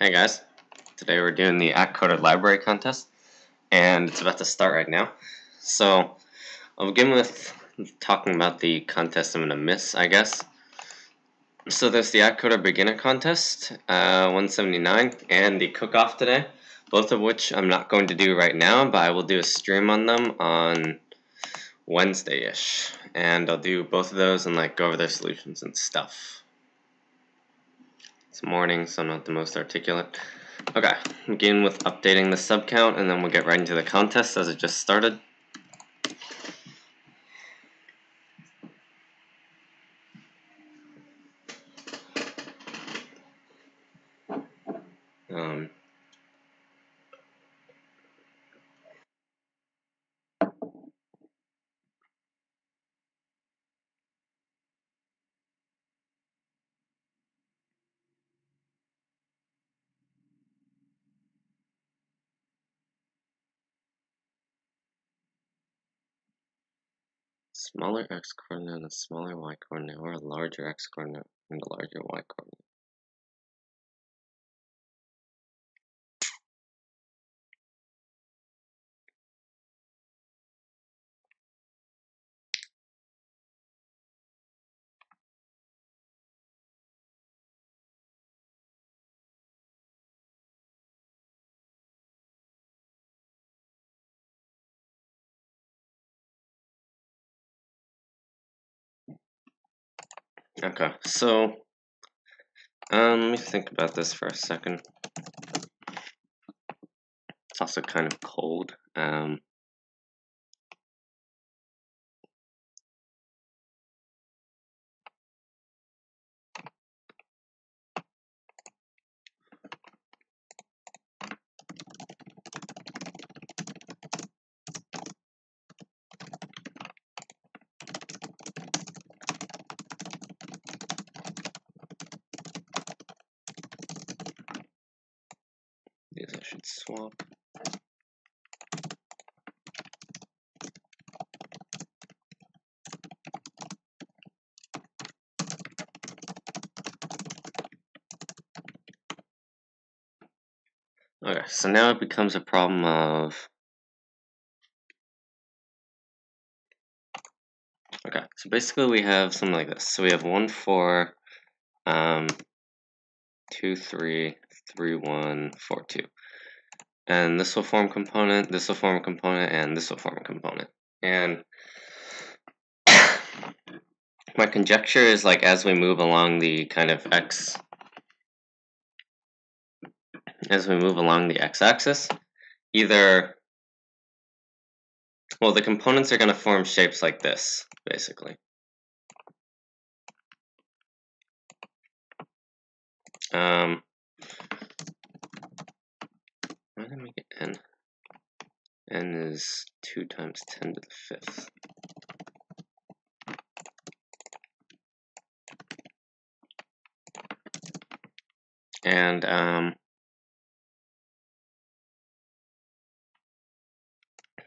Hey guys, today we're doing the AtCoder library contest, and it's about to start right now. So I'll begin with talking about the contest I'm going to miss, I guess. So there's the AtCoder beginner contest, 179, and the cook-off today, both of which I'm not going to do right now, but I will do a stream on them on Wednesday-ish, and I'll do both of those and go over their solutions and stuff. It's morning, so I'm not the most articulate. Okay, begin with updating the sub count, and then we'll get right into the contest as it just started. Smaller x coordinate and a smaller y coordinate, or a larger x coordinate and a larger y coordinate. Okay, so let me think about this for a second. It's also kind of cold. These I should swap. Okay, so now it becomes a problem of... Okay, so basically we have something like this. So we have 1, 4, 2, 3, 3, 1, 4, 2. And this will form a component, this will form a component, and this will form a component. And my conjecture is as we move along the kind of as we move along the x-axis, either, well, the components are going to form shapes like this, basically. Why did I make it n? N is 2 times 10 to the 5th. And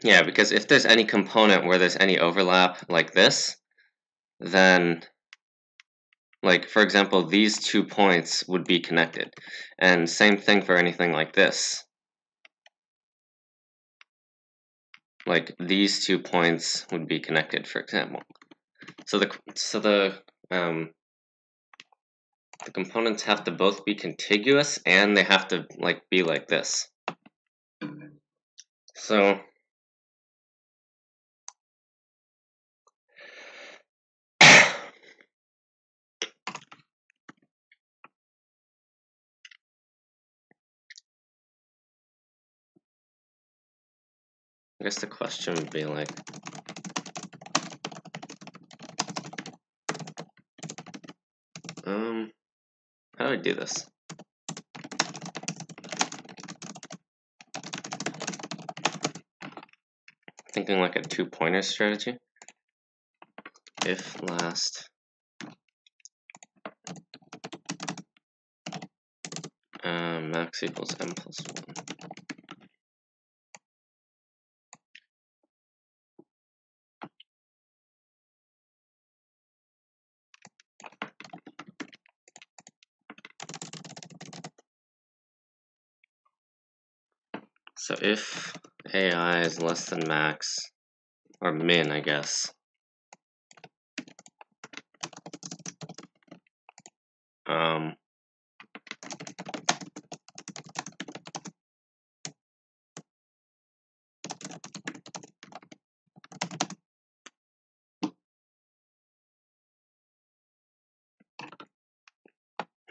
yeah, because if there's any component where there's any overlap like this, then, for example, these 2 points would be connected. And same thing for anything like this. These 2 points would be connected, for example. So the components have to both be contiguous, and they have to be like this. So I guess the question would be how do I do this? Thinking a 2-pointer strategy. If last max equals m plus 1. So if AI is less than max, or min, I guess,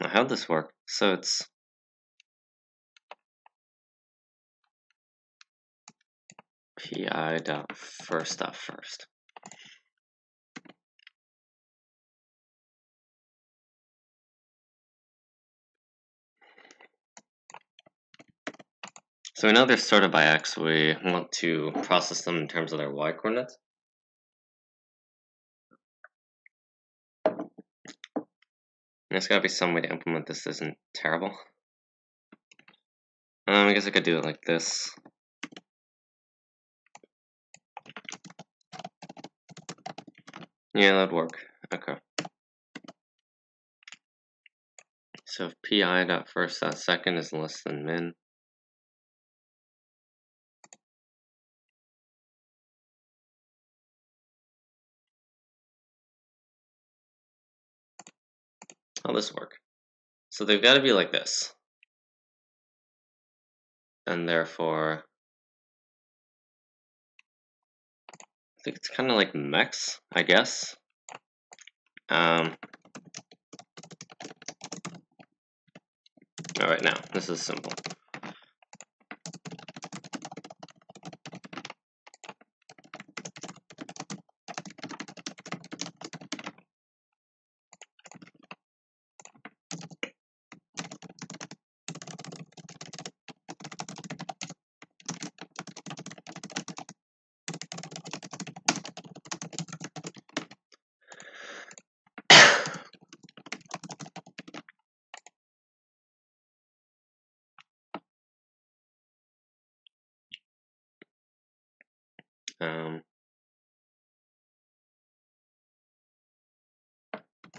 now how'd this work? So it's pi.first.first. So we know they're sorted by x. We want to process them in terms of their y coordinates. There's gotta be some way to implement this that isn't terrible. I guess I could do it like this. Yeah, that'd work. Okay. So if pi.first.second is less than min, how'll this work? So they've got to be like this. And therefore, I think it's kind of like mex, I guess. Alright, now, this is simple.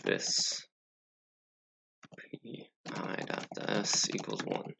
This pi.s equals 1.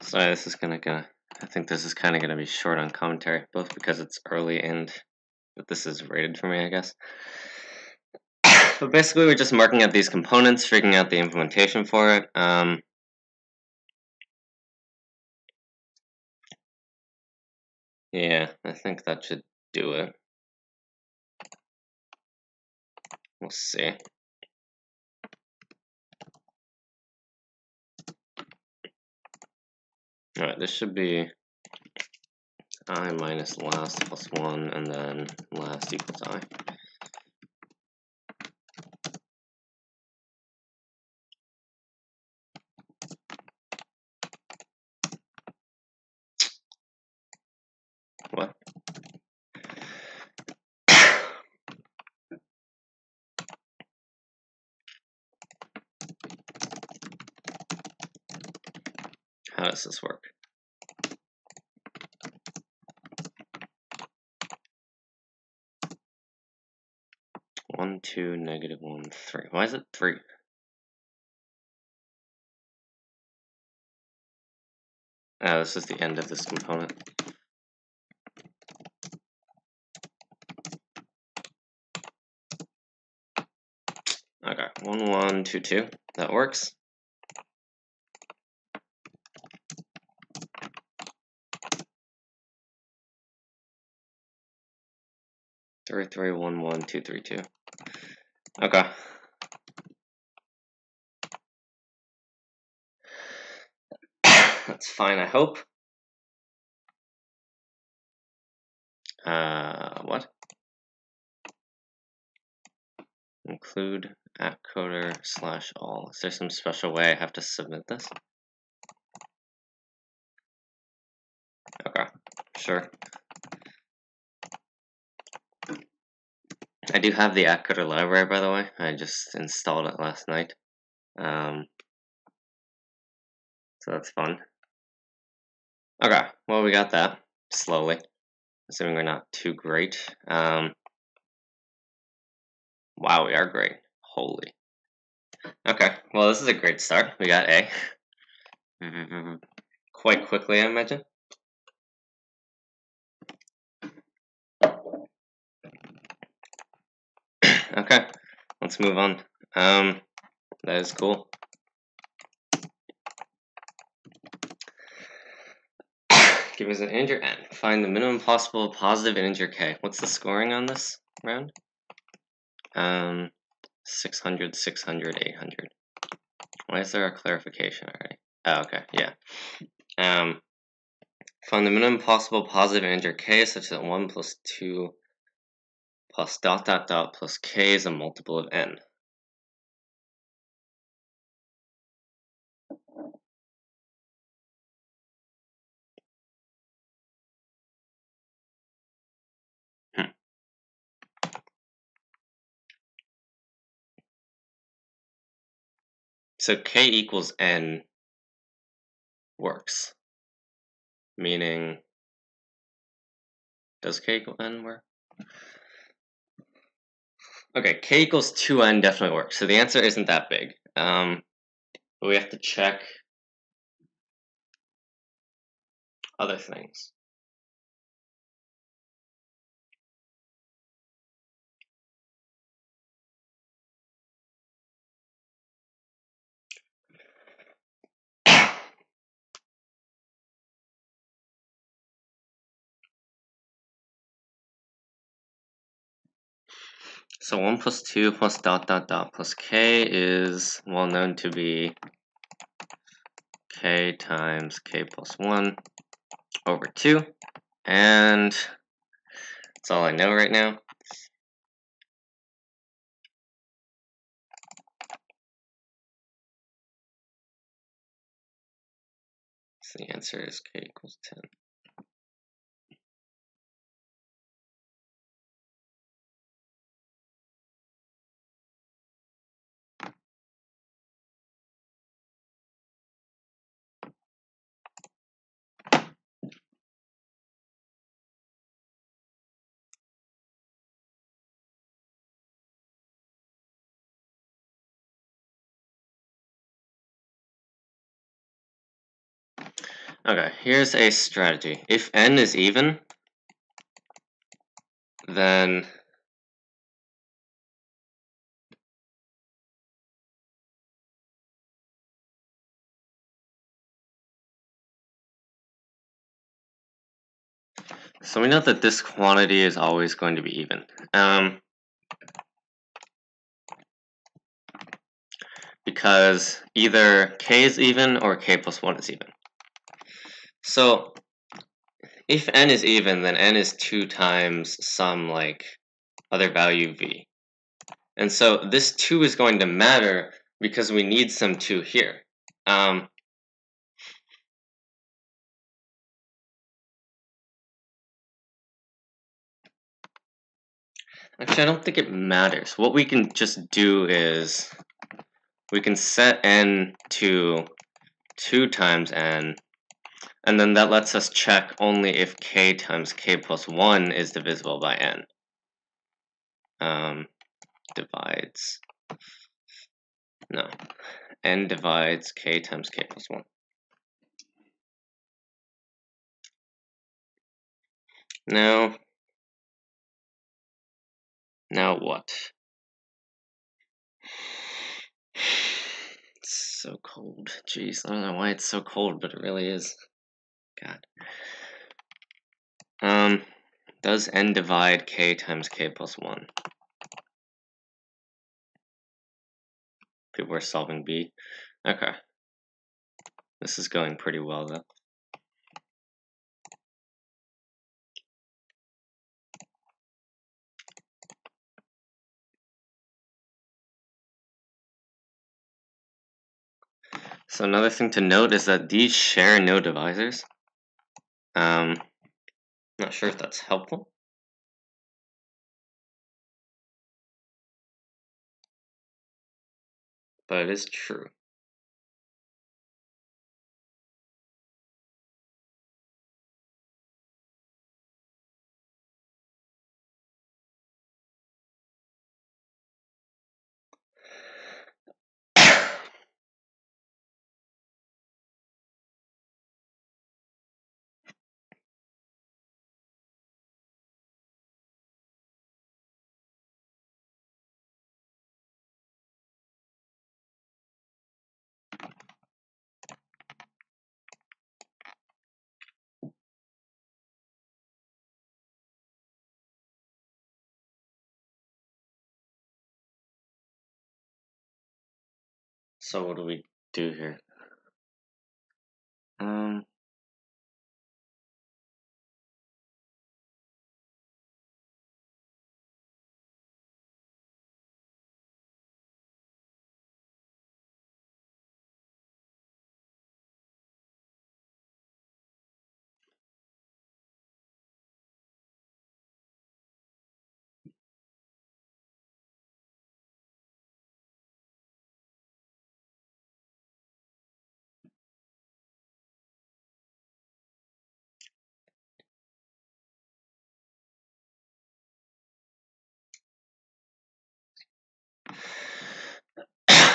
So this is I think this is kind of gonna be short on commentary, both because it's early and that this is rated for me, I guess. But basically, we're just marking out these components, figuring out the implementation for it. Yeah, I think that should do it. We'll see. Alright, this should be I minus last plus 1, and then last equals I. What? How does this work? One, 2, negative 1, 3. Why is it 3? This is the end of this component. Okay, 1, 1, 2, 2. That works. Three, 3, 1, 1, 2, 3, 2. Okay. That's fine, I hope. What? Include AtCoder/all. Is there some special way I have to submit this? Okay, sure. I do have the AtCoder library, by the way. I just installed it last night. So that's fun. Okay, well, we got that slowly, assuming we're not too great. Wow, we are great. Holy. Okay, well, this is a great start. We got A. Quite quickly, I imagine. Okay, let's move on. That is cool. Give us an integer n. Find the minimum possible positive integer k. What's the scoring on this round? 600, 600, 800. Why is there a clarification already? Oh, okay, yeah. Find the minimum possible positive integer k such that 1 plus 2 plus ... plus k is a multiple of n. So k equals n works. Meaning, does k equal n work? Okay, k equals 2n definitely works. So the answer isn't that big. But we have to check other things. So 1 plus 2 plus ... plus k is well known to be k times k plus 1 over 2. And that's all I know right now. So the answer is k equals 10. Okay, here's a strategy. If n is even, then so we know that this quantity is always going to be even. Because either k is even or k plus 1 is even. So if n is even, then n is 2 times some like other value v. And so this 2 is going to matter because we need some 2 here. Actually, I don't think it matters. What we can just do is we can set n to 2 times n, and then that lets us check only if k times k plus 1 is divisible by n. Divides. No. N divides k times k plus 1. Now what? It's so cold. Jeez, I don't know why it's so cold, but it really is. God. Does n divide k times k plus 1? People are solving B. Okay. This is going pretty well though. So another thing to note is that these share no divisors. Not sure if that's helpful. But it is true. So what do we do here?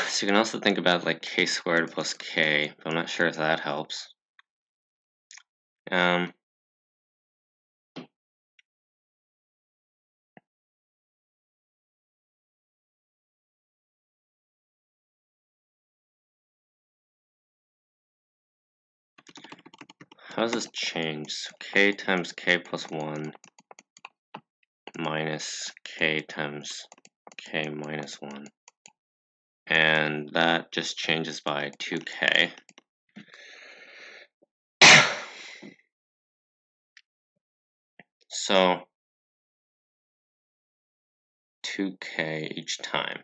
So you can also think about like k squared plus k, but I'm not sure if that helps. How does this change? So k times k plus 1 minus k times k minus 1. And that just changes by 2k. So 2k each time.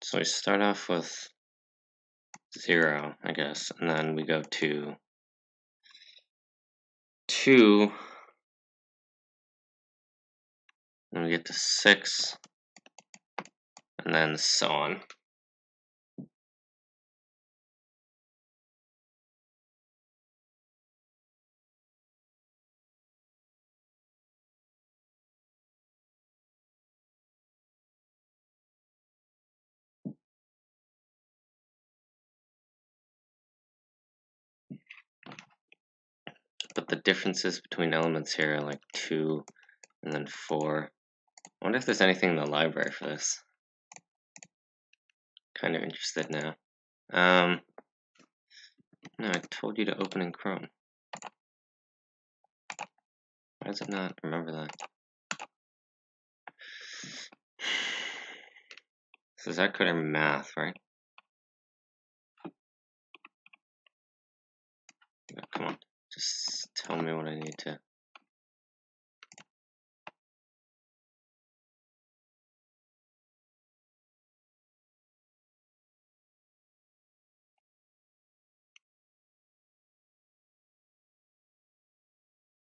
So we start off with 0, I guess, and then we go to 2, and we get to 6, and then so on. But the differences between elements here are like 2 and then 4. I wonder if there's anything in the library for this. Kind of interested now. No, I told you to open in Chrome. Why does it not remember that? This is AtCoder math, right? Oh, come on, just tell me what I need to.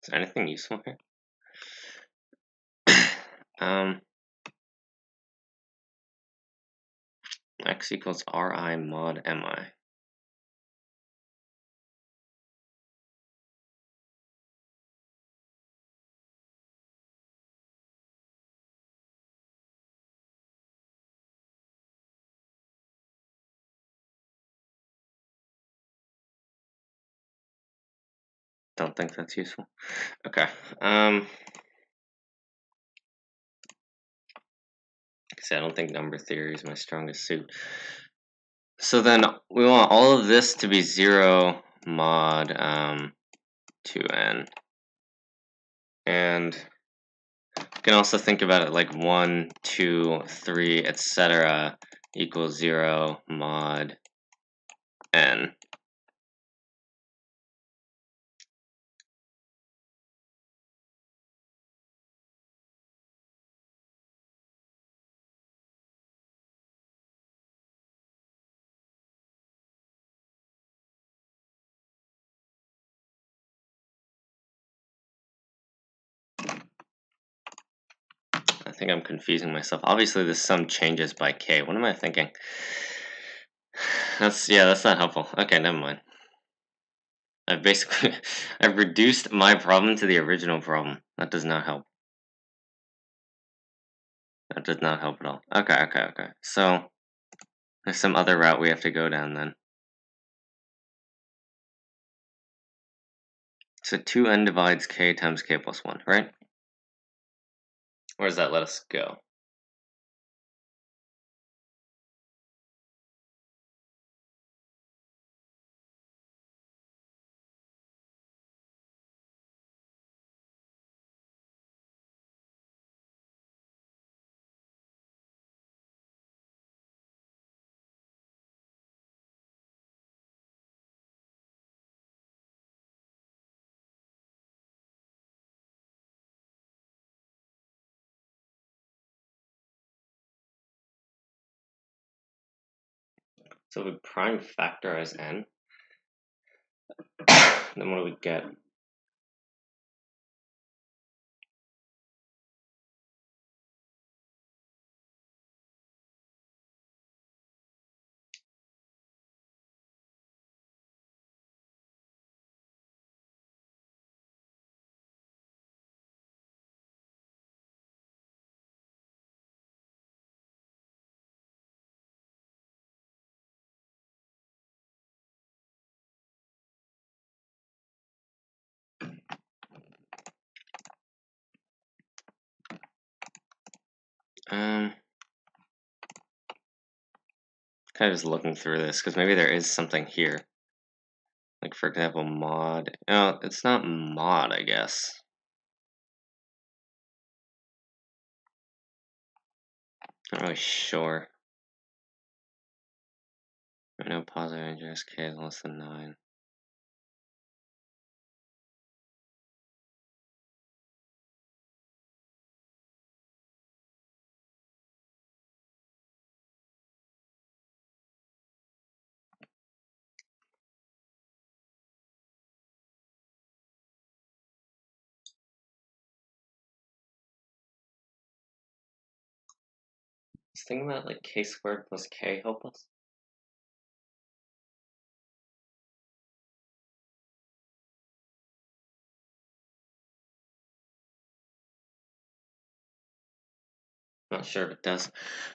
Is there anything useful here? X equals Ri mod Mi. Don't think that's useful. Okay. See, I don't think number theory is my strongest suit. So then we want all of this to be 0 mod 2n. And you can also think about it like 1, 2, 3, etc. equals 0 mod n. I think I'm confusing myself. Obviously, the sum changes by k. What am I thinking? That's not helpful. Okay, never mind. I've basically I've reduced my problem to the original problem. That does not help. That does not help at all. Okay. So there's some other route we have to go down then. So 2n divides k times k plus 1, right? Where does that let us go? So we prime factorize n, then what do we get? Kind of just looking through this, because maybe there is something here. Like, for example, mod. No, it's not mod, I guess. Not really sure. I know positive integers k is less than 9. Let's think about like k squared plus k help us. Not sure if it does.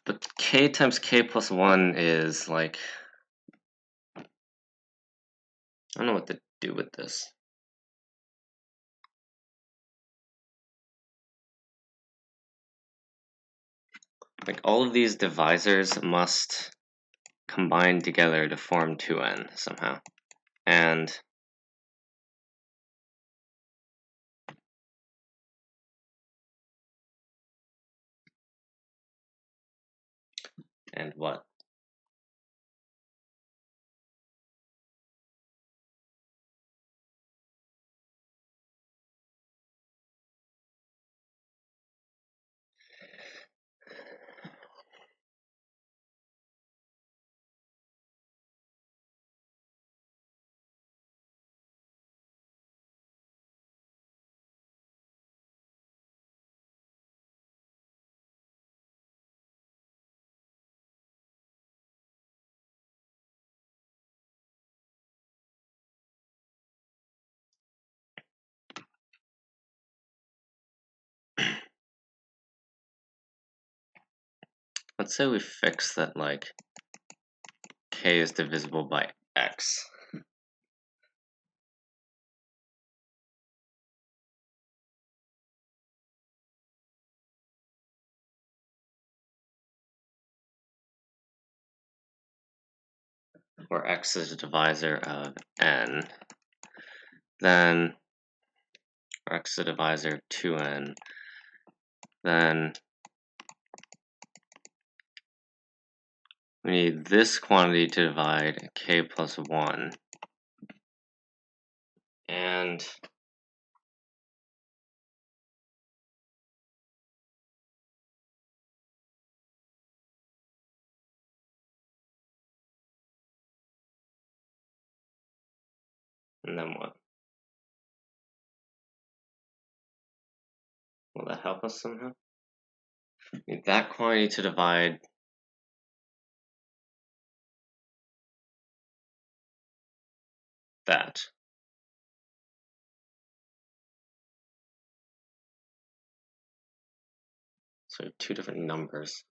But k times k plus 1 is like... I don't know what to do with this. Like, all of these divisors must combine together to form 2n somehow. And what? Let's say we fix that, like, k is divisible by x. where x is a divisor of n, then x is a divisor of 2n, then we need this quantity to divide k plus 1. And then what? Will that help us somehow? We need that quantity to divide that. So two different numbers.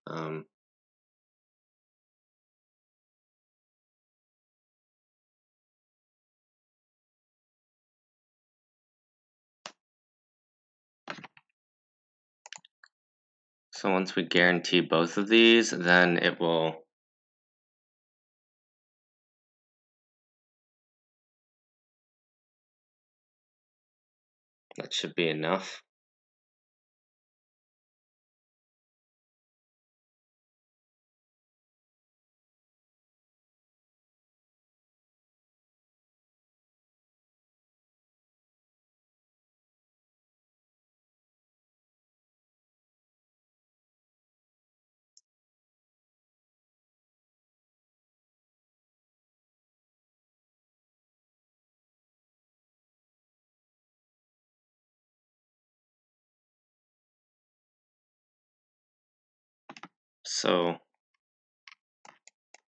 So once we guarantee both of these, then it will that should be enough. So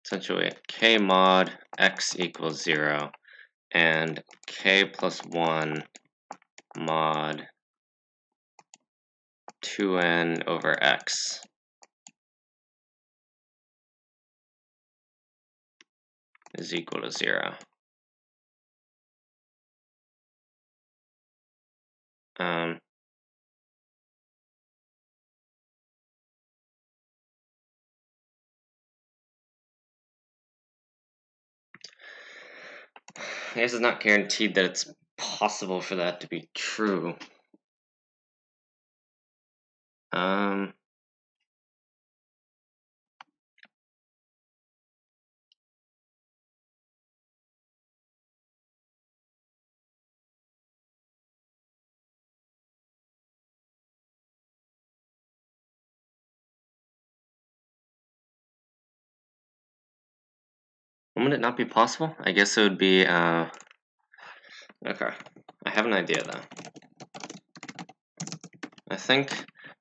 essentially k mod x equals 0 and k plus 1 mod 2n over x is equal to 0. I guess it's not guaranteed that it's possible for that to be true. Would it not be possible? I guess it would be, okay. I have an idea though. I think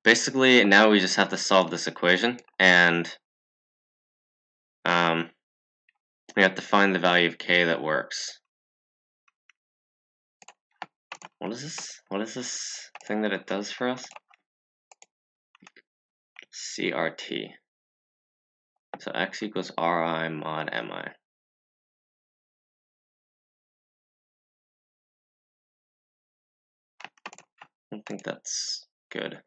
basically now we just have to solve this equation, and we have to find the value of k that works. What is this? What is this thing that it does for us? CRT. So x equals Ri mod Mi. I don't think that's good.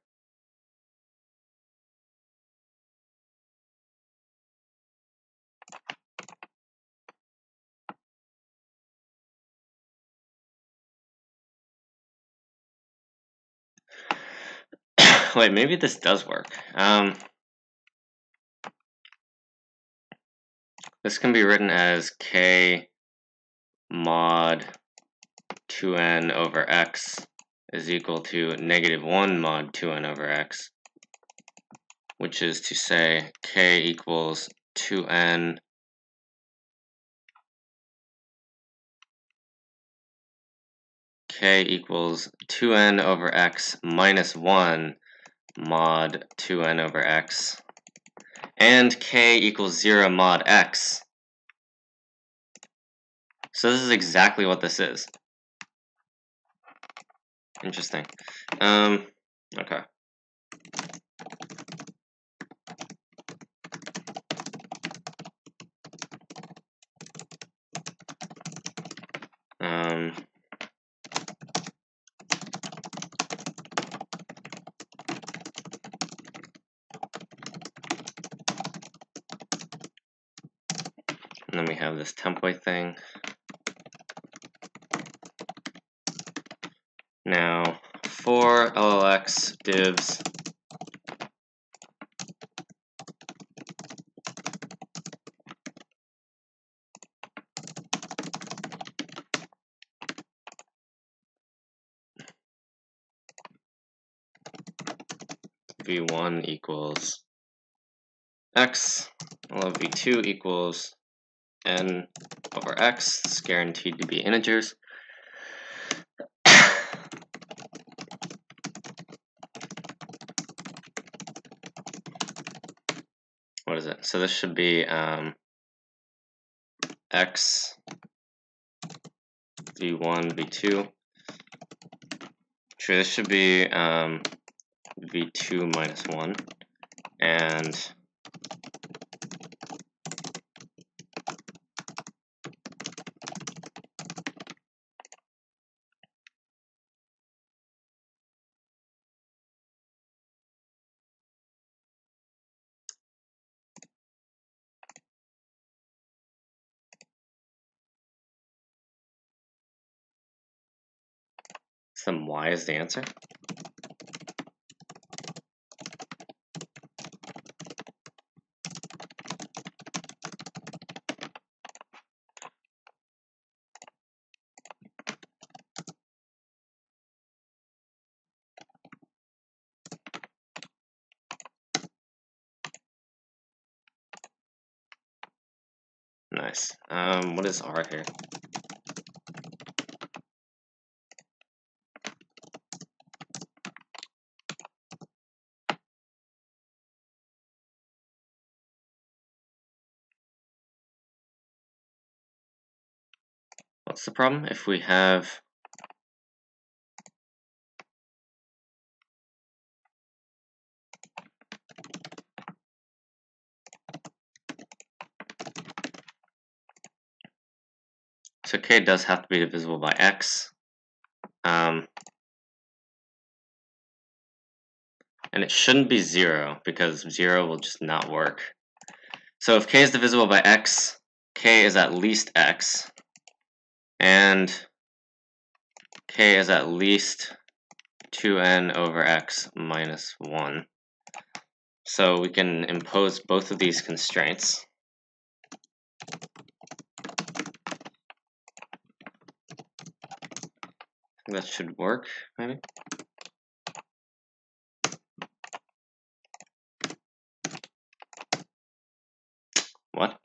Wait, maybe this does work. This can be written as k mod 2n over x is equal to -1 mod 2n over x, which is to say k equals 2n over x minus 1 mod 2n over x, and k equals 0 mod x. So this is exactly what this is. Interesting. Okay. And then we have this template thing. Now, for LLX divs, v1 equals x, v2 equals n over x. It's guaranteed to be integers. What is it? So this should be x v1 v2. Sure, this should be v2 minus 1, and some y is the answer. Nice. What is r here? What's the problem? If we have so k does have to be divisible by x, and it shouldn't be 0 because 0 will just not work. So if k is divisible by x, k is at least x, and k is at least 2n over x minus 1. So we can impose both of these constraints. That should work, maybe? What?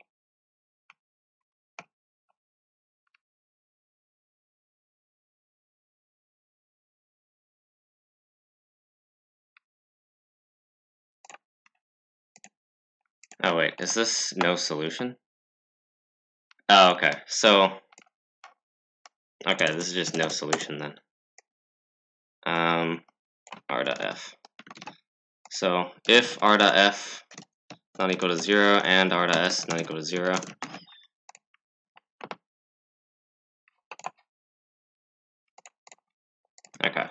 Oh wait, is this no solution? Oh, okay. So, okay, this is just no solution then. R.f. So if R.f not equal to 0 and R.s not equal to 0, okay.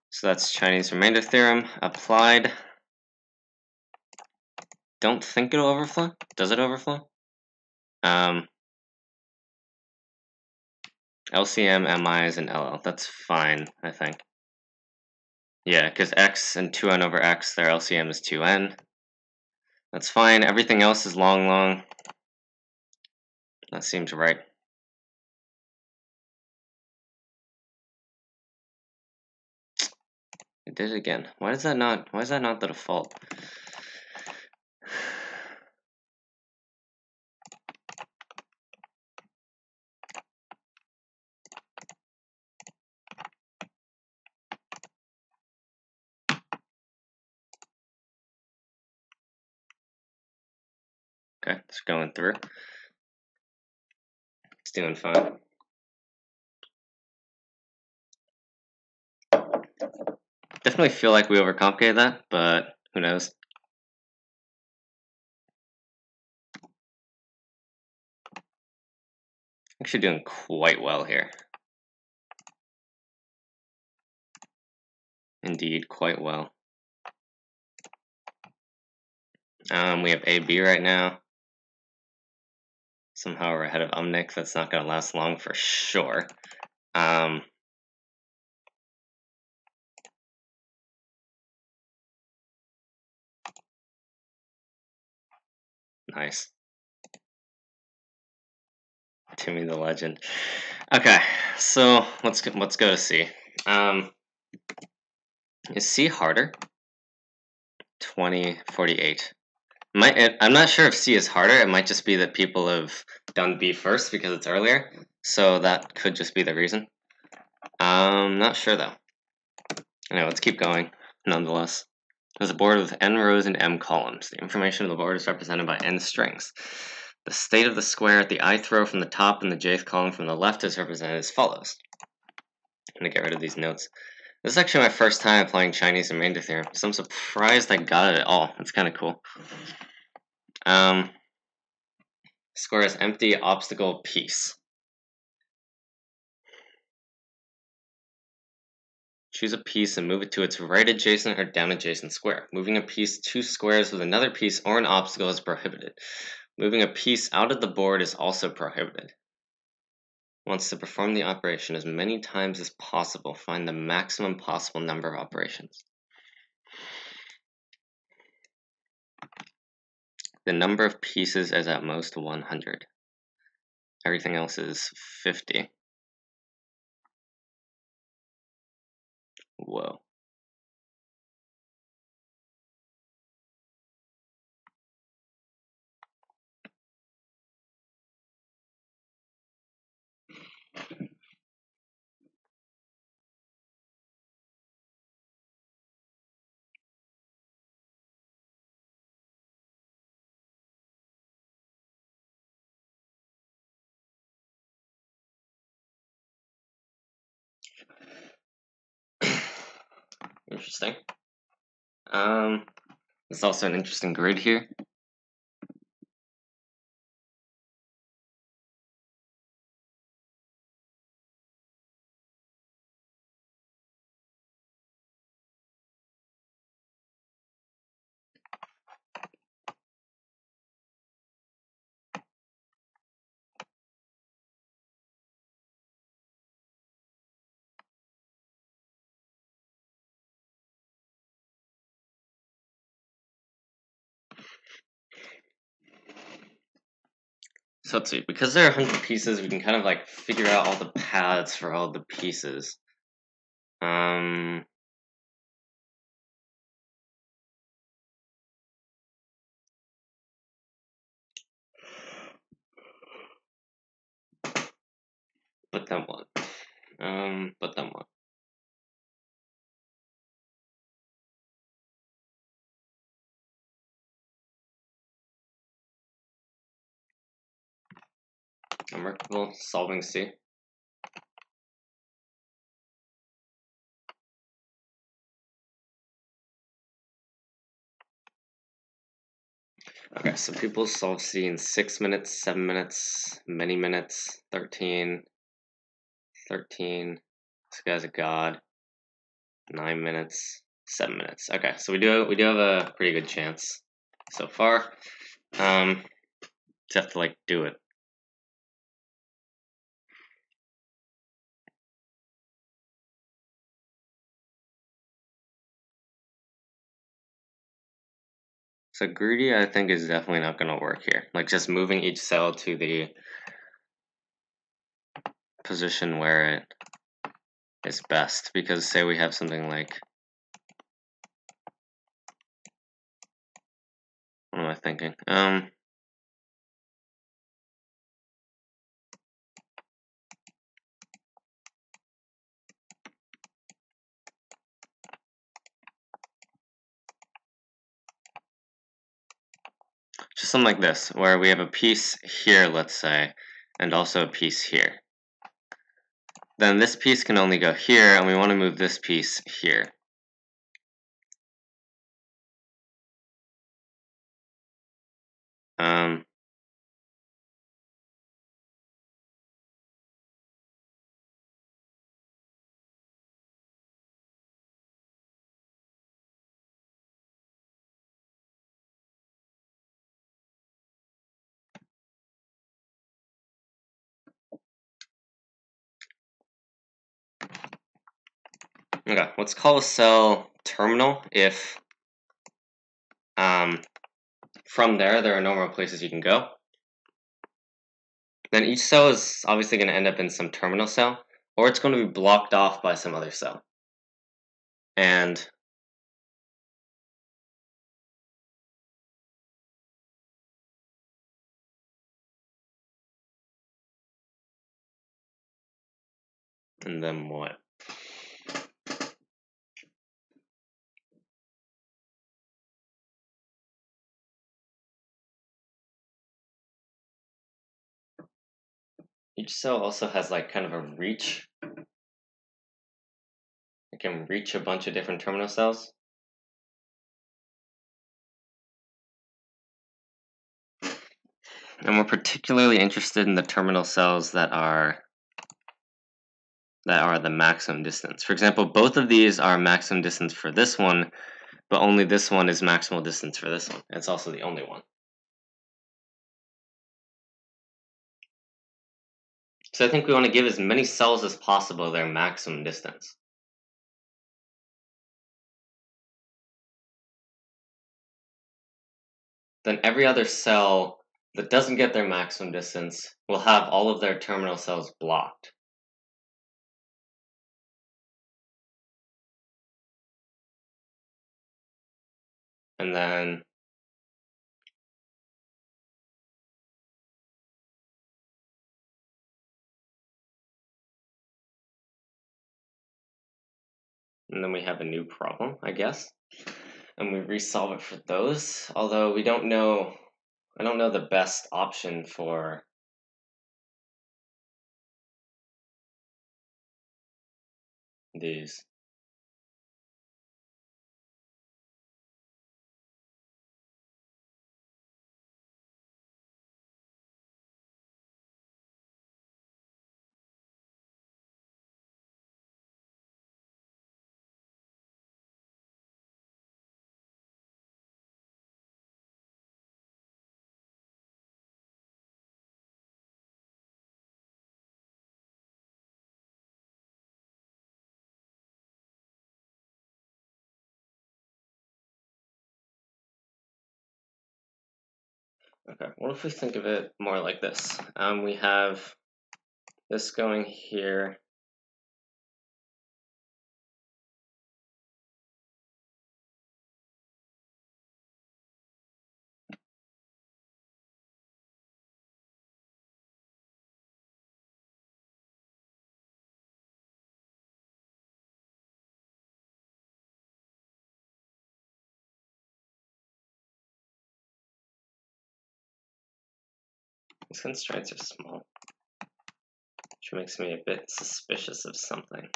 So that's Chinese remainder theorem applied. Don't think it'll overflow. Does it overflow? LCM, MIs, and LL. That's fine, I think. Yeah, because x and 2n over x, their LCM is 2n. That's fine. Everything else is long. That seems right. It did it again. Why is that not the default? Okay, it's going through. It's doing fine. Definitely feel like we overcomplicated that, but who knows? Actually doing quite well here. Indeed, quite well. We have AB right now. Somehow we're ahead of Umnic. That's not going to last long for sure. Nice. Timmy the Legend. Okay, so let's go to C. Is C harder? 2048. I'm not sure if C is harder. It might just be that people have done B first because it's earlier. So that could just be the reason. Not sure though. Anyway, let's keep going. Nonetheless, there's a board with n rows and m columns. The information of the board is represented by n strings. The state of the square at the ith row from the top and the jth column from the left is represented as follows. I'm going to get rid of these notes. This is actually my first time applying Chinese remainder theorem, so I'm surprised I got it at all. It's kind of cool. Square is empty, obstacle, piece. Choose a piece and move it to its right adjacent or down adjacent square. Moving a piece 2 squares with another piece or an obstacle is prohibited. Moving a piece out of the board is also prohibited. Wants to perform the operation as many times as possible. Find the maximum possible number of operations. The number of pieces is at most 100. Everything else is 50. Whoa. Interesting. There's also an interesting grid here. So let's see, because there are 100 pieces, we can kind of like figure out all the paths for all the pieces. But then what? But then what? Unworkable, solving C. Okay, so people solve C in 6 minutes, 7 minutes, many minutes, 13. This guy's a god. 9 minutes, 7 minutes. Okay, so we do have a pretty good chance so far. Just have to like do it. So greedy, I think, is definitely not going to work here. Like just moving each cell to the position where it is best. Because say we have something like, what am I thinking? Just something like this, where we have a piece here, let's say, and also a piece here. Then this piece can only go here, and we want to move this piece here. Okay, let's call a cell terminal if from there are no more places you can go. Then each cell is obviously going to end up in some terminal cell, or it's going to be blocked off by some other cell. And then what? Each cell also has like kind of a reach. It can reach a bunch of different terminal cells. And we're particularly interested in the terminal cells that are the maximum distance. For example, both of these are maximum distance for this one, but only this one is maximal distance for this one. It's also the only one. So I think we want to give as many cells as possible their maximum distance. Then every other cell that doesn't get their maximum distance will have all of their terminal cells blocked. And then we have a new problem, I guess. And we resolve it for those, although I don't know the best option for these. Okay, what if we think of it more like this? We have this going here. These constraints are small, which makes me a bit suspicious of something.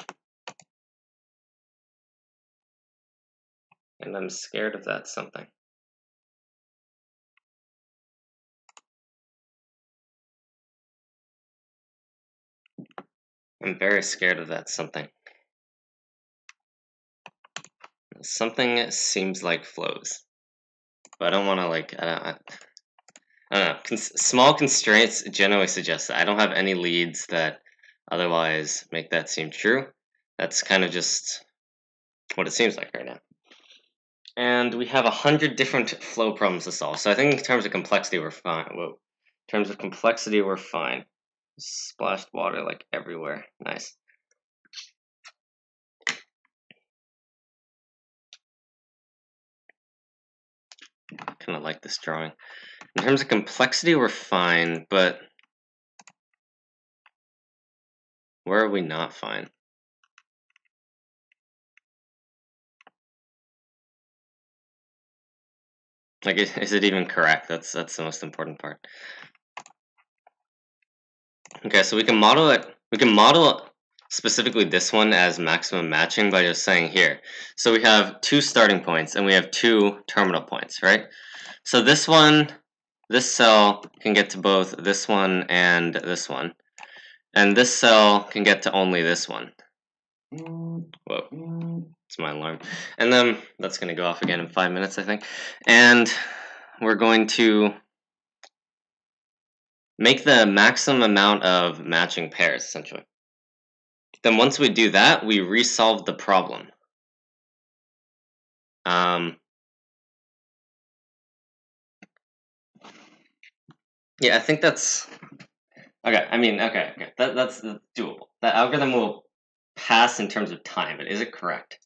And I'm scared of that something. I'm very scared of that something. Something seems like flows, but I don't want to I don't know. Small constraints generally suggest that. I don't have any leads that otherwise make that seem true. That's kind of just what it seems like right now. And we have 100 different flow problems to solve. So I think in terms of complexity, we're fine. Whoa. In terms of complexity, we're fine. Splashed water like everywhere. Nice. Kind of like this drawing. In terms of complexity, we're fine, but where are we not fine? Like, is it even correct? That's the most important part. Okay, so we can model it. We can model specifically this one as maximum matching by just saying here. So we have two starting points and we have two terminal points, right? So this one, this cell can get to both this one and this one. And this cell can get to only this one. Whoa, it's my alarm. And then that's going to go off again in 5 minutes, I think. And we're going to make the maximum amount of matching pairs, essentially. then once we do that, we resolve the problem. Yeah, I think that's okay. I mean, okay. That's doable. The algorithm will pass in terms of time, but is it correct?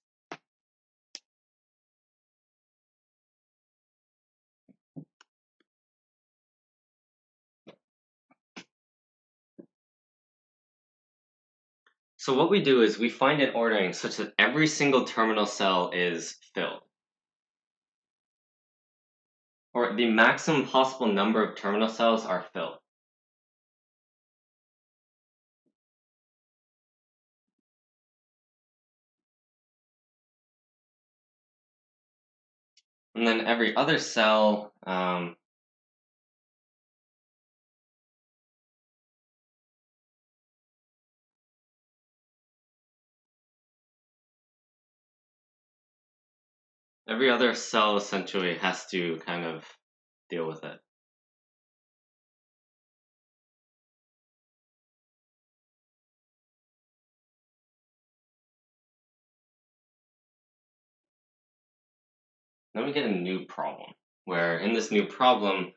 So what we do is we find an ordering such that every single terminal cell is filled, or the maximum possible number of terminal cells are filled. And then every other cell, essentially has to kind of deal with it. Then we get a new problem, where in this new problem,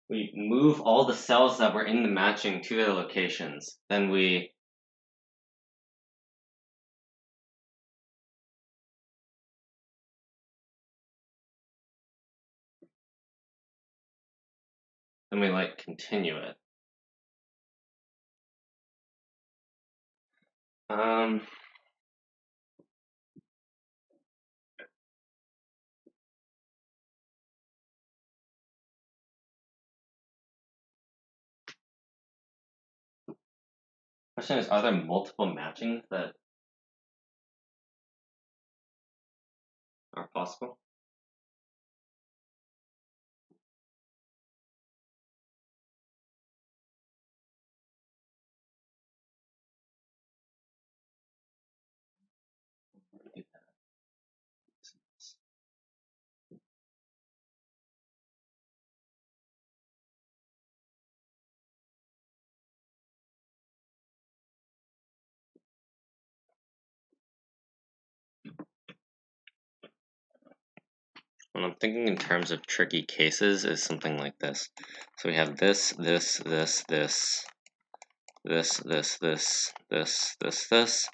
we move all the cells that were in the matching to their locations. Then we like continue it. Question is, are there multiple matchings that are possible? When I'm thinking in terms of tricky cases, is something like this. So we have this, this, this, this, this, this, this, this, this, this,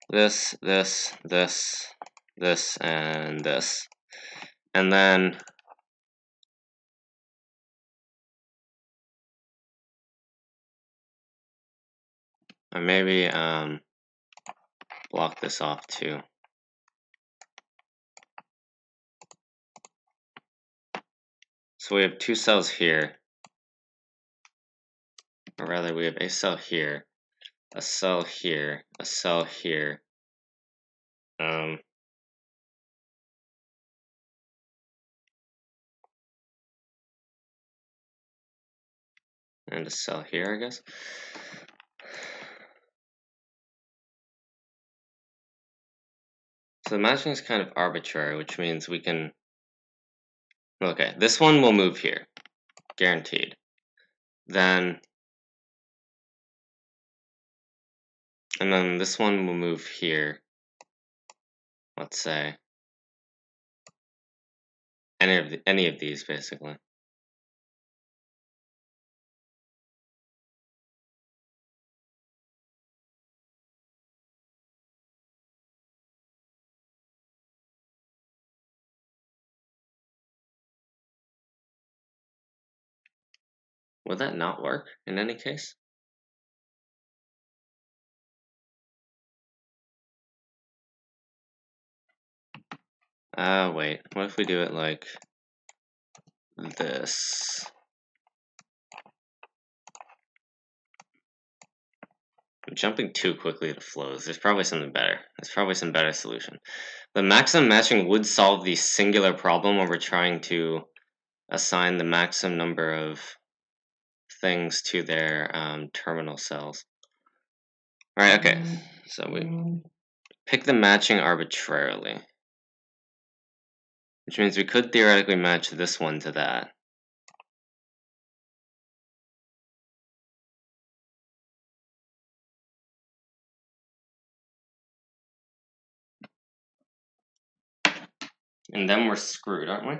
this, this, this, this, and this. And then I maybe block this off too. So we have two cells here, or rather we have a cell here, a cell here, a cell here. And a cell here, I guess. So the matching is kind of arbitrary, which means we can, okay, this one will move here, guaranteed. Then, and then this one will move here, let's say. Any of these, basically. Would that not work in any case? Wait, what if we do it like this? I'm jumping too quickly to flows. There's probably something better. There's probably some better solution. The maximum matching would solve the singular problem where we're trying to assign the maximum number of things to their terminal cells. Alright, okay. So we pick the matching arbitrarily, which means we could theoretically match this one to that. And then we're screwed, aren't we?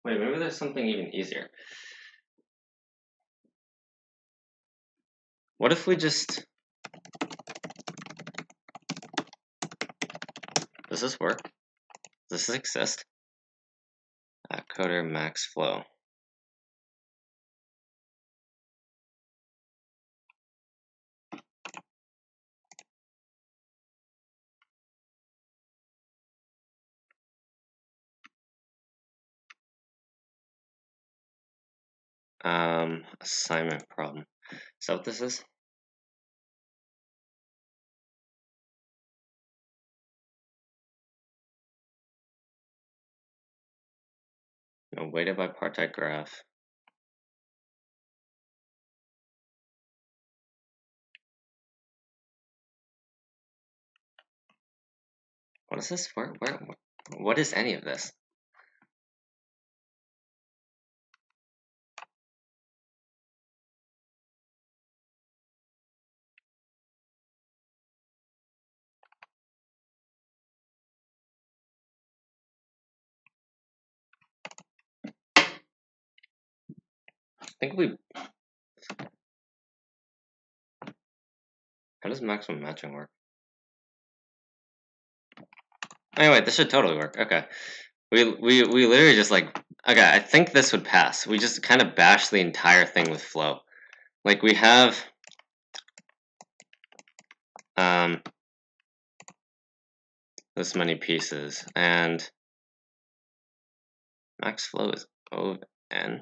Wait, maybe there's something even easier. What if we just... Does this work? Does this exist? AtCoder max flow. Assignment problem. Is that what this is? No, weighted by part-type graph. What is this? What is any of this? I think we... How does maximum matching work? Anyway, this should totally work. Okay. We literally just like... Okay, I think this would pass. We just kind of bash the entire thing with flow. Like, we have... this many pieces, and max flow is O of n.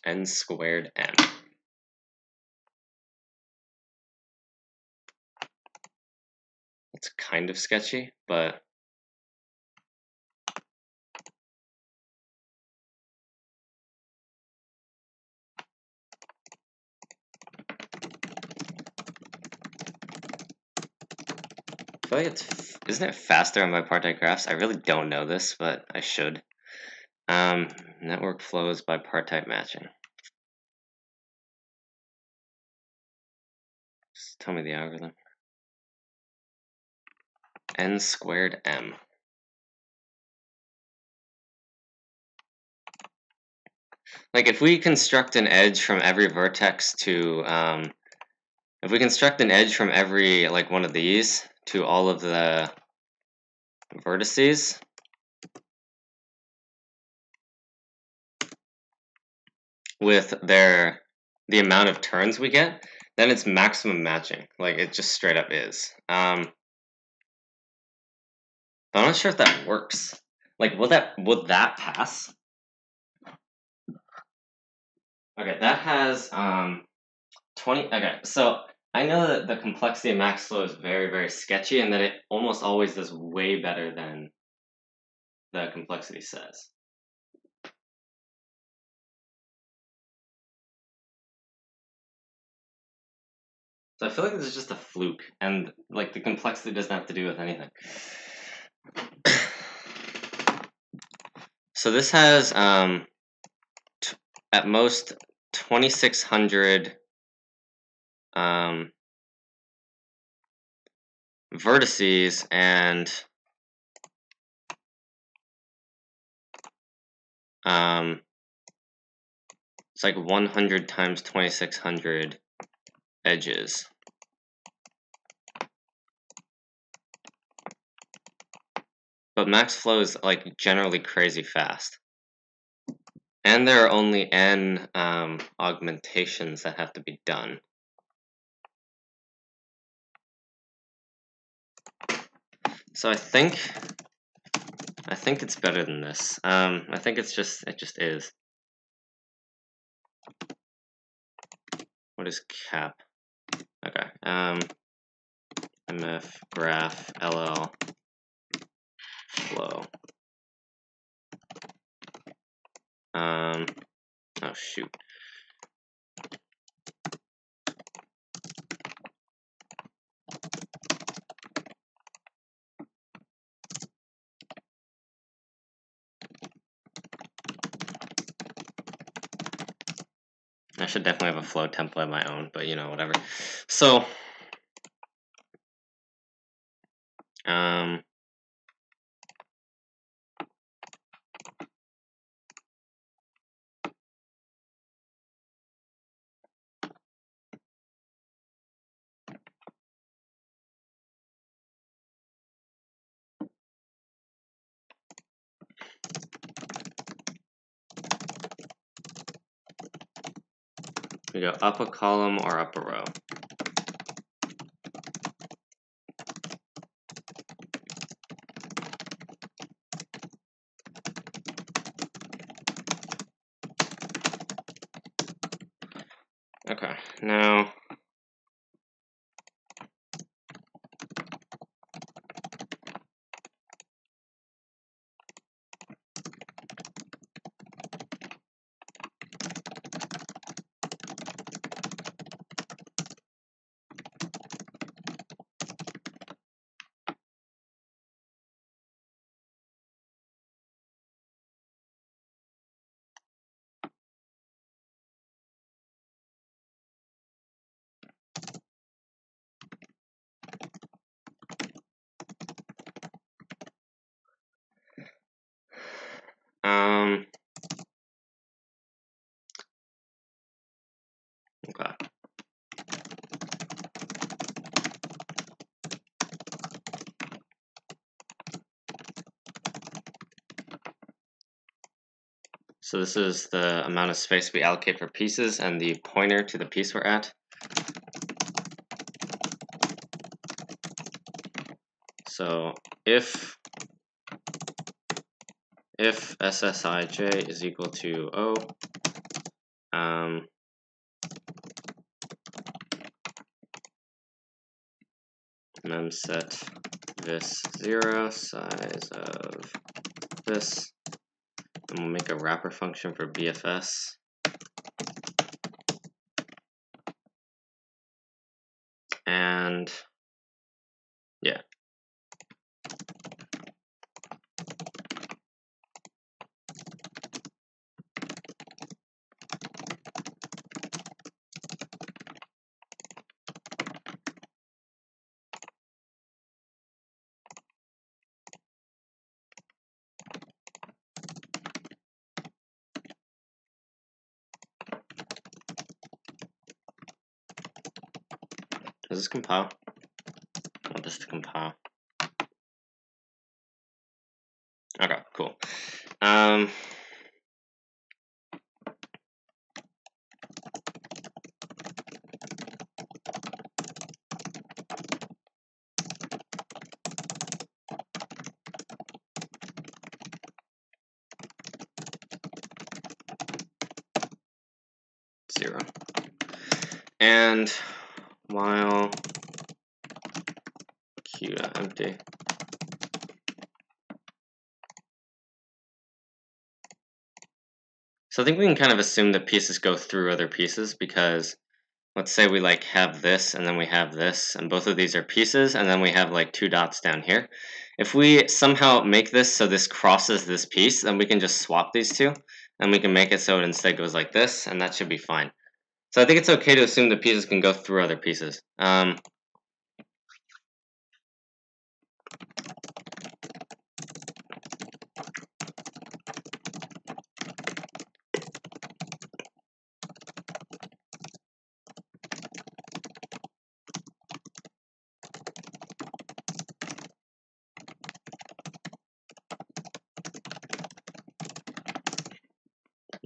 N squared m. It's kind of sketchy, but I feel like isn't it faster on bipartite graphs? I really don't know this, but I should. Network flows by part-type matching. Just tell me the algorithm. N squared m. Like, if we construct an edge from every vertex to, if we construct an edge from every, like, one of these to all of the vertices, with the amount of turns we get, then it's maximum matching. Like, it just straight up is. But I'm not sure if that works. Like, would that pass? Okay, that has 20. Okay, so I know that the complexity of max flow is very, very sketchy, and that it almost always does way better than the complexity says. So I feel like this is just a fluke, and like the complexity doesn't have to do with anything. So this has at most 2,600 vertices, and it's like 100 times 2,600 edges. But max flow is like generally crazy fast. And there are only n augmentations that have to be done. So I think it's better than this. I think it just is. What is cap? Okay. MF graph LL flow. Oh shoot. I should definitely have a flow template of my own, but you know, whatever. So, we go up a column or up a row. Okay, now okay. So this is the amount of space we allocate for pieces and the pointer to the piece we're at. So if SSIJ is equal to O, mem set this 0, size of this, and we'll make a wrapper function for BFS. And yeah. Does this compile? I want this to compile. Okay, cool. Zero. And while q.empty, so I think we can kind of assume that pieces go through other pieces, because let's say we like have this and then we have this, and both of these are pieces, and then we have like 2 dots down here. If we somehow make this so this crosses this piece, then we can just swap these two, and we can make it so it instead goes like this, and that should be fine. So I think it's okay to assume that pieces can go through other pieces.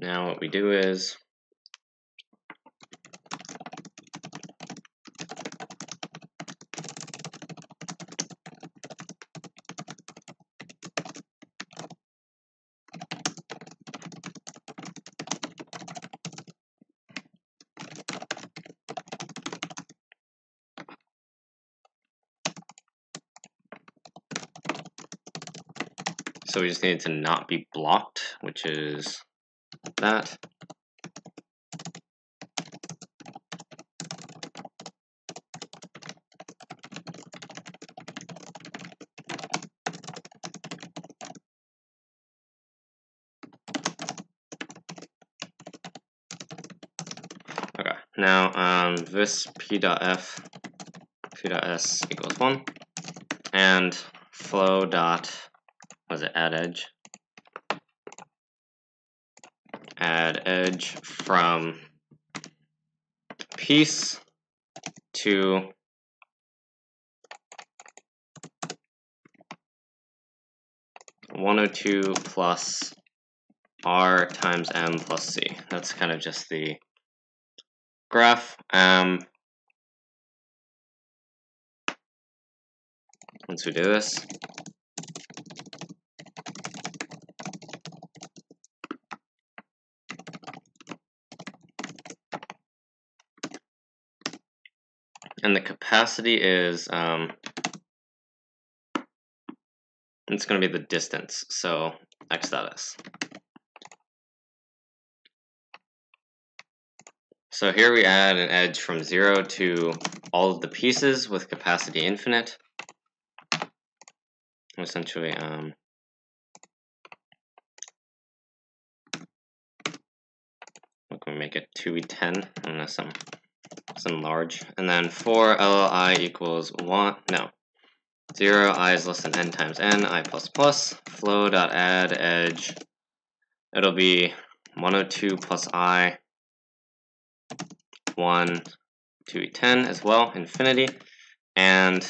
Now what we do is so we just need it to not be blocked, which is that. Okay, now this p.f p.s equals 1, and flow dot, what is it, add edge from piece to (102) plus r times m plus c. That's kind of just the graph. Once we do this, and the capacity is it's going to be the distance, so x dot s. So here we add an edge from 0 to all of the pieces with capacity infinite. Essentially, what can we make it? 2e10, I don't know, some large. And then for li equals 1, no, 0, I is less than n times n, I plus plus, flow dot add edge, it'll be 102 plus I, 1, 2e10 as well, infinity, and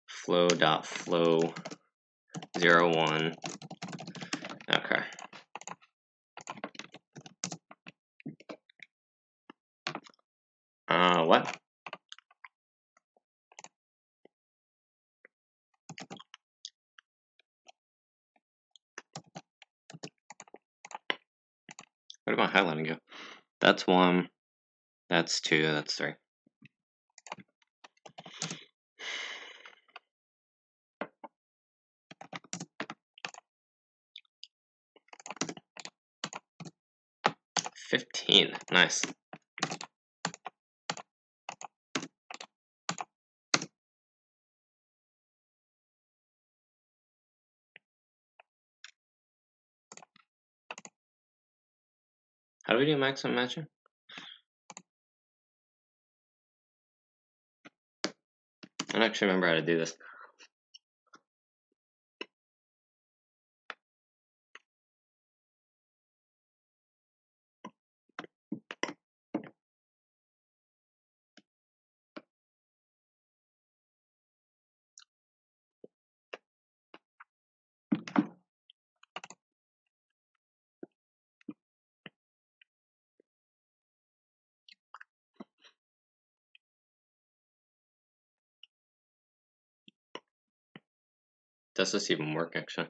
flow dot flow 0, 1. Okay. What? Where did my highlighting go? That's 1, that's 2, that's 3. $15, nice. How do we do maximum matching? I don't actually remember how to do this. Does this even work, actually?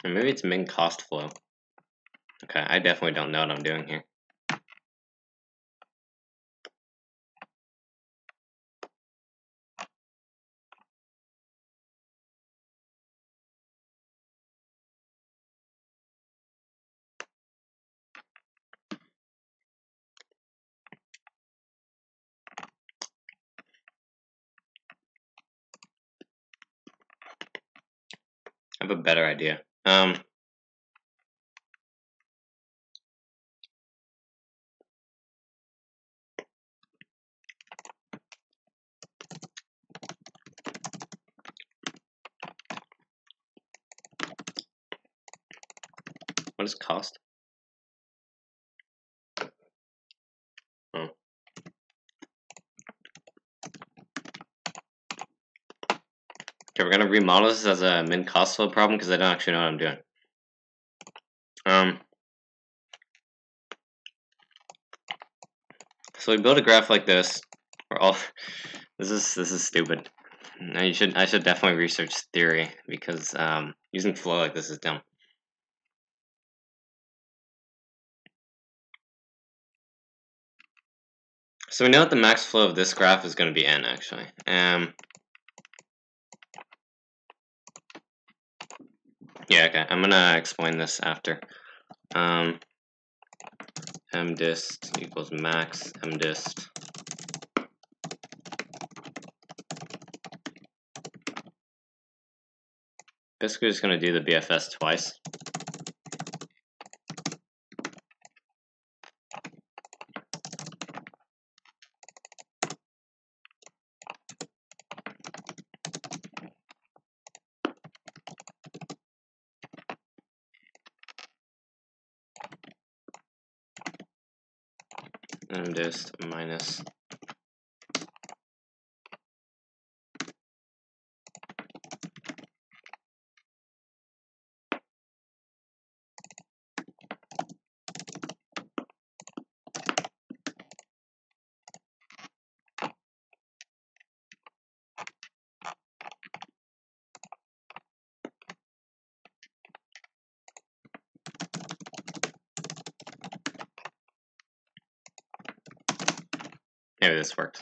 And maybe it's min cost flow. Okay, I definitely don't know what I'm doing here. I have a better idea. What is cost? Oh. Okay, we're gonna remodel this as a min cost flow problem because I don't actually know what I'm doing. So we build a graph like this. We're all this is stupid. Now I should definitely research theory because using flow like this is dumb. So we know that the max flow of this graph is going to be n actually. Yeah, okay. I'm gonna explain this after. Mdist equals max mdist. Basically, just gonna do the BFS twice. Mdist minus maybe this works.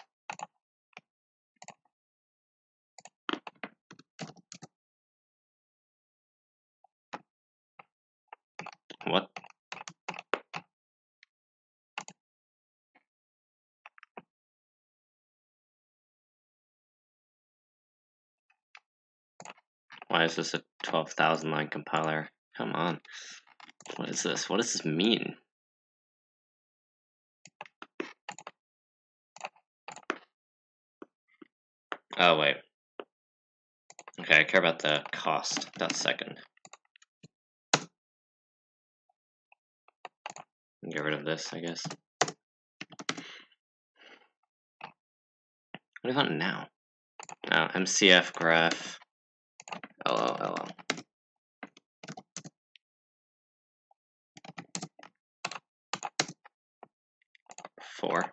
What? Why is this a 12,000 line compiler? Come on. What is this? What does this mean? Oh, wait. Okay, I care about the cost. That's second. Get rid of this, I guess. What do you want now? MCF graph. LL. 4.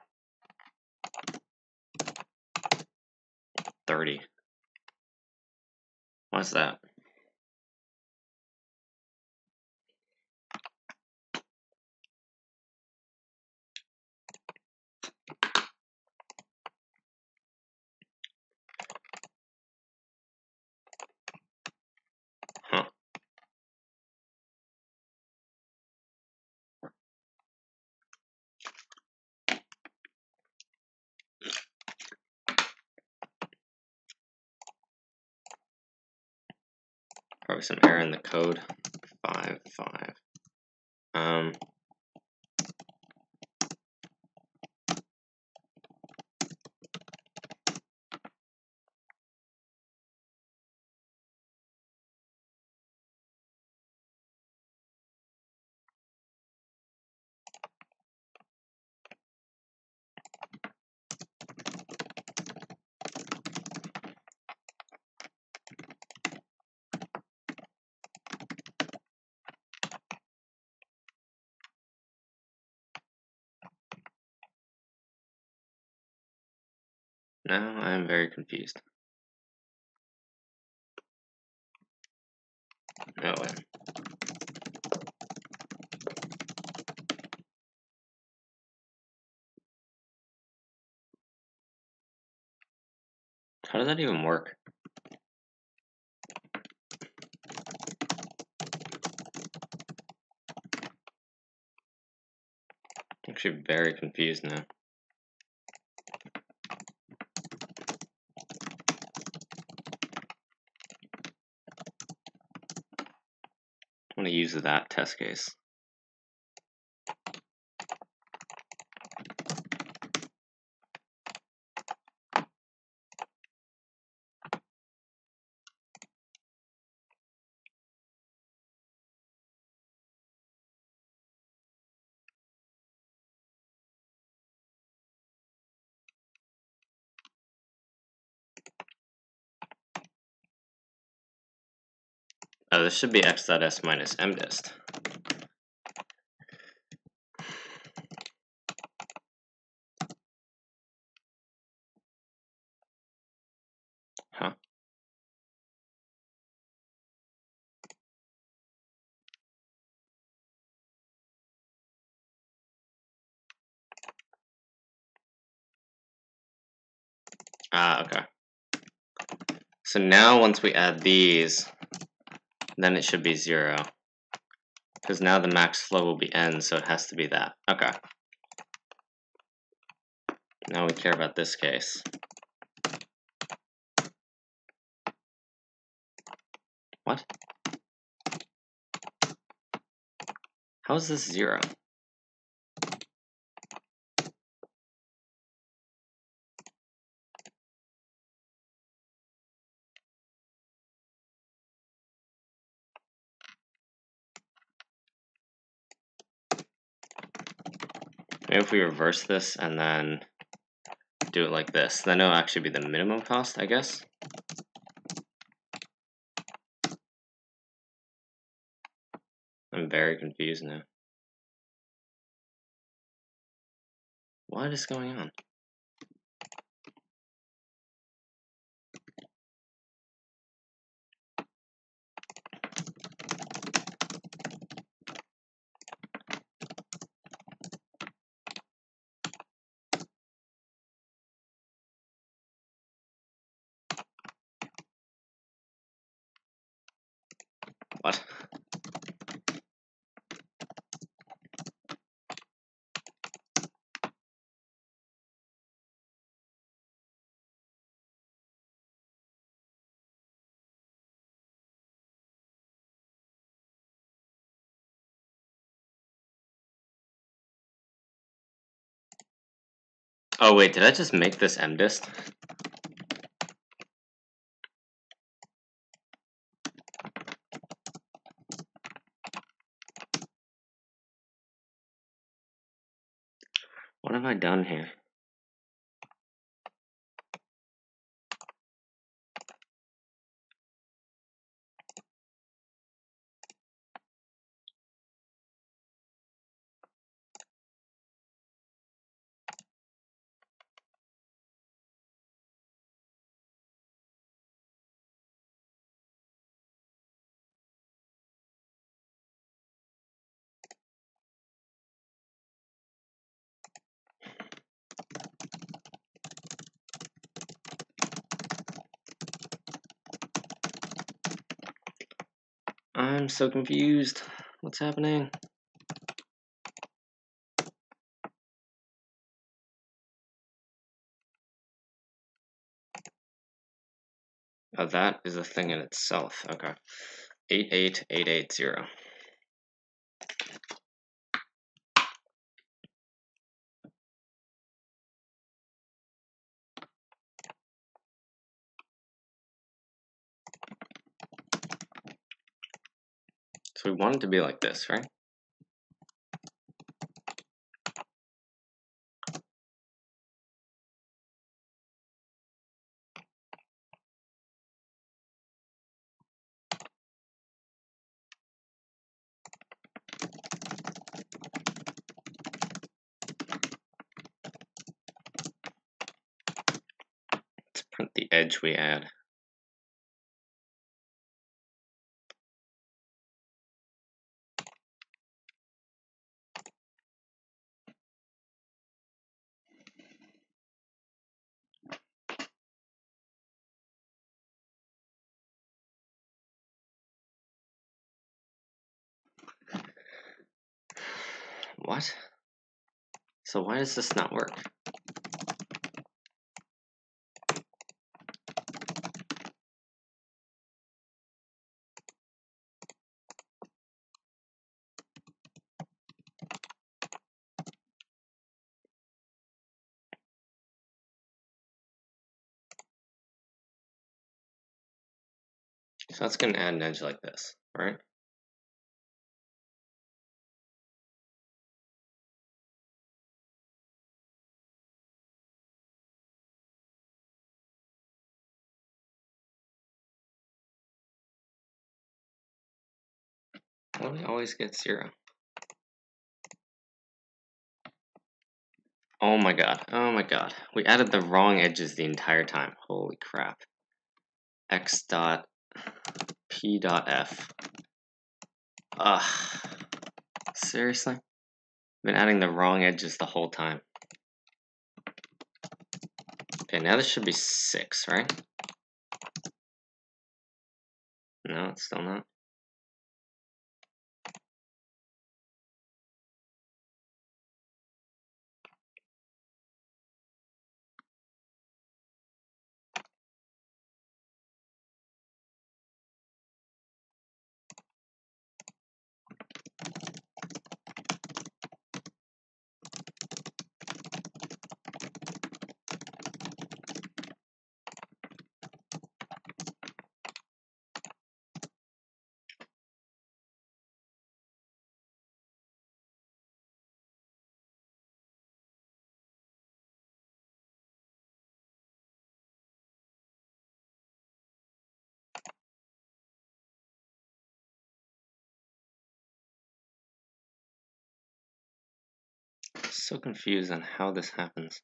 30. What's that? Huh. Probably some error in the code. 5. Now I'm very confused. Oh, wait. How does that even work? I'm actually very confused now. I'm going to use that test case. Oh, this should be x.s minus mdist. Huh? Ah, okay. So now once we add these, then it should be 0. Because now the max flow will be n, so it has to be that. Okay. Now we care about this case. What? How is this 0? Maybe if we reverse this and then do it like this, then it'll actually be the minimum cost, I guess. I'm very confused now. What is going on? What? Oh wait, did I just make this mdist? What have I done here? I'm so confused. What's happening? Oh, that is a thing in itself. Okay. 88880. So we want it to be like this, right? Let's print the edge we add. What? So why does this not work? So that's going to add an edge like this, right? Why do we always get 0? Oh my god. Oh my god. We added the wrong edges the entire time. Holy crap. X dot P dot F. Ugh. Seriously? I've been adding the wrong edges the whole time. Okay, now this should be 6, right? No, it's still not. So confused on how this happens.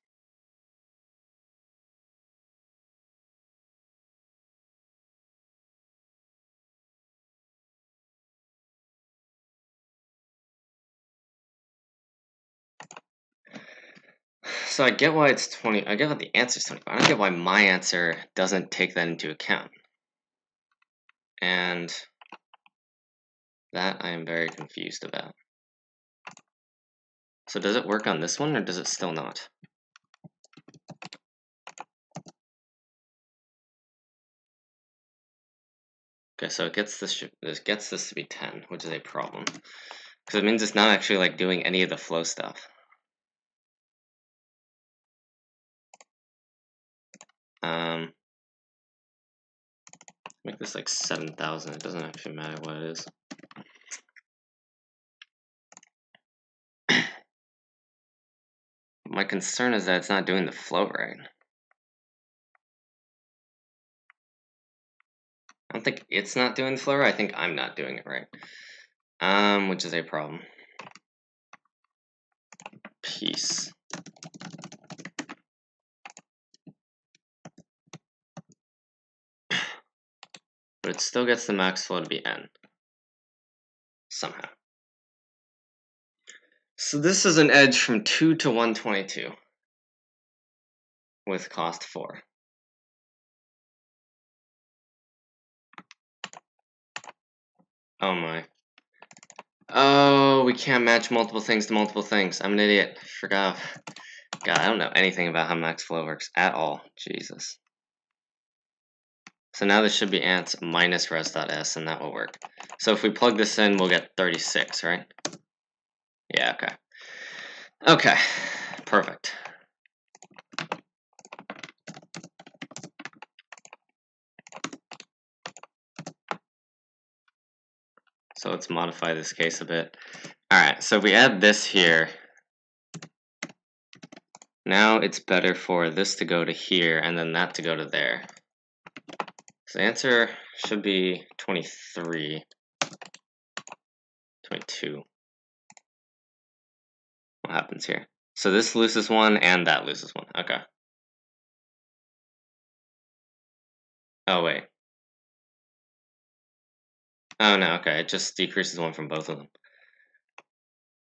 So I get why it's 20. I get why the answer is 25. I don't get why my answer doesn't take that into account. And that I am very confused about. So does it work on this one, or does it still not? Okay, so it gets this to be 10, which is a problem. Because it means it's not actually like doing any of the flow stuff. Make this like 7,000. It doesn't actually matter what it is. My concern is that it's not doing the flow right. I don't think it's not doing the flow right. I think I'm not doing it right. Which is a problem. Peace. But it still gets the max flow to be n. Somehow. So this is an edge from 2 to 122 with cost 4. Oh my. Oh, we can't match multiple things to multiple things. I'm an idiot. Forgot. God, I don't know anything about how max flow works at all. Jesus. So now this should be ants minus res.s, and that will work. So if we plug this in, we'll get 36, right? Yeah, okay. Okay, perfect. So let's modify this case a bit. Alright, so if we add this here, now it's better for this to go to here and then that to go to there. So the answer should be 23. 22. What happens here? So this loses 1 and that loses 1. Okay. Oh, wait. Oh, no, okay. It just decreases 1 from both of them.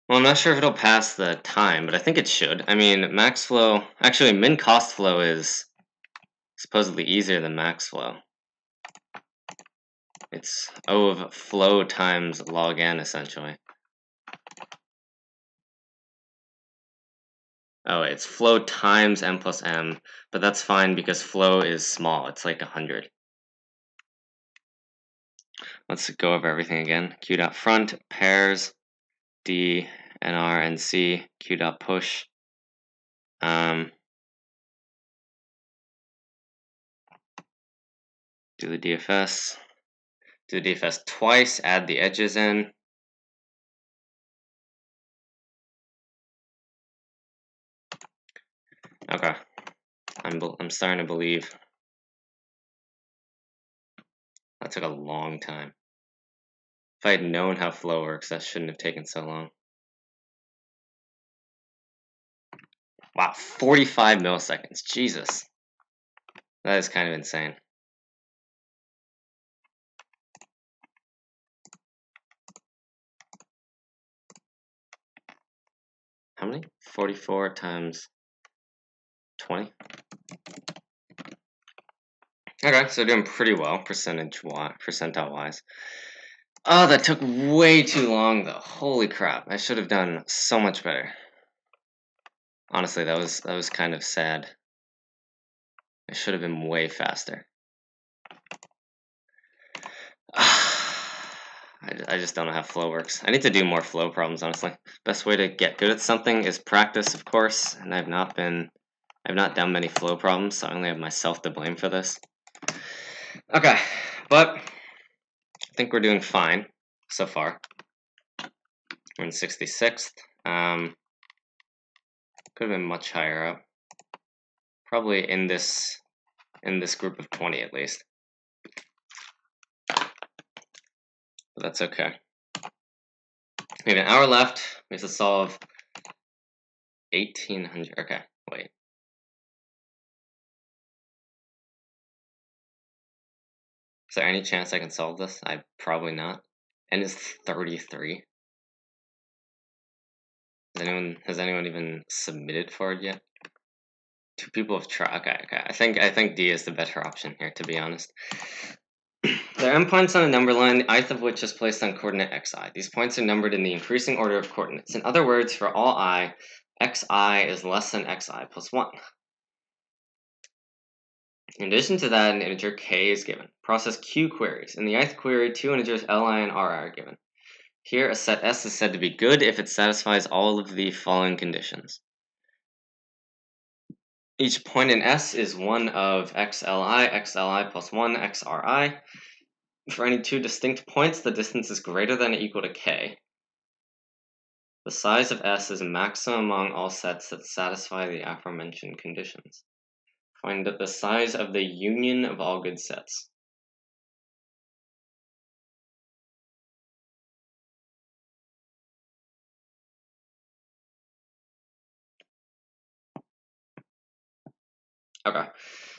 Well, I'm not sure if it'll pass the time, but I think it should. I mean, max flow... Actually, min cost flow is supposedly easier than max flow. It's O of flow times log n, essentially. Oh, it's flow times m plus m, but that's fine because flow is small. It's like 100. Let's go over everything again. Q dot front, pairs, D, NR, and C, Q dot push. Do the DFS. Do the DFS twice, add the edges in. Okay. I'm starting to believe. That took a long time. I had known how flow works, that shouldn't have taken so long. Wow, 45 milliseconds. Jesus. That is kind of insane. How many? 44 times 20? Okay, so doing pretty well, percentile-wise. Oh, that took way too long, though. Holy crap, I should have done so much better. Honestly, that was kind of sad. I should have been way faster. I just don't know how flow works. I need to do more flow problems, honestly. Best way to get good at something is practice, of course, and I've not done many flow problems, so I only have myself to blame for this. Okay, but I think we're doing fine so far. We're in 66th. Could have been much higher up. Probably in this group of 20 at least. But that's okay. We have an hour left. We have to solve 1800. Okay, wait. Is there any chance I can solve this? Probably not. N is 33. Has anyone even submitted for it yet? 2 people have tried. Okay. I think D is the better option here, to be honest. There are endpoints on a number line, the ith of which is placed on coordinate xi. These points are numbered in the increasing order of coordinates. In other words, for all I, xi is less than xi plus 1. In addition to that, an integer k is given. Process q queries. In the ith query, 2 integers li and ri are given. Here, a set S is said to be good if it satisfies all of the following conditions. Each point in S is one of xli plus 1 xri. For any 2 distinct points, the distance is greater than or equal to k. The size of S is a maximum among all sets that satisfy the aforementioned conditions. Find the size of the union of all good sets. Okay,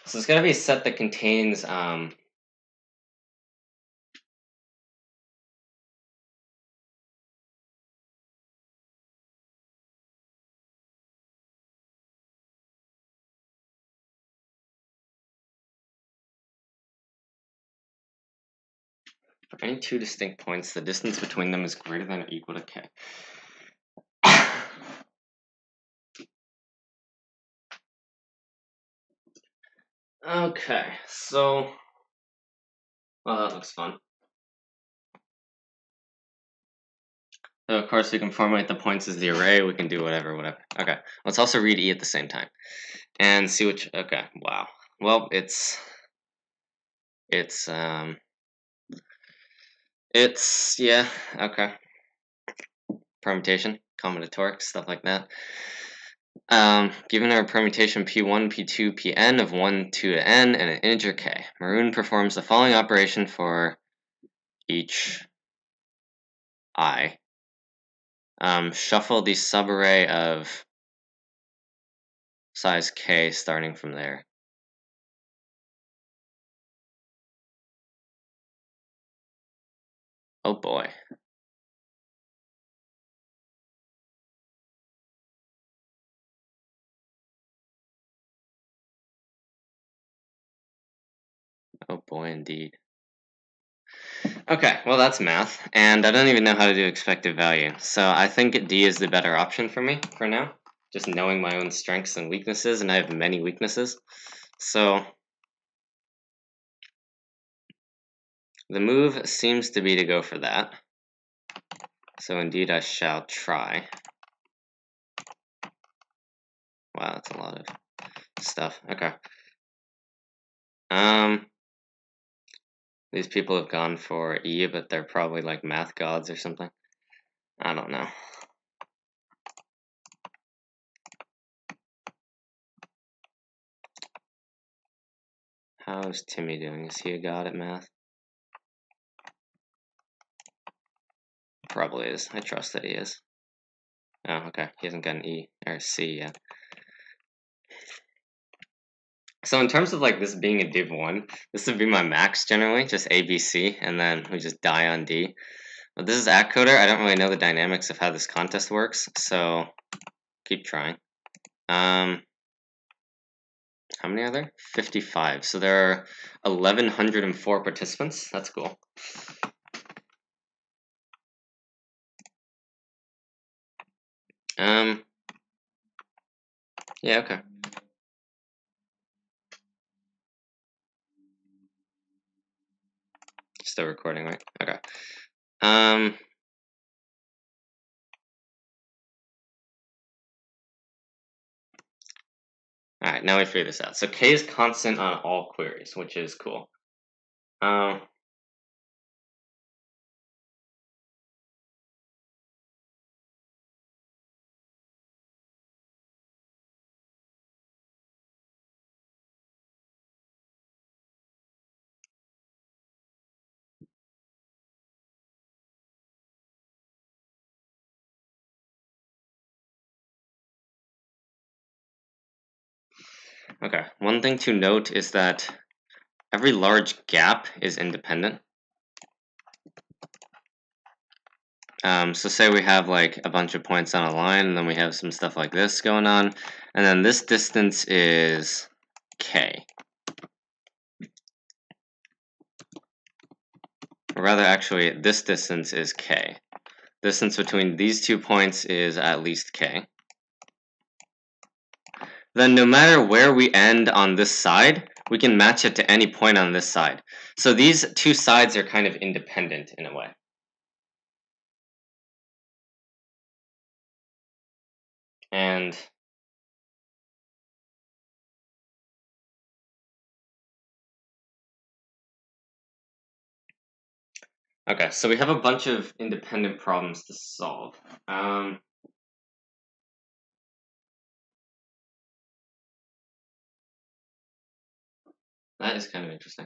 so it's got to be a set that contains for any 2 distinct points, the distance between them is greater than or equal to k. Okay, so, well, that looks fun. So of course, we can formulate the points as the array. We can do whatever. Okay, let's also read E at the same time and see which. Okay, wow. Well, it's yeah. Okay. Permutation, combinatorics, stuff like that. Given our permutation P1, P2, Pn of 1, 2 to n, and an integer k, Maroon performs the following operation for each I. Shuffle the subarray of size k starting from there. Oh boy. Oh boy, indeed. Okay, well that's math, and I don't even know how to do expected value, so I think D is the better option for me for now, just knowing my own strengths and weaknesses, and I have many weaknesses. So the move seems to be to go for that. So indeed I shall try. Wow, that's a lot of stuff. Okay. These people have gone for E, but they're probably like math gods or something. I don't know. How's Timmy doing? Is he a god at math? probably is. I trust that he is. Oh, okay. He hasn't got an E or C yet. So in terms of like this being a div 1, this would be my max generally, just A, B, C, and then we just die on D. But this is AtCoder. I don't really know the dynamics of how this contest works, so keep trying. How many are there? 55. So there are 1,104 participants. That's cool. Yeah, okay. Still recording, right? Okay. Alright, now we figure this out. So K is constant on all queries, which is cool. Okay, one thing to note is that every large gap is independent. So say we have like a bunch of points on a line, and then we have some stuff like this going on, and then this distance is K. Or rather, actually, this distance is K. Distance between these 2 points is at least K. Then no matter where we end on this side, we can match it to any point on this side. So these 2 sides are kind of independent in a way. And okay, so we have a bunch of independent problems to solve. That is kind of interesting.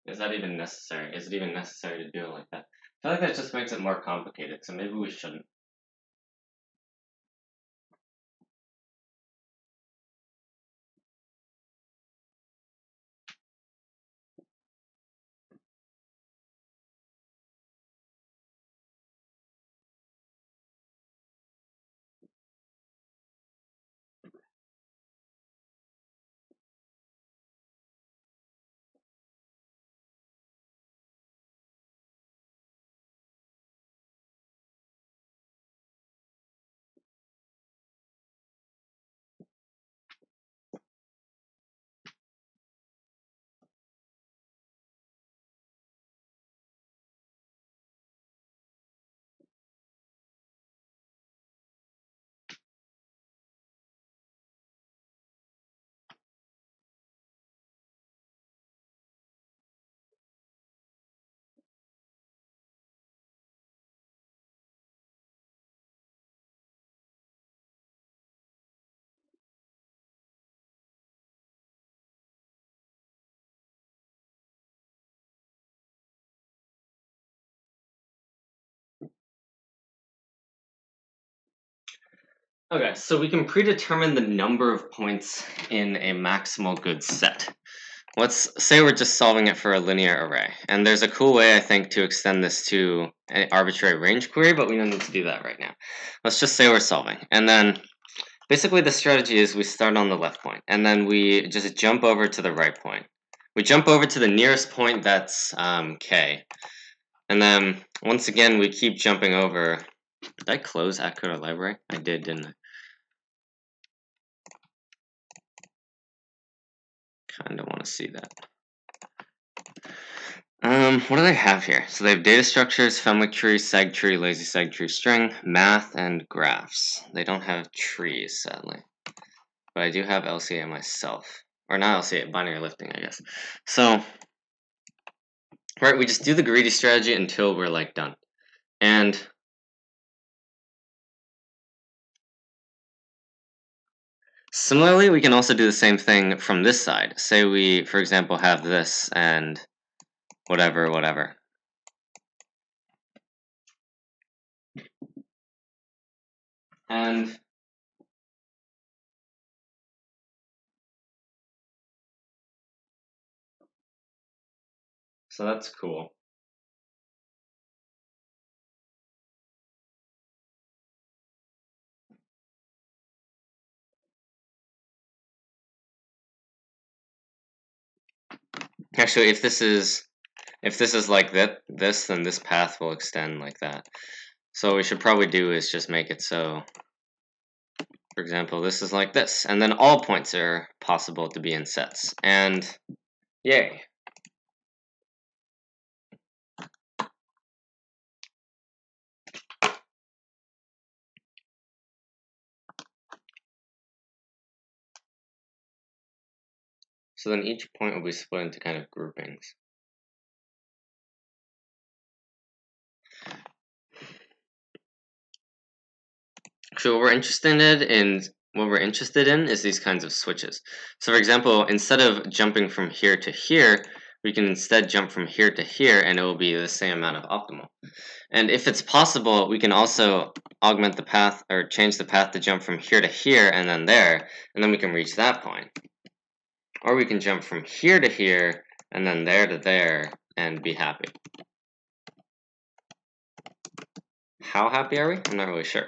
Is that even necessary? Is it even necessary to do it like that? I feel like that just makes it more complicated, so maybe we shouldn't. Okay, so we can predetermine the number of points in a maximal good set. Let's say we're just solving it for a linear array. And there's a cool way, I think, to extend this to an arbitrary range query, but we don't need to do that right now. Let's just say we're solving. And then basically the strategy is we start on the left point, and then we just jump over to the right point. We jump over to the nearest point that's K. And then, once again, we keep jumping over. Did I close AtCoder library? I did, didn't I? Kind of want to see that. What do they have here? So they have data structures, family tree, seg tree, lazy seg tree string, math, and graphs. They don't have trees, sadly. But I do have LCA myself. Or not LCA, binary lifting, I guess. So, right, we just do the greedy strategy until we're, like, done. And similarly, we can also do the same thing from this side. Say we, for example, have this and whatever, whatever. And so that's cool. Actually, if this is like this, then this path will extend like that. So what we should probably do is just make it so, for example, this is like this, and then all points are possible to be in sets, and yay. So then each point will be split into kind of groupings. So what we're interested in is these kinds of switches. So for example, instead of jumping from here to here, we can instead jump from here to here, and it will be the same amount of optimal. And if it's possible, we can also augment the path or change the path to jump from here to here and then there, and then we can reach that point. Or we can jump from here to here and then there to there and be happy. How happy are we? I'm not really sure.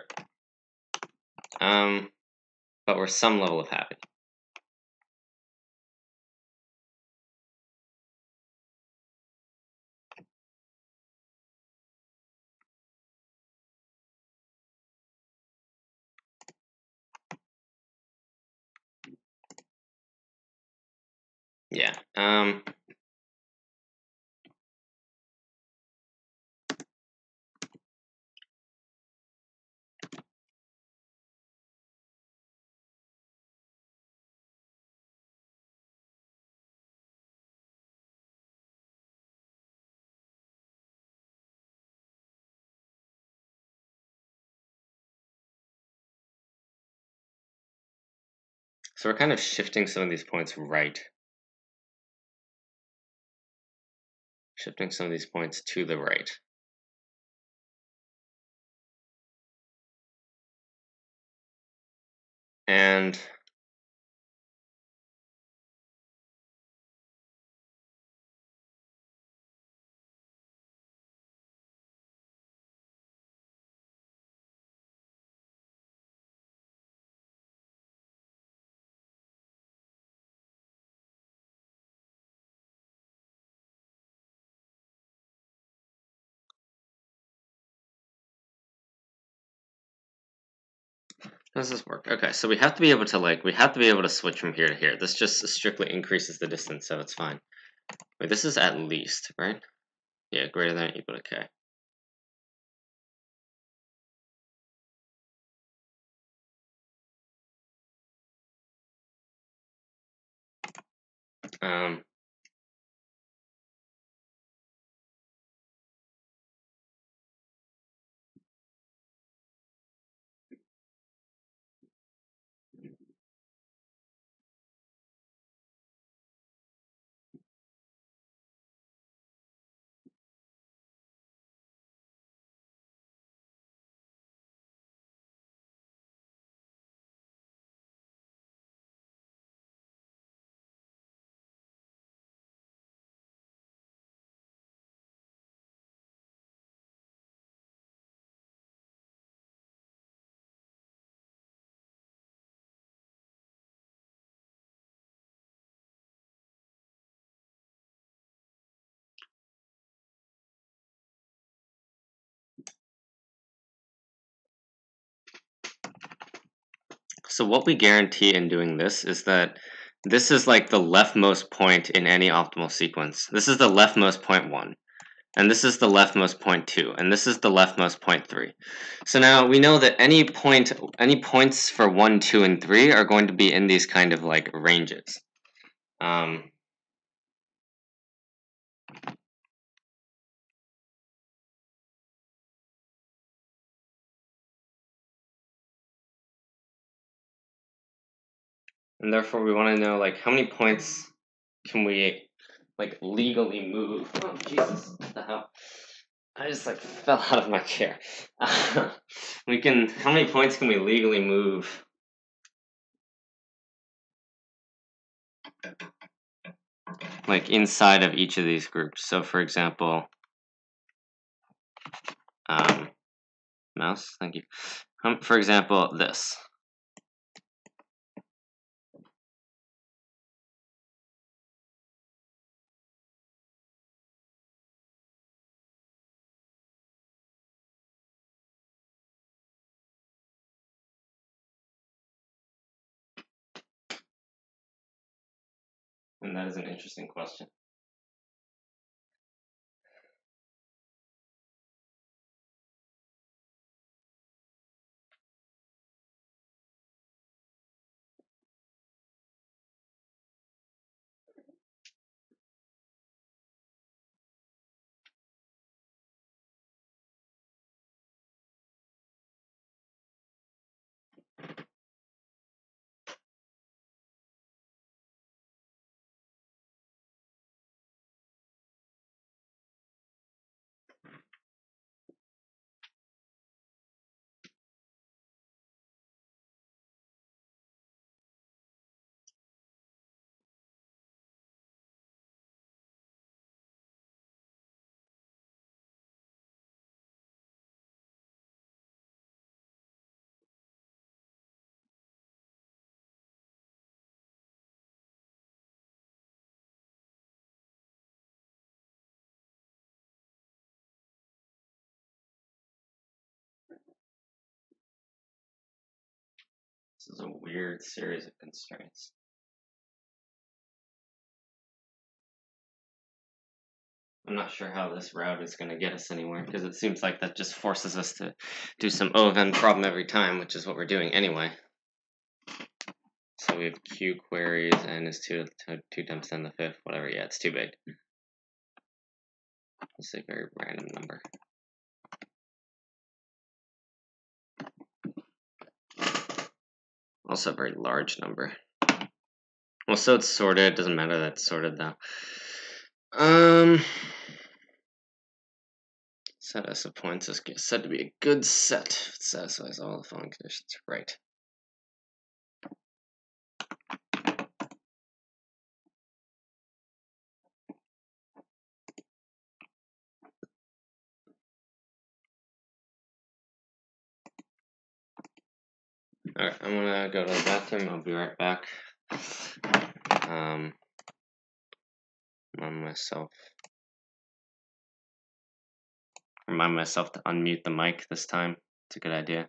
But we're some level of happy. Yeah. So we're kind of shifting some of these points right. Shifting some of these points to the right. And how does this work? Okay, so we have to be able to switch from here to here. This just strictly increases the distance, so it's fine. Wait, this is at least, right? Yeah, greater than or equal to k. Um, So what we guarantee in doing this is that this is like the leftmost point in any optimal sequence. This is the leftmost point 1. And this is the leftmost point 2, and this is the leftmost point 3. So now we know that any points for 1, 2, and 3 are going to be in these kind of like ranges. And therefore we want to know like how many points can we like legally move. Oh Jesus, what the hell? I just like fell out of my chair. How many points can we legally move? Like inside of each of these groups. So for example, mouse, thank you. For example, this. And that is an interesting question. This is a weird series of constraints. I'm not sure how this route is going to get us anywhere, because it seems like that just forces us to do some O of n problem every time, which is what we're doing anyway. So we have q queries, n is 2 times 10 to the 5th, whatever. Yeah, it's too big. Let's say very random number. Also a very large number. Well, so it's sorted. It doesn't matter that it's sorted, though. Set S of points is said to be a good set. It satisfies all the following conditions. Right. Alright, I'm gonna go to the bathroom. I'll be right back. Remind myself to unmute the mic this time. It's a good idea.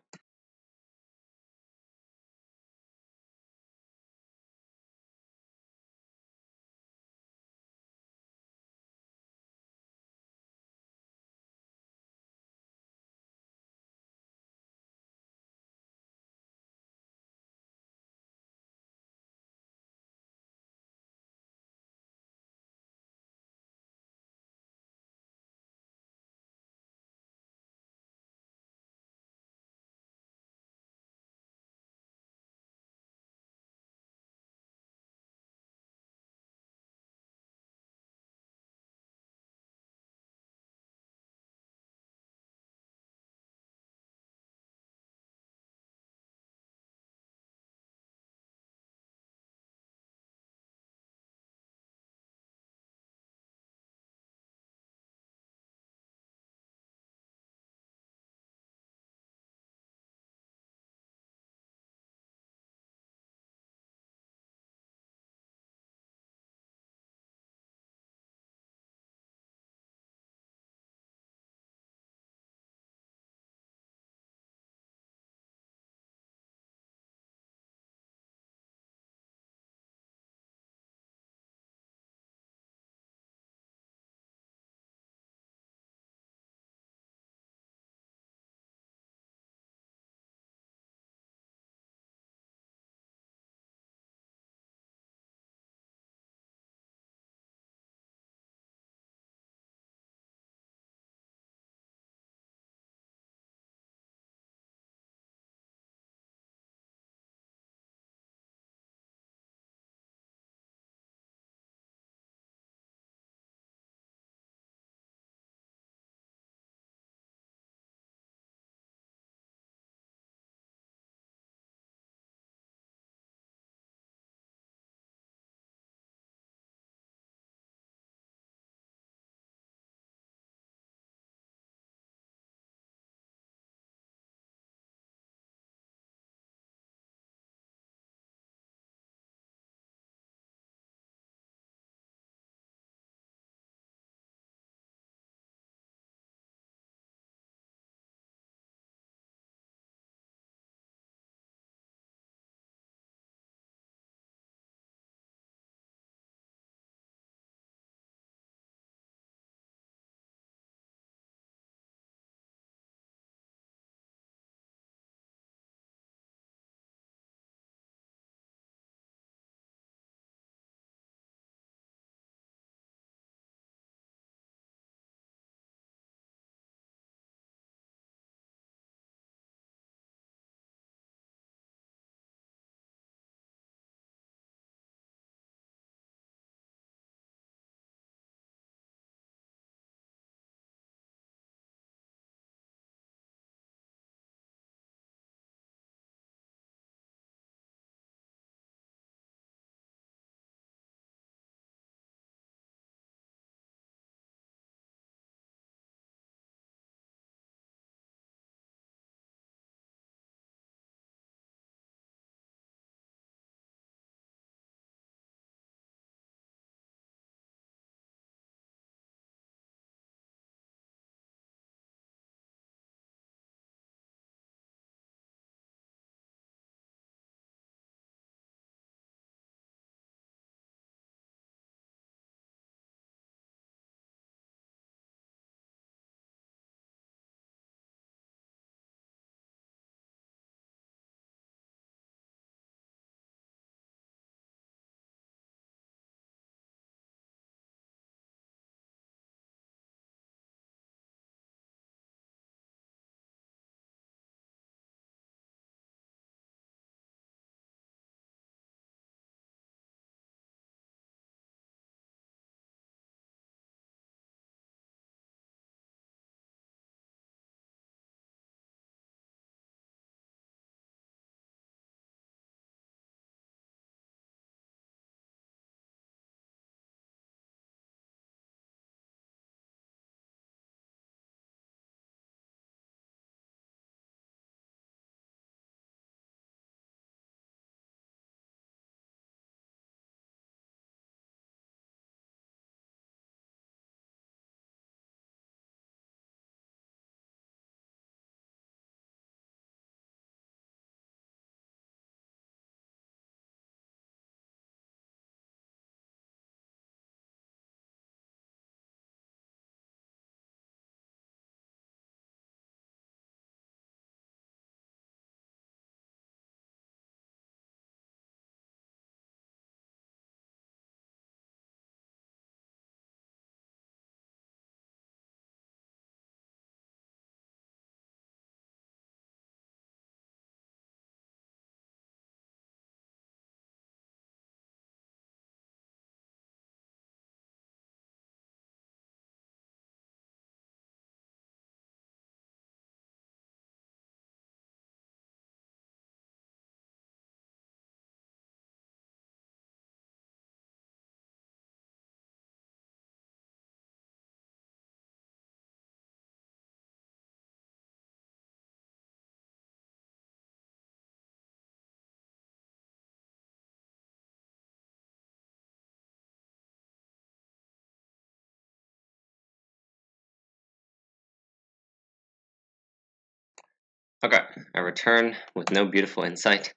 Okay, I return with no beautiful insight.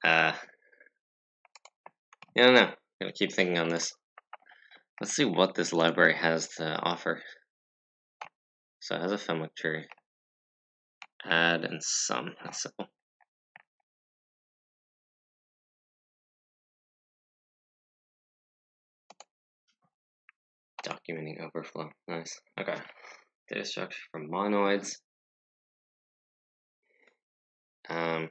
I don't know. I'm gonna keep thinking on this. Let's see what this library has to offer. So it has a family tree. Add and sum. That's simple. Documenting overflow. Nice. Okay. Data structure for monoids. Um,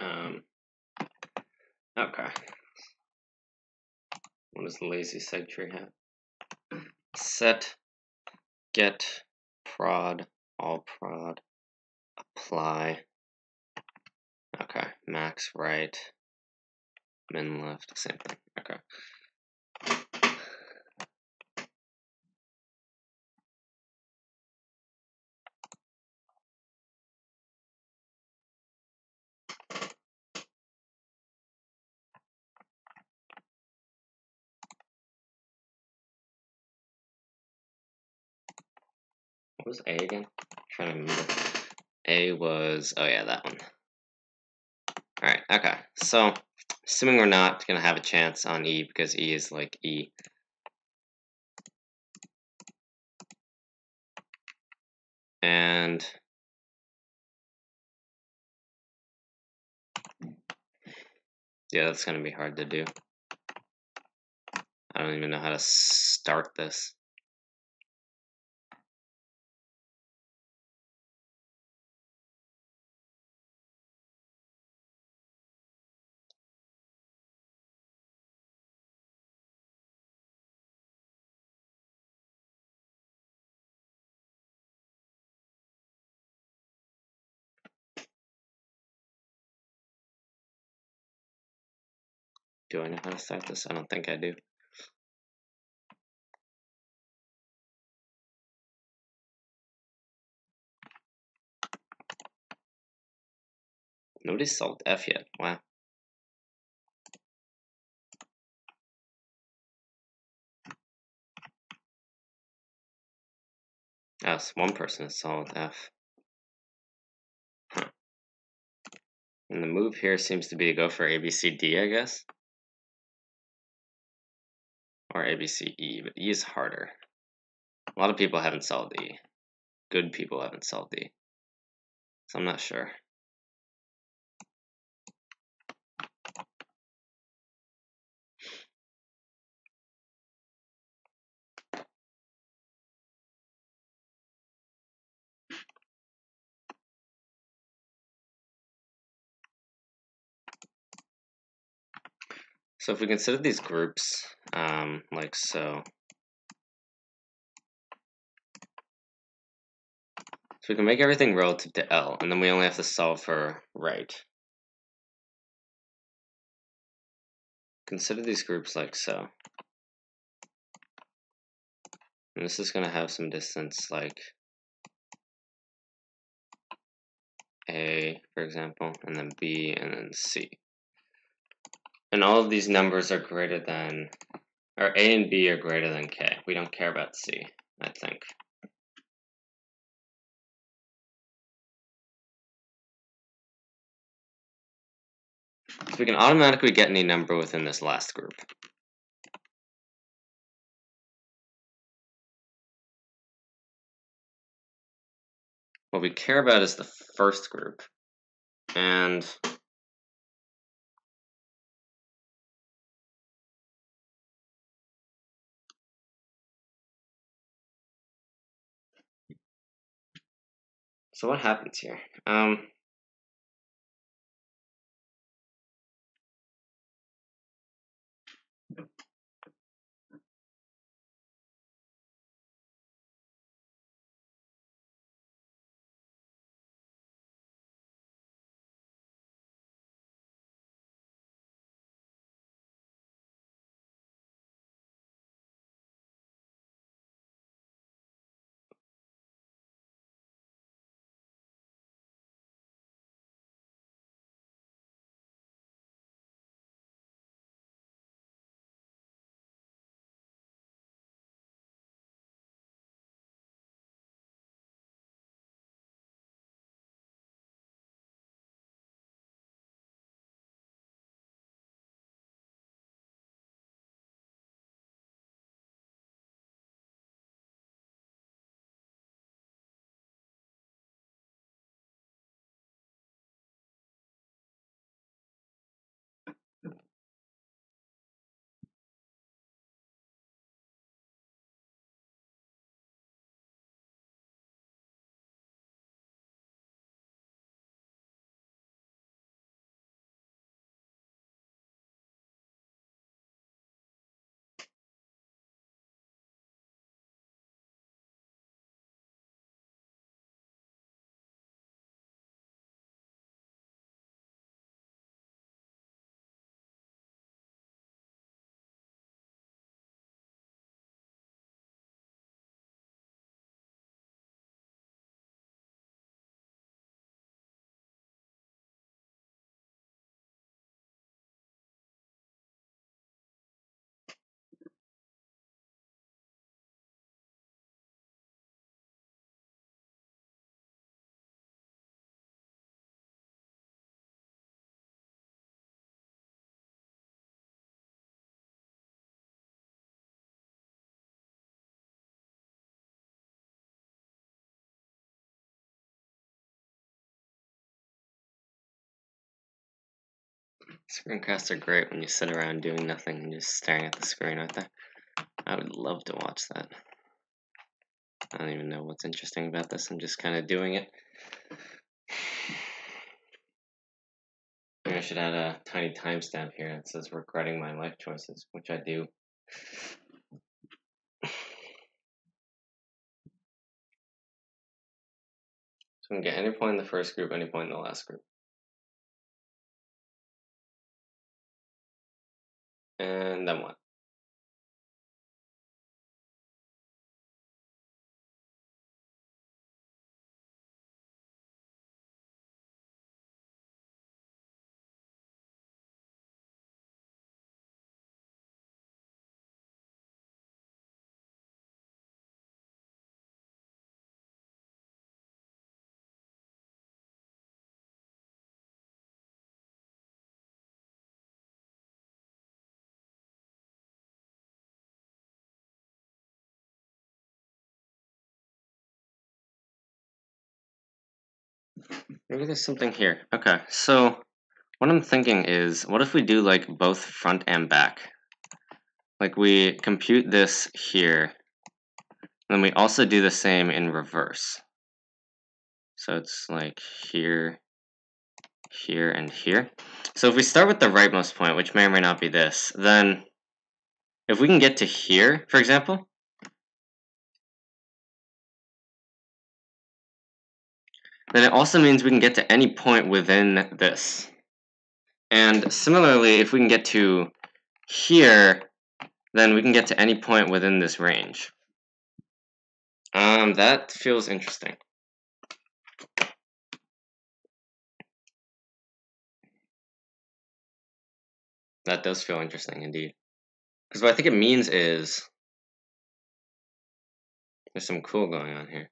um, okay. What does the lazy seg tree have? Set, get, prod, all prod, apply. Okay, max right, min left, same thing. Okay. What was A again? I'm trying to remember. A was, oh yeah, that one. Alright, okay. So, assuming we're not going to have a chance on E because E is like E. And yeah, that's going to be hard to do. I don't even know how to start this. Do I know how to start this? I don't think I do. Nobody's solved F yet. Wow. Yes, one person has solved F. Huh. And the move here seems to be to go for ABCD, I guess. Or ABCE, but E is harder. A lot of people haven't solved E. Good people haven't solved E. So I'm not sure. So if we consider these groups, like so. So we can make everything relative to L, and then we only have to solve for right. Consider these groups like so. And this is going to have some distance like A, for example, and then B, and then C. And all of these numbers are greater than, or A and B are greater than K. We don't care about C, I think. So we can automatically get any number within this last group. What we care about is the first group. And so what happens here? Screencasts are great when you sit around doing nothing and just staring at the screen, aren't they? I would love to watch that. I don't even know what's interesting about this. I'm just kind of doing it. Maybe I should add a tiny timestamp here that says regretting my life choices, which I do. So we can get any point in the first group, any point in the last group. And then what? Maybe there's something here. Okay, so what I'm thinking is, what if we do like both front and back? Like we compute this here, and then we also do the same in reverse. So it's like here, here, and here. So if we start with the rightmost point, which may or may not be this, then if we can get to here, for example, then it also means we can get to any point within this. And similarly, if we can get to here, then we can get to any point within this range. That feels interesting. That does feel interesting indeed. Because what I think it means is there's some cool going on here.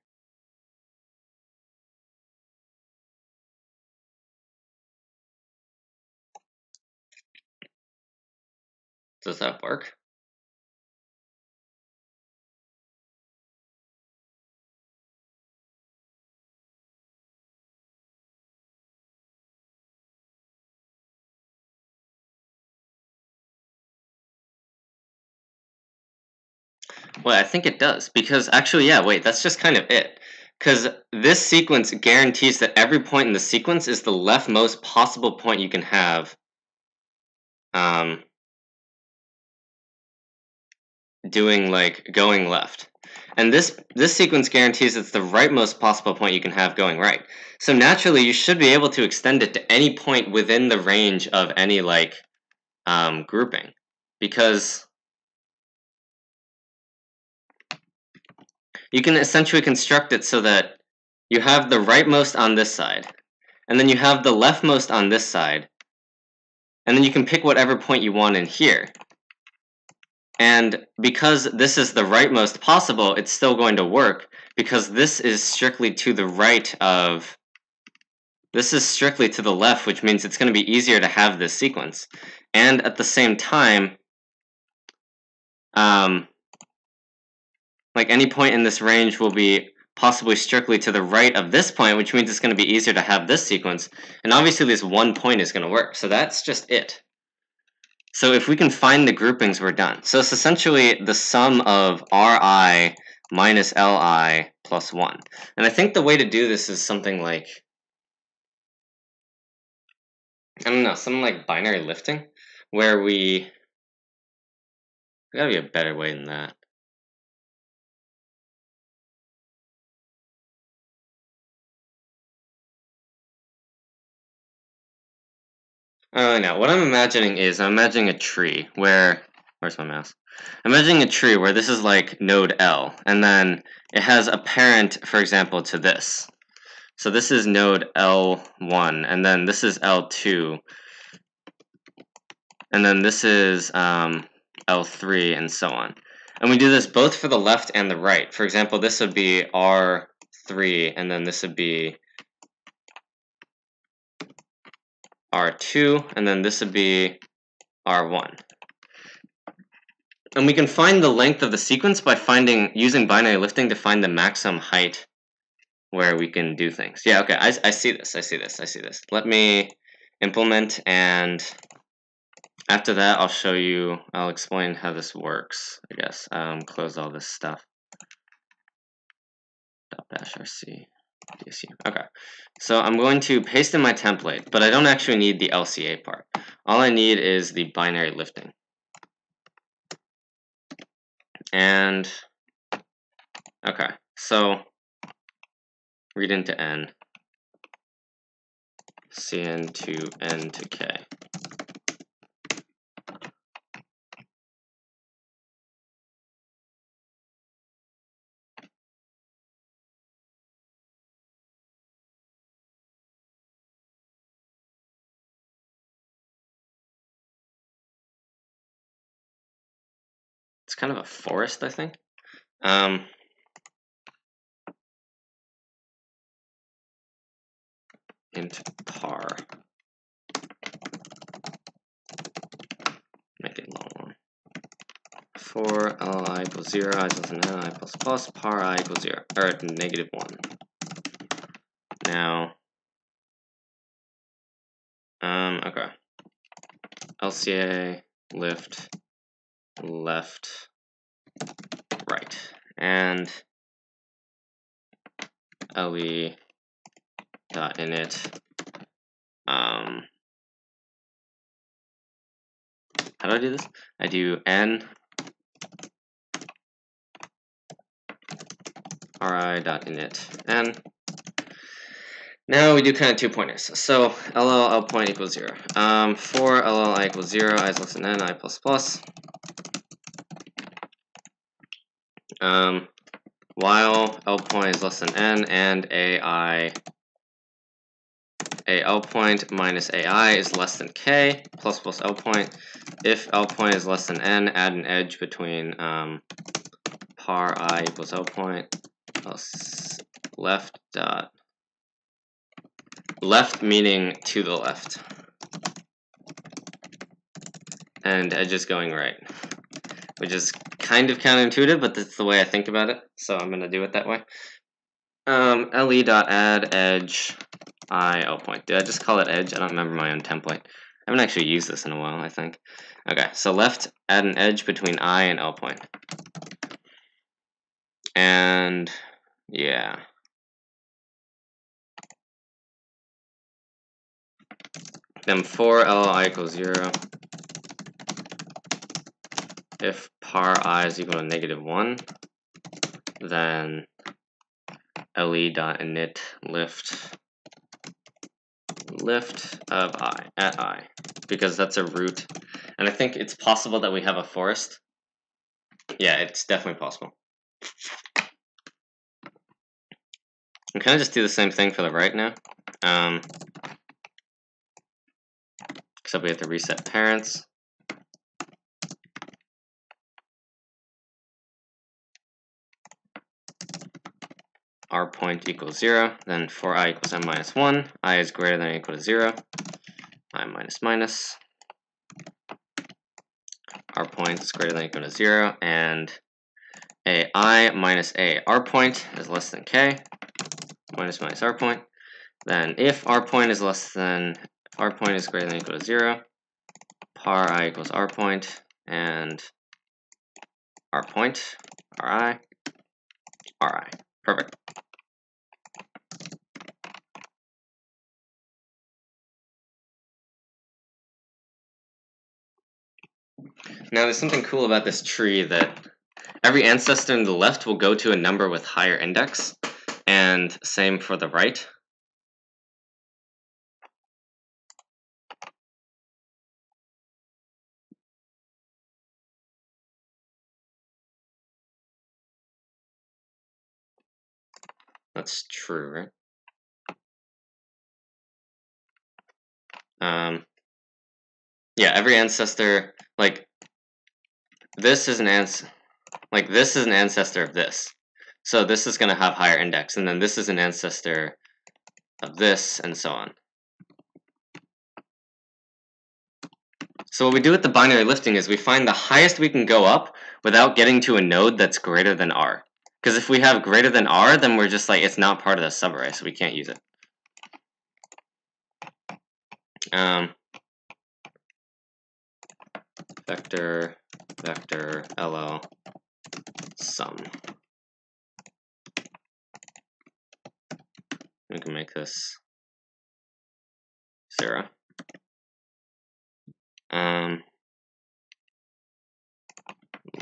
Does that work? Well, I think it does, because actually, yeah, wait, that's just kind of it. Because this sequence guarantees that every point in the sequence is the leftmost possible point you can have doing, like, going left. And this sequence guarantees it's the rightmost possible point you can have going right. So naturally, you should be able to extend it to any point within the range of any, like, grouping. Because you can essentially construct it so that you have the rightmost on this side, and then you have the leftmost on this side, and then you can pick whatever point you want in here. And because this is the rightmost possible, it's still going to work, because this is strictly to the right of... This is strictly to the left, which means it's going to be easier to have this sequence. And at the same time, like any point in this range will be possibly strictly to the right of this point, which means it's going to be easier to have this sequence. And obviously this one point is going to work. So that's just it. So if we can find the groupings, we're done. So it's essentially the sum of Ri minus Li plus 1. And I think the way to do this is something like, I don't know, something like binary lifting, where there gotta be a better way than that. I don't really know. What I'm imagining is, I'm imagining a tree where, where's my mouse? I'm imagining a tree where this is like node L, and then it has a parent, for example, to this. So this is node L1, and then this is L2, and then this is L3, and so on. And we do this both for the left and the right. For example, this would be R3, and then this would be R2, and then this would be R1. And we can find the length of the sequence by using binary lifting to find the maximum height where we can do things. Yeah, okay, I see this. Let me implement, and after that I'll explain how this works, I guess. Close all this stuff. .-rc. Okay, so I'm going to paste in my template, but I don't actually need the LCA part. All I need is the binary lifting. And, okay, so read into n, cn to n to k. It's kind of a forest, I think. Int par. Make it long. For li equals 0, I equals n, I plus plus, par I equals 0, or -1. Now, okay. LCA, lift, left, right. And le dot init. How do I do this? I do n ri.init n. Now we do kind of 2 pointers. So LL point equals 0. For LL equals 0, I is less than n, I plus plus. While L point is less than n and AI AL point minus AI is less than K, plus L point. If L point is less than N, add an edge between par I equals L point plus left dot, left meaning to the left, and edge is going right, which is kind of counterintuitive, but that's the way I think about it, so I'm going to do it that way. Le dot add edge I L point. Did I just call it edge? I don't remember my own template. I haven't actually used this in a while, I think. Okay, so left, add an edge between I and L point. And yeah. Then for Li equals 0, if par I is equal to -1, then Le dot init lift of I at I, because that's a root. And I think it's possible that we have a forest. Yeah, it's definitely possible. I'm kind of just do the same thing for the right now. Except we have to reset parents. R point equals 0, then for I equals n minus 1, I is greater than or equal to 0, I minus minus. R point is greater than or equal to 0, and a I minus a R point is less than k, minus R point. Then if R point is less than, if R point is greater than or equal to 0, par I equals R point, and R point, Ri, Ri. Perfect. Now there's something cool about this tree, that every ancestor in the left will go to a number with higher index, and same for the right. That's true, right? Yeah, every ancestor, like this is an ancestor of this. So this is going to have higher index, and then this is an ancestor of this, and so on. So what we do with the binary lifting is we find the highest we can go up without getting to a node that's greater than R. Because if we have greater than R, then we're just like, it's not part of the subarray, so we can't use it. Vector LL sum. We can make this 0.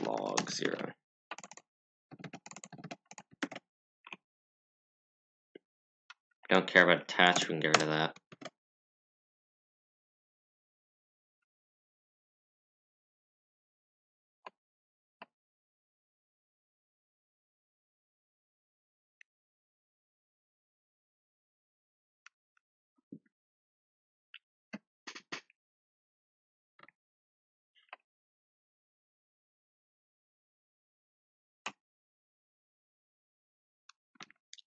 Log 0. Don't care about attach, we can get rid of that.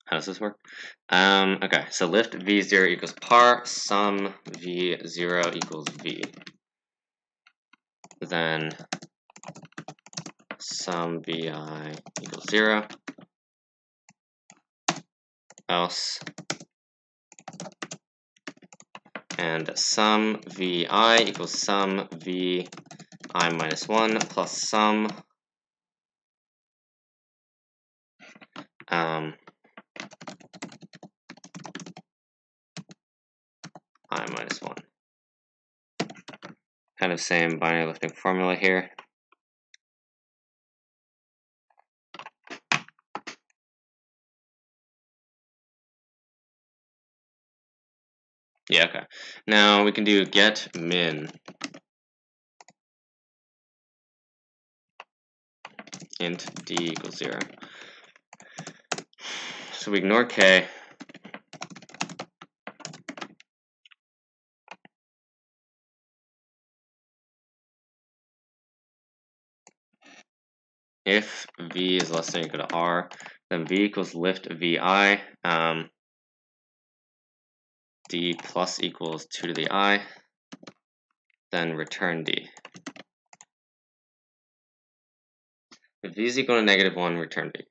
How does this work? Okay, so lift v0 equals par sum v0 equals v. Then sum vi equals 0. Else. And sum vi equals sum vi minus 1 plus sum I minus 1. Kind of same binary lifting formula here. Yeah, okay. Now we can do get min int d equals 0. So we ignore k. if v is less than or equal to r, then v equals lift vi, d plus equals 2 to the I, then return d. If v is equal to -1, return d.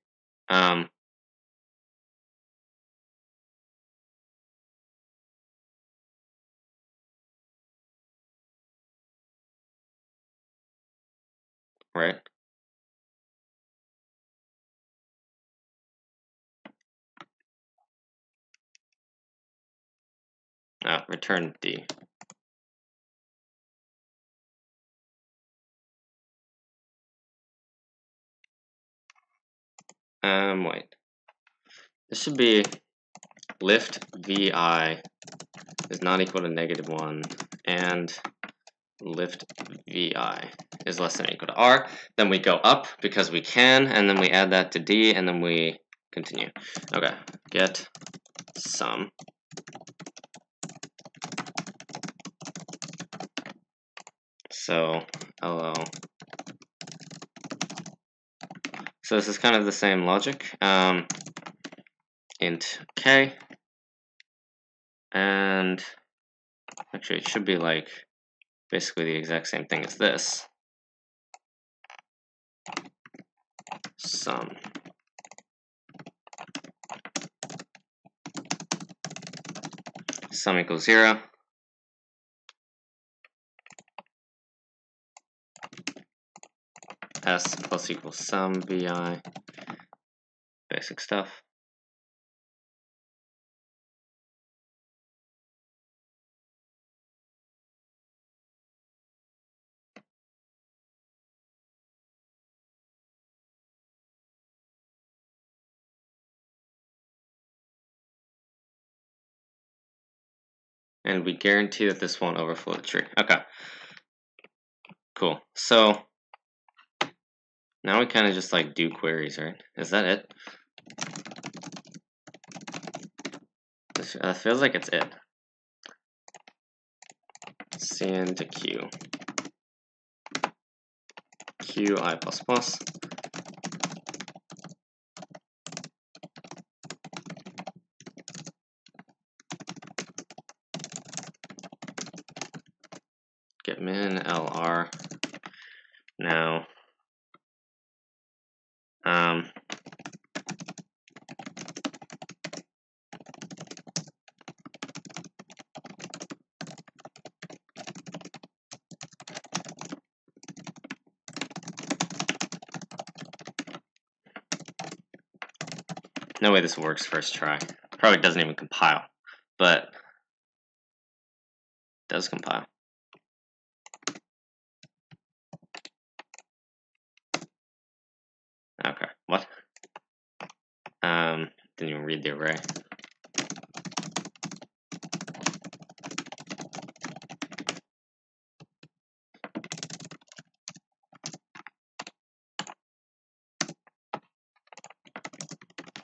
Right? Return d. Wait. This should be lift vi is not equal to -1, and lift vi is less than or equal to r. Then we go up because we can, and then we add that to d, and then we continue. Okay, get sum. So LL. So this is kind of the same logic. Int k, and actually it should be like basically the exact same thing as this. Sum. Sum equals 0. S plus equals sum vi. Basic stuff. And we guarantee that this won't overflow the tree. Okay. Cool. So now we kind of just like do queries, right? Is that it? This feels like it's it. Cn to q. Q I plus plus. Get min LR. Now, no way this works first try. Probably doesn't even compile, but it does compile. Okay, what? Didn't even read the array.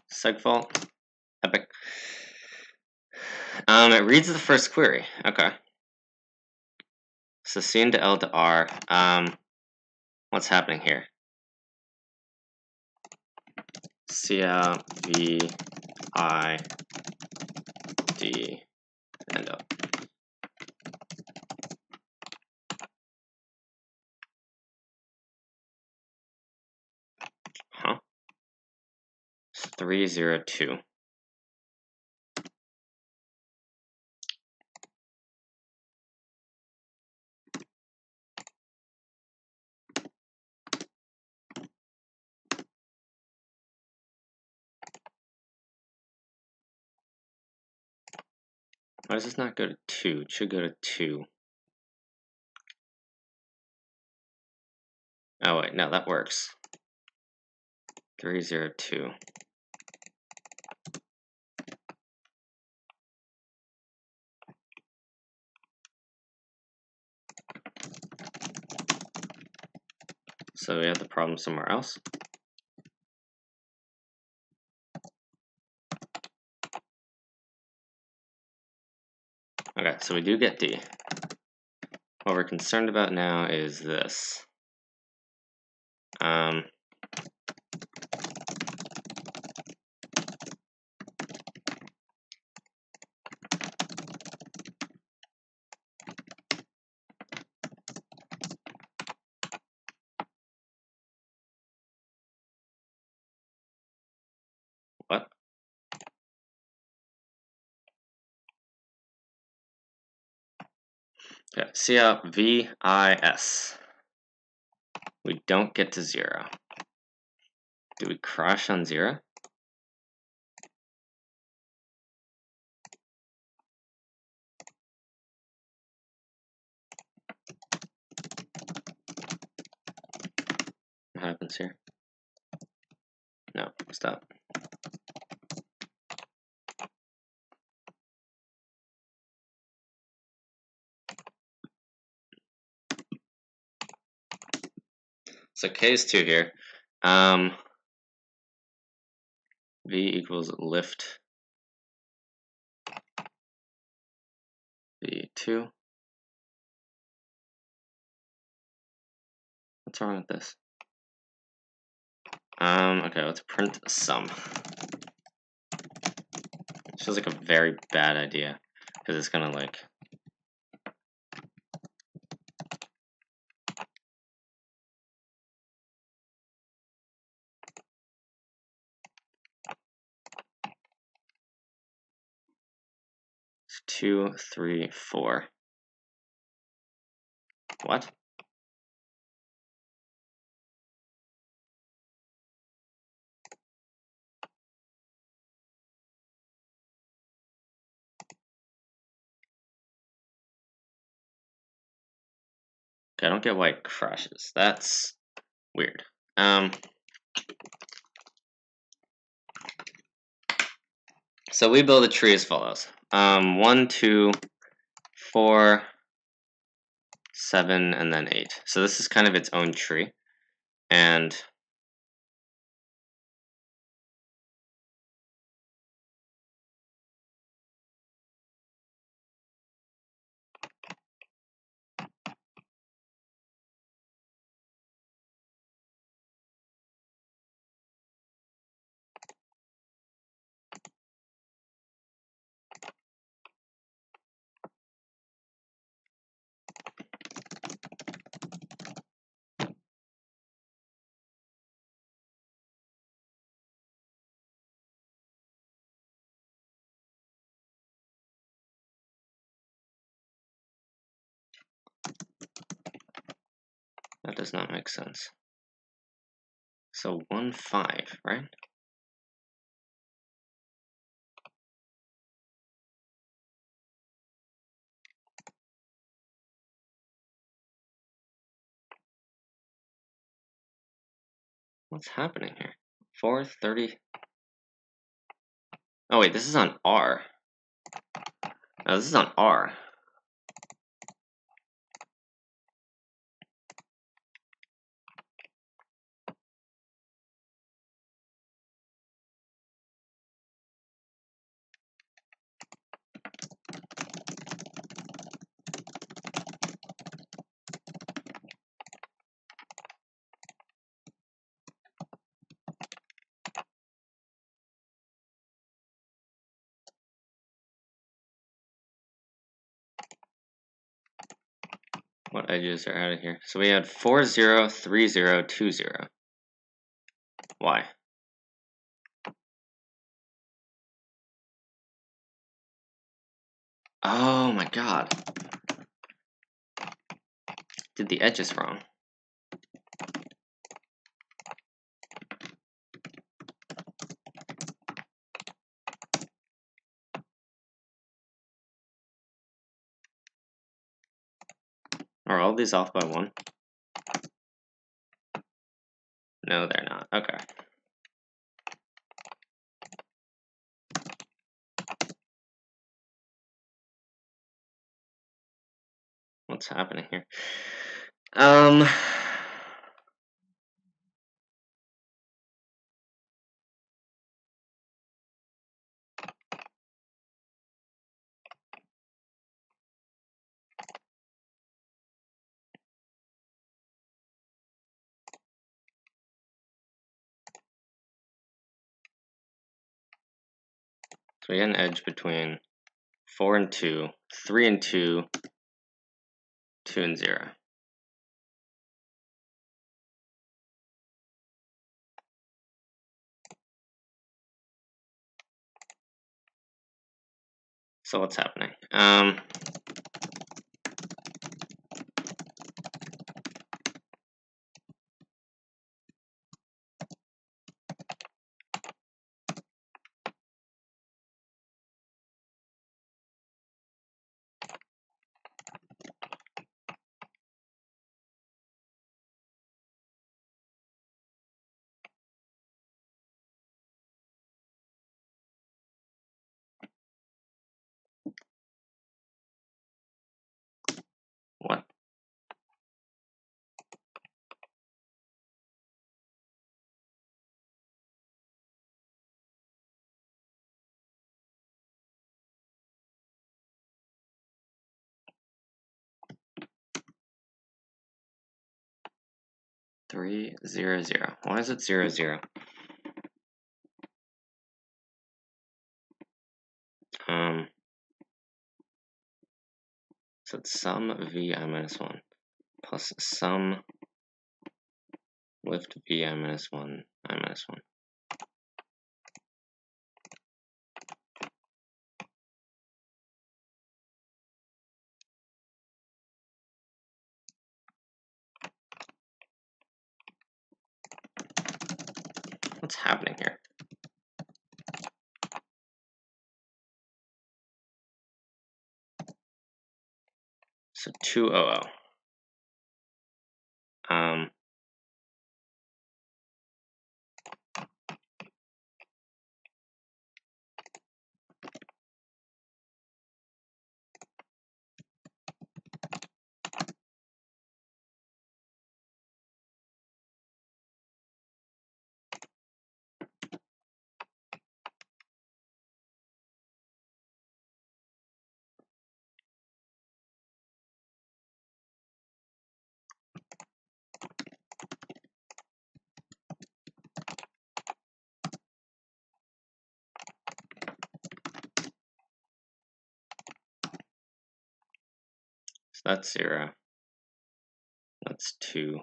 Segfault. Epic. It reads the first query. Okay. So Cn to L to R. What's happening here? Cout v I d end up. Huh? It's 302. Why does this not go to 2? It should go to 2. Oh wait, no, that works. 302. So we have the problem somewhere else. Okay, so we do get D. What we're concerned about now is this. Okay, see out VIS. We don't get to 0. Do we crash on 0? What happens here? No, stop. So K is 2 here. V equals lift V2. What's wrong with this? Okay, let's print sum. This feels like a very bad idea, because it's gonna like... It's 2, 3, 4. What? Okay, I don't get why it crashes. That's weird. So we build a tree as follows. 1, 2, 4, 7, and then 8. So this is kind of its own tree. And that does not make sense. So 1, 5, right? What's happening here? 4, 30. Oh wait, this is on R. Oh, this is on R. What edges are out of here? So we had 4, 0, 3, 0, 2, 0. Why? Oh my god. Did the edges wrong. Are all these off by 1? No, they're not. Okay. What's happening here? So we get an edge between 4 and 2, 3 and 2, 2 and 0. So what's happening? 3, 0, 0. Why is it 0, 0? So it's sum vi minus 1 plus sum lift vi minus 1 I minus 1. What's happening here? So 200. So that's 0. That's 2.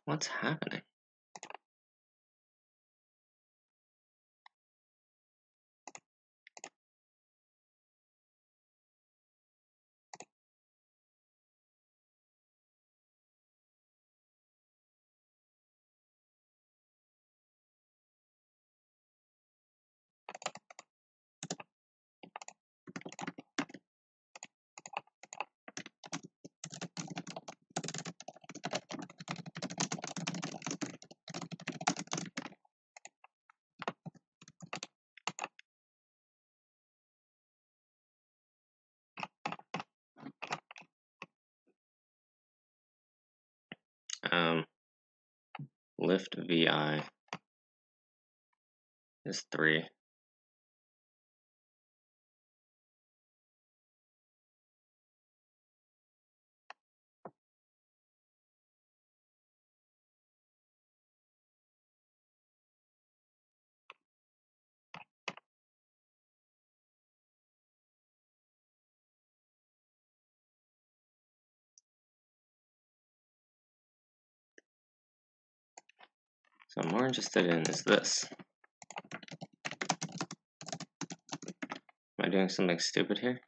What's happening? Lift vi is 3. So I'm more interested in is this. Am I doing something stupid here?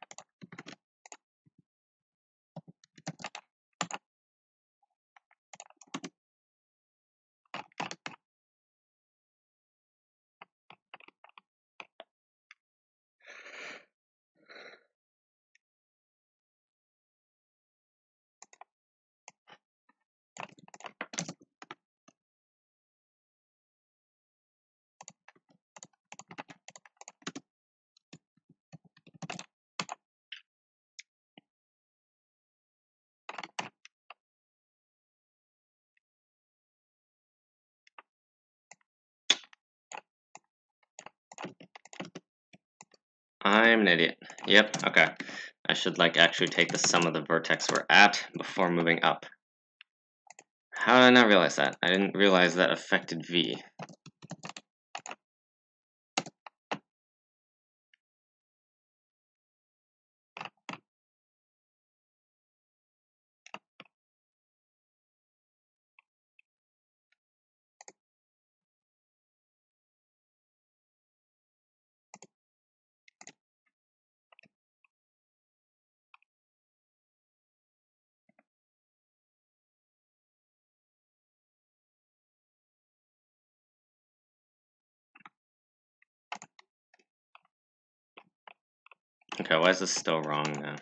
I'm an idiot. Yep, okay. I should actually take the sum of the vertex we're at before moving up. How did I not realize that? I didn't realize that affected V. Okay, why is this still wrong now?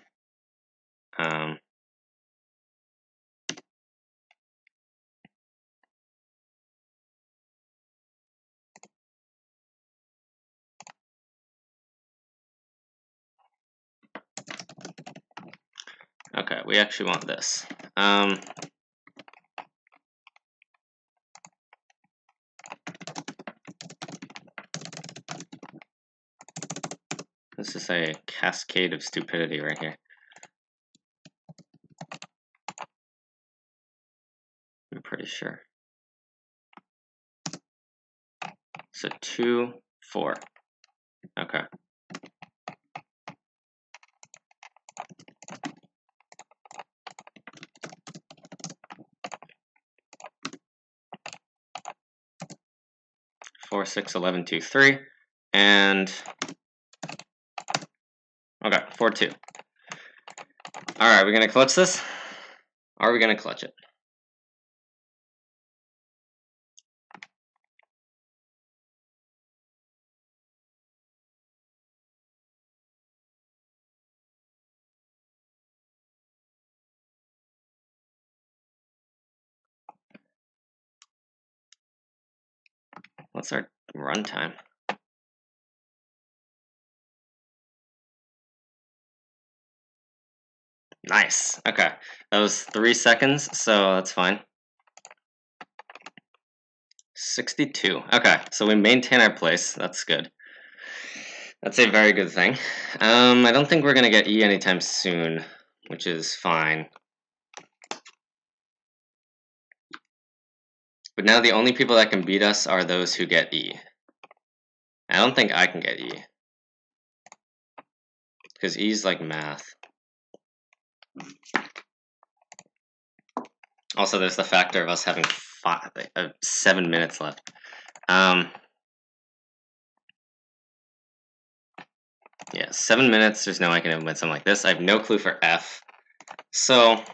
Okay, we actually want this. This is a cascade of stupidity right here. I'm pretty sure. So 2, 4. Okay. Four, 6, 11, 2, 3, and okay, 4, 2. All right, we're gonna clutch this. Are we gonna clutch it? What's our runtime? Nice. Okay, that was 3 seconds, so that's fine. 62. Okay, so we maintain our place. That's good. That's a very good thing. I don't think we're gonna get E anytime soon, which is fine. But now the only people that can beat us are those who get E. I don't think I can get E. Because E's like math. Also, there's the factor of us having 7 minutes left. Yeah, 7 minutes, there's no way I can implement something like this. I have no clue for F. So,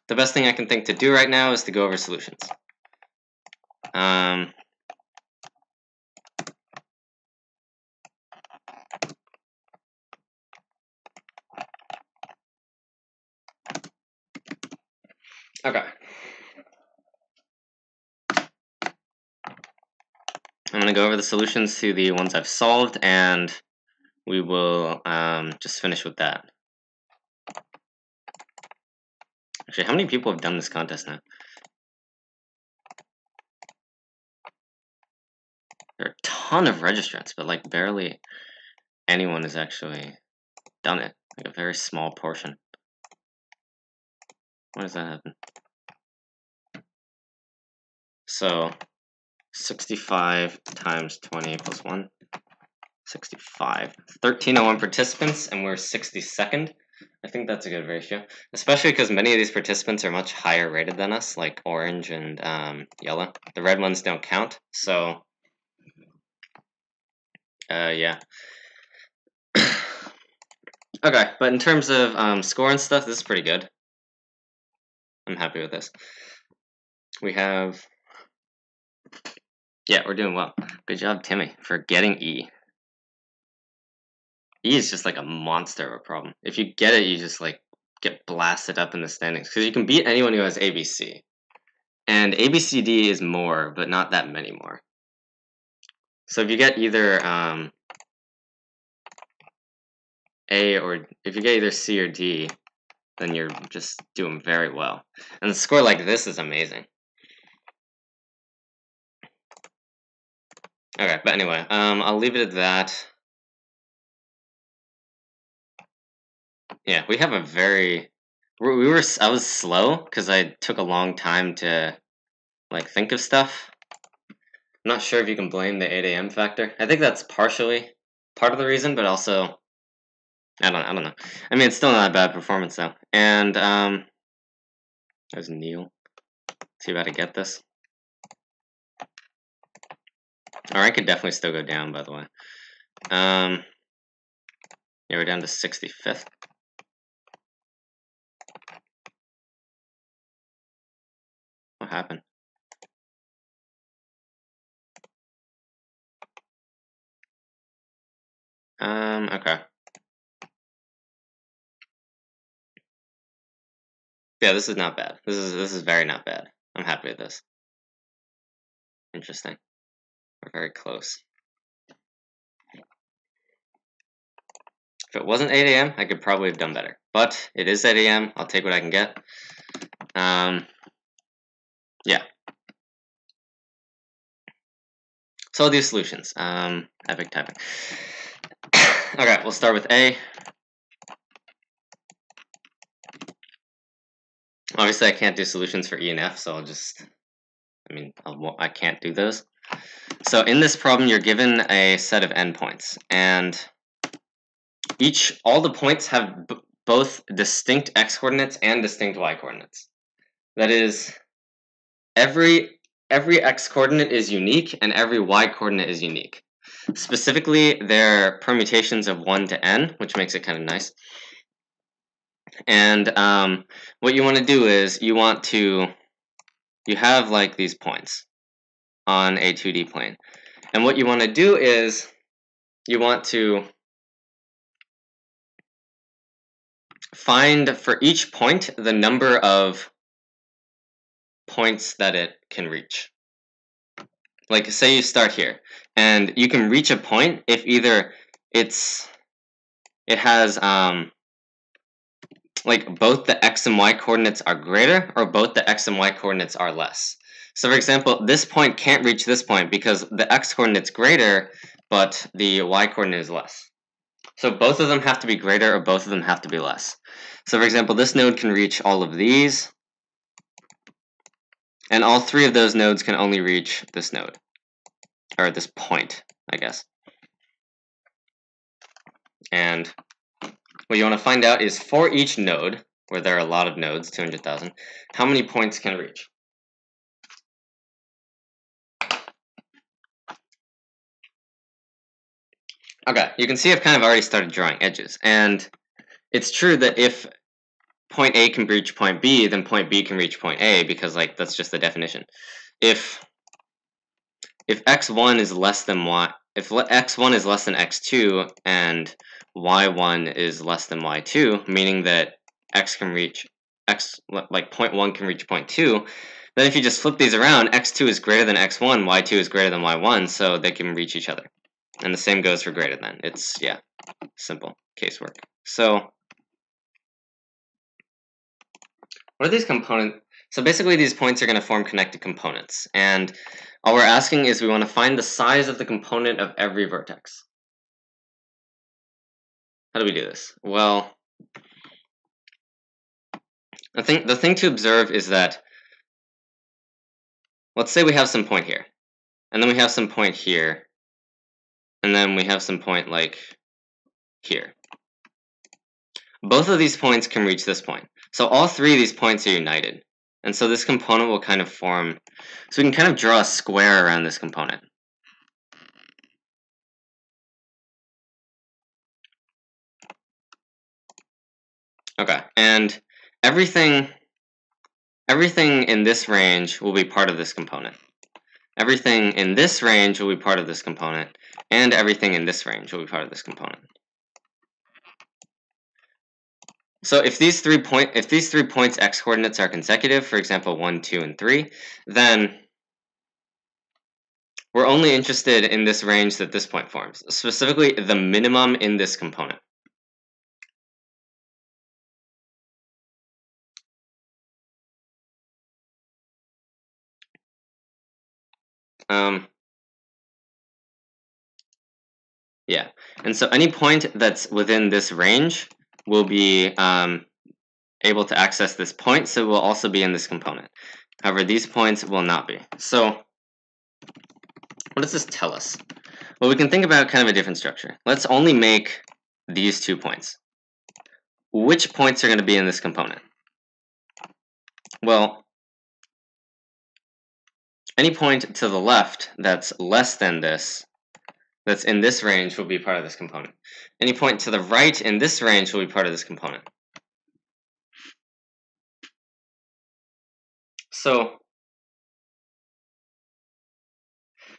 the best thing I can think to do right now is to go over solutions. Okay. I'm going to go over the solutions to the ones I've solved, and we will just finish with that. Actually, how many people have done this contest now? There are a ton of registrants, but like barely anyone has actually done it. Like a very small portion. Why does that happen? So 65 times 20 equals 1. 65. 1301 participants, and we're 62nd. I think that's a good ratio, especially because many of these participants are much higher rated than us, like orange and yellow. The red ones don't count, so yeah. Okay, but in terms of score and stuff, this is pretty good. I'm happy with this. We have, yeah, we're doing well. Good job, Timmy, for getting E. E is just like a monster of a problem. If you get it, you just like get blasted up in the standings because you can beat anyone who has ABC. And ABCD is more, but not that many more. So if you get either A or if you get either C or D, then you're just doing very well. And a score like this is amazing. Okay, but anyway, I'll leave it at that. Yeah, we have a very I was slow because I took a long time to like think of stuff. I'm not sure if you can blame the 8 a.m. factor. I think that's partially part of the reason, but also I don't know. I mean, it's still not a bad performance though. And there's Neil. See if I can get this. Our rank could definitely still go down, by the way. Yeah, we're down to 65th. What happened? Okay. Yeah, this is not bad. This is very not bad. I'm happy with this. Interesting. We're very close. If it wasn't 8 a.m., I could probably have done better. But it is 8 a.m. I'll take what I can get. Yeah. So I'll do solutions. Epic typing. Okay, we'll start with A. Obviously, I can't do solutions for E and F, so I'll just, I can't do those. So in this problem, you're given a set of endpoints, and all the points have both distinct x-coordinates and distinct y-coordinates. That is, every x-coordinate is unique, and every y-coordinate is unique. Specifically, they're permutations of 1 to n, which makes it kind of nice. And what you want to do is you have like these points on a 2D plane. And what you want to do is you want to find for each point the number of points that it can reach. Like, say you start here, and you can reach a point if either it has like both the x and y coordinates are greater, or both the x and y coordinates are less. So for example, this point can't reach this point because the x coordinate's greater, but the y coordinate is less. So both of them have to be greater, or both of them have to be less. So for example, this node can reach all of these, and all three of those nodes can only reach this node, or this point, I guess. And what you want to find out is for each node, where there are a lot of nodes, 200,000, how many points can reach? Okay, you can see I've kind of already started drawing edges, and it's true that if point A can reach point B, then point B can reach point A, because like that's just the definition. If x1 is less than y, if x1 is less than x2 and y1 is less than y2, meaning that x can reach like point 1 can reach point 2, then if you just flip these around, x2 is greater than x1, y2 is greater than y1, so they can reach each other. And the same goes for greater than. It's, yeah, simple casework. So what are these components? So basically these points are going to form connected components. And all we're asking is we want to find the size of the component of every vertex. How do we do this? Well, the thing to observe is that, let's say we have some point here, and then we have some point here, and then we have some point like here. Both of these points can reach this point. So all three of these points are united. And so this component will kind of form, so we can kind of draw a square around this component. Okay, and everything in this range will be part of this component. Everything in this range will be part of this component, and everything in this range will be part of this component. So if these 3 points x coordinates are consecutive, for example 1, 2, and 3, then we're only interested in this range that this point forms, specifically the minimum in this component. Yeah, and so any point that's within this range will be able to access this point, so it will also be in this component. However, these points will not be. So what does this tell us? Well, we can think about kind of a different structure. Let's only make these 2 points. Which points are going to be in this component? Well, any point to the left that's less than this, that's in this range, will be part of this component. Any point to the right in this range will be part of this component. So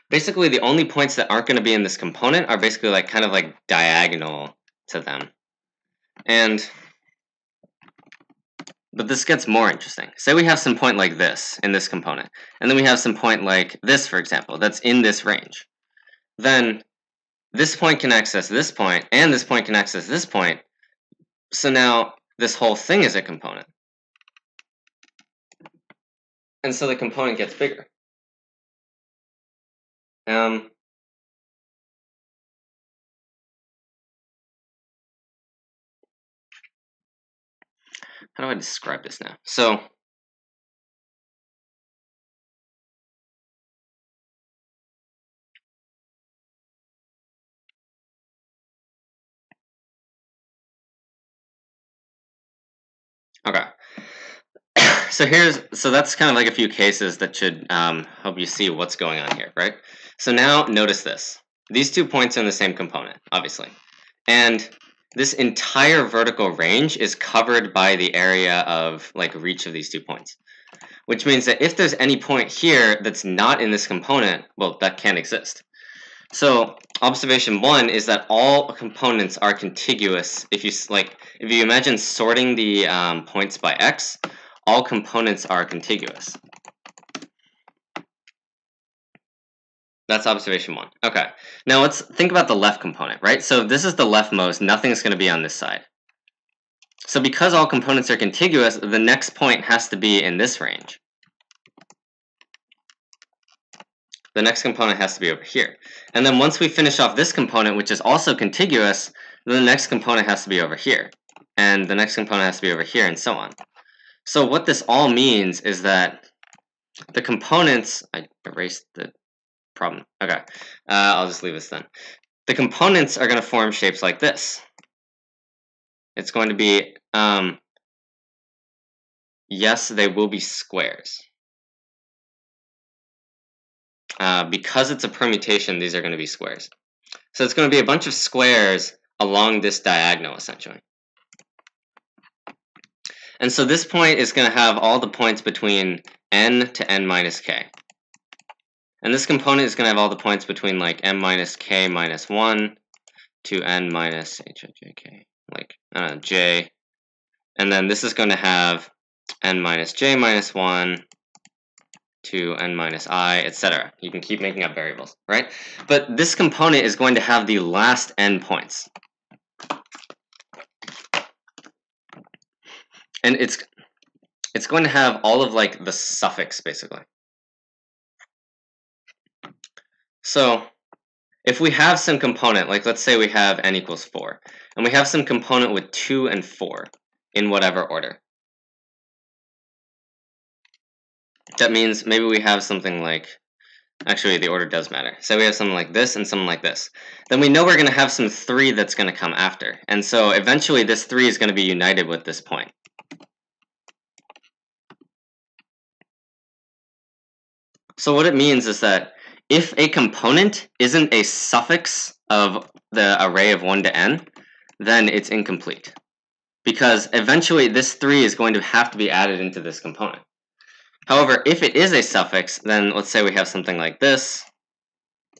basically the only points that aren't going to be in this component are basically like kind of like diagonal to them. But this gets more interesting. Say we have some point like this in this component, and then we have some point like this, for example, that's in this range. Then this point can access this point, and this point can access this point. So now this whole thing is a component. And so the component gets bigger. how do I describe this now? So okay. So that's kind of like a few cases that should help you see what's going on here, right? So now notice this. These 2 points are in the same component, obviously. And this entire vertical range is covered by the area of like reach of these 2 points. Which means that if there's any point here that's not in this component, well, that can't exist. So observation 1 is that all components are contiguous. If you imagine sorting the points by x, all components are contiguous. That's observation 1. Okay. Now let's think about the left component, right? So if this is the leftmost, nothing's going to be on this side. So because all components are contiguous, the next point has to be in this range. The next component has to be over here. And then once we finish off this component, which is also contiguous, then the next component has to be over here. And the next component has to be over here, and so on. So what this all means is that the components... I erased the problem. Okay, I'll just leave this then. The components are going to form shapes like this. It's going to be... yes, they will be squares. Because it's a permutation, these are going to be squares. So it's going to be a bunch of squares along this diagonal, essentially. And so this point is going to have all the points between n to n minus k. And this component is going to have all the points between like m minus k minus 1 to n minus hjk, like j. And then this is going to have n minus j minus 1 to n minus I, etc. You can keep making up variables, right? But this component is going to have the last n points. And it's going to have all of like the suffix, basically. So if we have some component, like let's say we have n equals 4, and we have some component with 2 and 4 in whatever order. That means maybe we have something like, actually the order does matter. So we have something like this and something like this. Then we know we're going to have some 3 that's going to come after. And so eventually this 3 is going to be united with this point. So what it means is that if a component isn't a suffix of the array of 1 to n, then it's incomplete. Because eventually this 3 is going to have to be added into this component. However, if it is a suffix, then let's say we have something like this,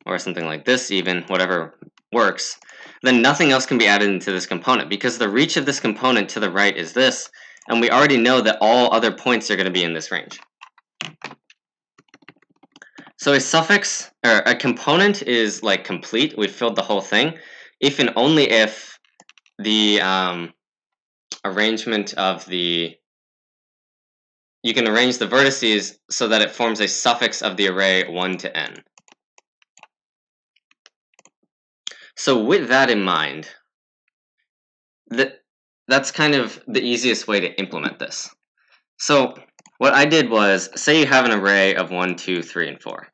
or something like this even, whatever works, then nothing else can be added into this component, because the reach of this component to the right is this, and we already know that all other points are going to be in this range. So a suffix, or a component is like complete, we've filled the whole thing, if and only if the arrangement of the... You can arrange the vertices so that it forms a suffix of the array 1 to n. So with that in mind, that's kind of the easiest way to implement this. So what I did was, say you have an array of 1, 2, 3, and 4.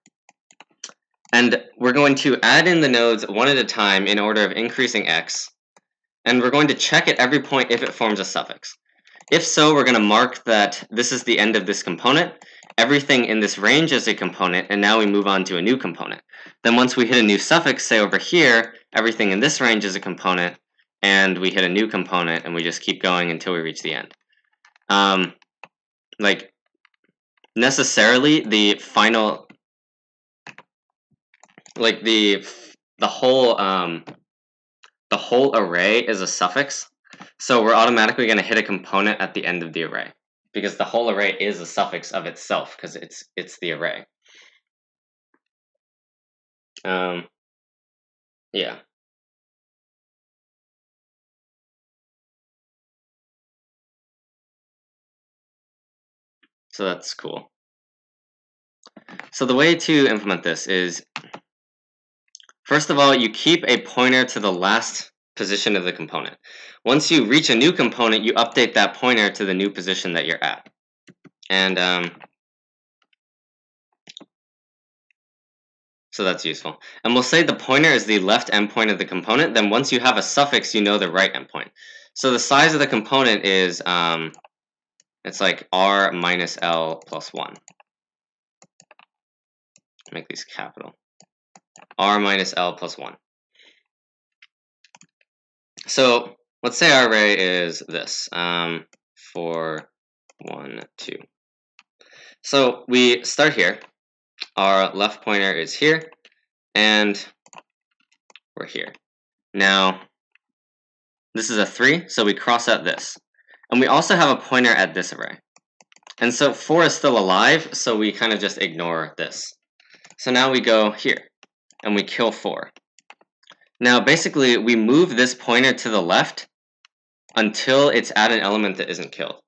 And we're going to add in the nodes one at a time in order of increasing x. And we're going to check at every point if it forms a suffix. If so, we're going to mark that this is the end of this component. Everything in this range is a component, and now we move on to a new component. Then once we hit a new suffix, say over here, everything in this range is a component, and we hit a new component, and we just keep going until we reach the end. Like, necessarily, the final, like the whole array is a suffix. So we're automatically going to hit a component at the end of the array, because the whole array is a suffix of itself, because it's the array. Yeah. So that's cool. So the way to implement this is, first of all, you keep a pointer to the last position of the component. Once you reach a new component, you update that pointer to the new position that you're at. And so that's useful. And we'll say the pointer is the left endpoint of the component. Then once you have a suffix, you know the right endpoint. So the size of the component is, it's like r minus l plus 1. Make these capital. R minus L plus 1. So let's say our array is this, 4, 1, 2. So we start here. Our left pointer is here, and we're here. Now, this is a 3, so we cross out this. And we also have a pointer at this array. And so 4 is still alive, so we kind of just ignore this. So now we go here, and we kill 4. Now, basically, we move this pointer to the left until it's at an element that isn't killed.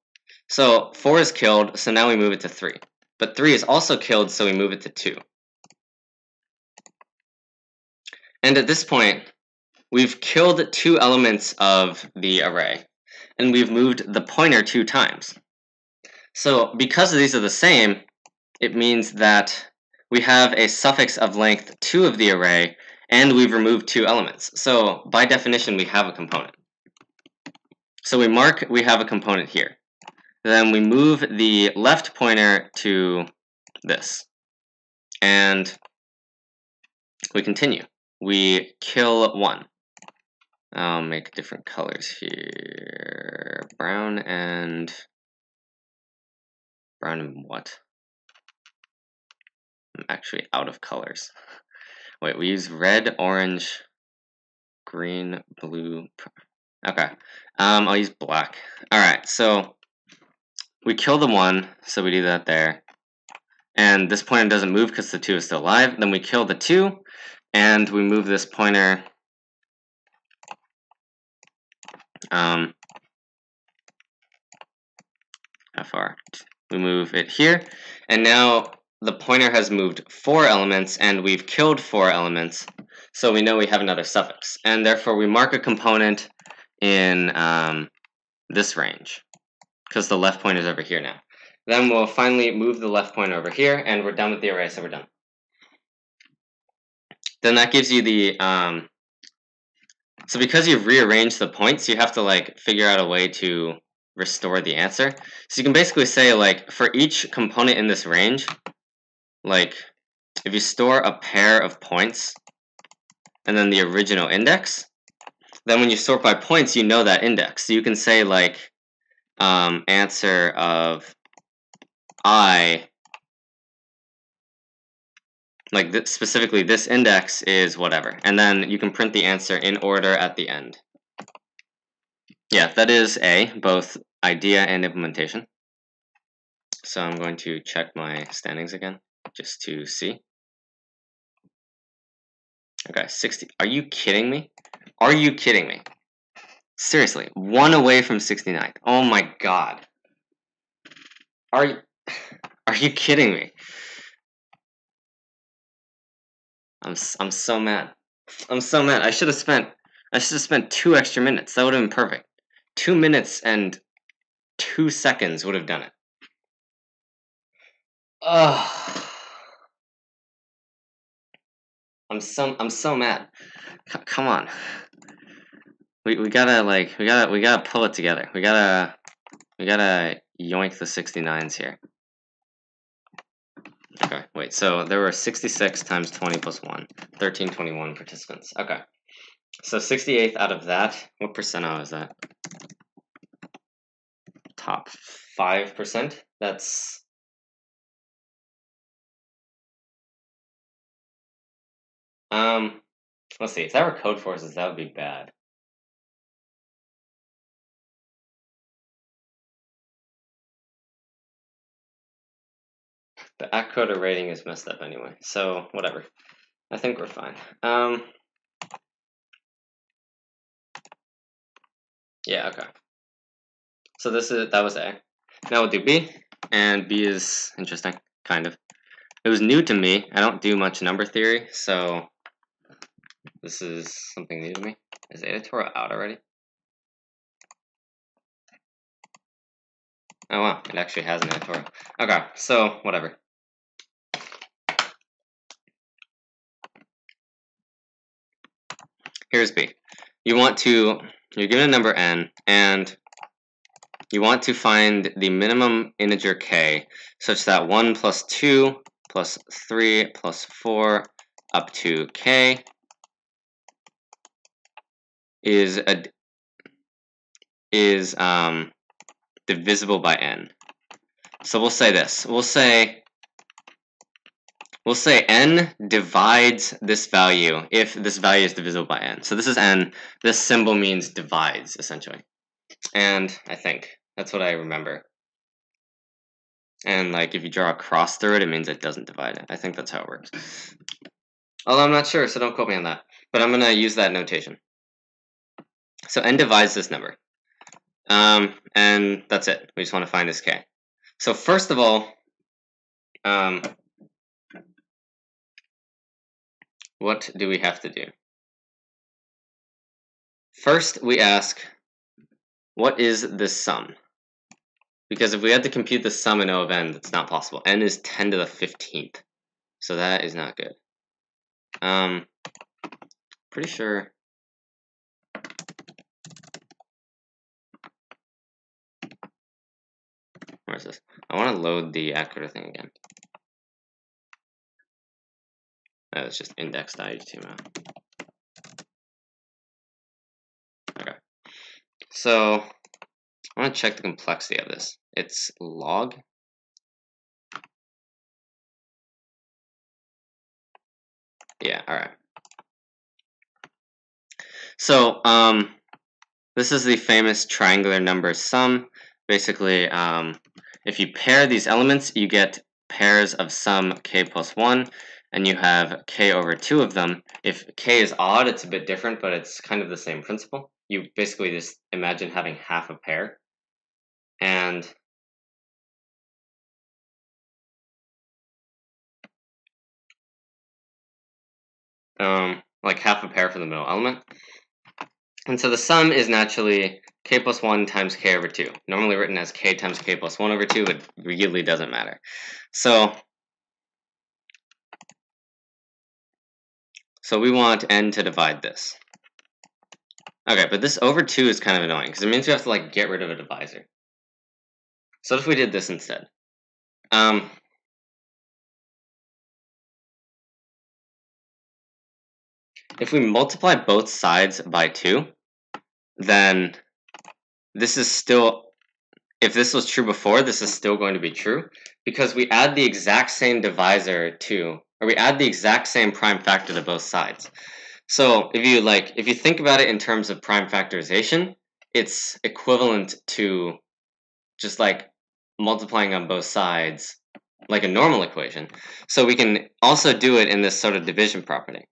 So 4 is killed, so now we move it to 3. But 3 is also killed, so we move it to 2. And at this point, we've killed 2 elements of the array, and we've moved the pointer 2 times. So because these are the same, it means that we have a suffix of length 2 of the array, and we've removed 2 elements. So by definition, we have a component. So we mark we have a component here. Then we move the left pointer to this. And we continue. We kill 1. I'll make different colors here. Brown and what? I'm actually out of colors. Wait, we use red, orange, green, blue. Okay, I'll use black. All right, so we kill the 1, so we do that there. And this pointer doesn't move because the 2 is still alive. Then we kill the 2, and we move this pointer. How far? We move it here, and now the pointer has moved 4 elements, and we've killed 4 elements, so we know we have another suffix. And therefore, we mark a component in this range, because the left pointer is over here now. Then we'll finally move the left pointer over here, and we're done with the array, so we're done. Then that gives you the... so because you've rearranged the points, you have to like figure out a way to restore the answer. So you can basically say, like, for each component in this range, like, if you store a pair of points and then the original index, then when you sort by points, you know that index. So you can say, like, answer of I, like, specifically this index is whatever. And then you can print the answer in order at the end. Yeah, that is A, both idea and implementation. So I'm going to check my standings again, just to see. Okay, 60. Are you kidding me? Are you kidding me? Seriously, 1 away from 69. Oh my god. Are you kidding me? I'm so mad. I'm so mad. I should have spent 2 extra minutes. That would have been perfect. 2 minutes and 2 seconds would have done it. Ugh. I'm so mad. Come on. We gotta pull it together. We gotta yoink the 69s here. Okay, wait, so there were 66 times 20 plus 1, 1321 participants. Okay, so 68th out of that, what percentile is that? Top 5%? That's... let's see, if that were code forces, that would be bad. The AtCoder rating is messed up anyway, so whatever. I think we're fine. Yeah, okay. So that was A. Now we'll do B, and B is interesting, kind of. It was new to me. I don't do much number theory, so This is something new to me. Is AtCoder out already? Oh wow, it actually has an AtCoder. Okay, so whatever. Here's B. You're given a number n, and you want to find the minimum integer k such that 1 plus 2 plus 3 plus 4 up to k is divisible by n. So we'll say this. We'll say n divides this value if this value is divisible by n. So this is n. This symbol means divides, essentially. And I think that's what I remember. And like if you draw a cross through it, it means it doesn't divide it. I think that's how it works. Although I'm not sure, so don't quote me on that. But I'm going to use that notation. So n divides this number. And that's it. We just want to find this k. So first of all, what do we have to do? First, we ask, what is this sum? Because if we had to compute the sum in O of n, that's not possible. N is 10 to the 15th. So that is not good. Pretty sure. Where is this? I want to load the AtCoder thing again. Oh, it's just index.html. Okay. So I want to check the complexity of this. It's log. Yeah, all right. So this is the famous triangular number sum. Basically, if you pair these elements, you get pairs of sum k plus 1, and you have k over 2 of them. If k is odd, it's a bit different, but it's kind of the same principle. You basically just imagine having half a pair. And like half a pair for the middle element. And so the sum is naturally k plus 1 times k over 2. Normally written as k times k plus 1 over 2, it really doesn't matter. So we want n to divide this. Okay, but this over 2 is kind of annoying, because it means we have to like get rid of a divisor. So what if we did this instead? If we multiply both sides by 2, then this is still, if this was true before, this is still going to be true, because we add the exact same divisor to, or we add the exact same prime factor to both sides. So if you think about it in terms of prime factorization, it's equivalent to just like multiplying on both sides like a normal equation. So we can also do it in this sort of division property.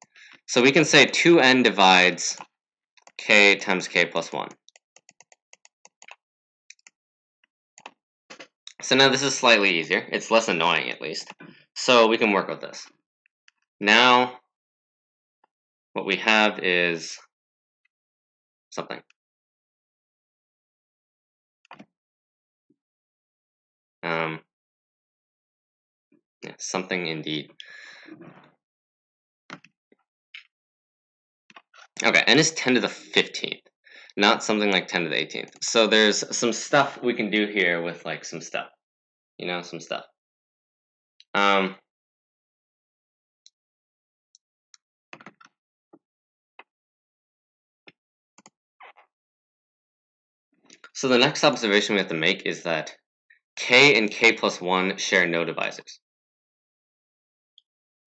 So we can say 2n divides k times k plus 1. So now this is slightly easier. It's less annoying, at least. So we can work with this. Now, what we have is something. Yeah, something indeed. Okay, n is 10 to the 15th, not something like 10 to the 18th. So there's some stuff we can do here with like some stuff. You know, some stuff. So the next observation we have to make is that k and k plus 1 share no divisors.